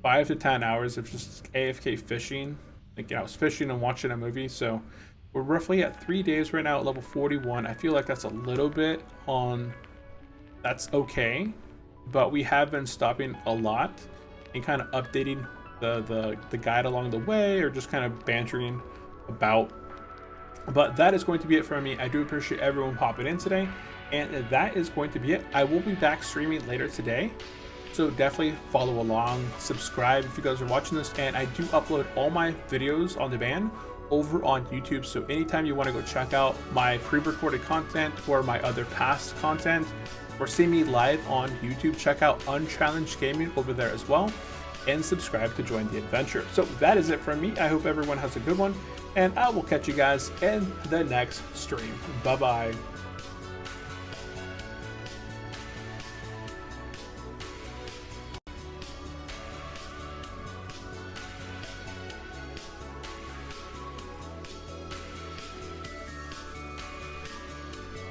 5 to 10 hours of just AFK fishing. Like, I was fishing and watching a movie. So we're roughly at 3 days right now at level 41. I feel like that's a little bit on. That's okay, but we have been stopping a lot and kind of updating the guide along the way, or just kind of bantering about. But that is going to be it for me. I do appreciate everyone popping in today, and that is going to be it. I will be back streaming later today, so definitely follow along, subscribe if you guys are watching this, and I do upload all my videos on demand over on YouTube. So anytime you want to go check out my pre-recorded content or my other past content, or see me live on YouTube, check out Unchallenged Gaming over there as well, and subscribe to join the adventure. So that is it from me. I hope everyone has a good one, and I will catch you guys in the next stream. Bye bye.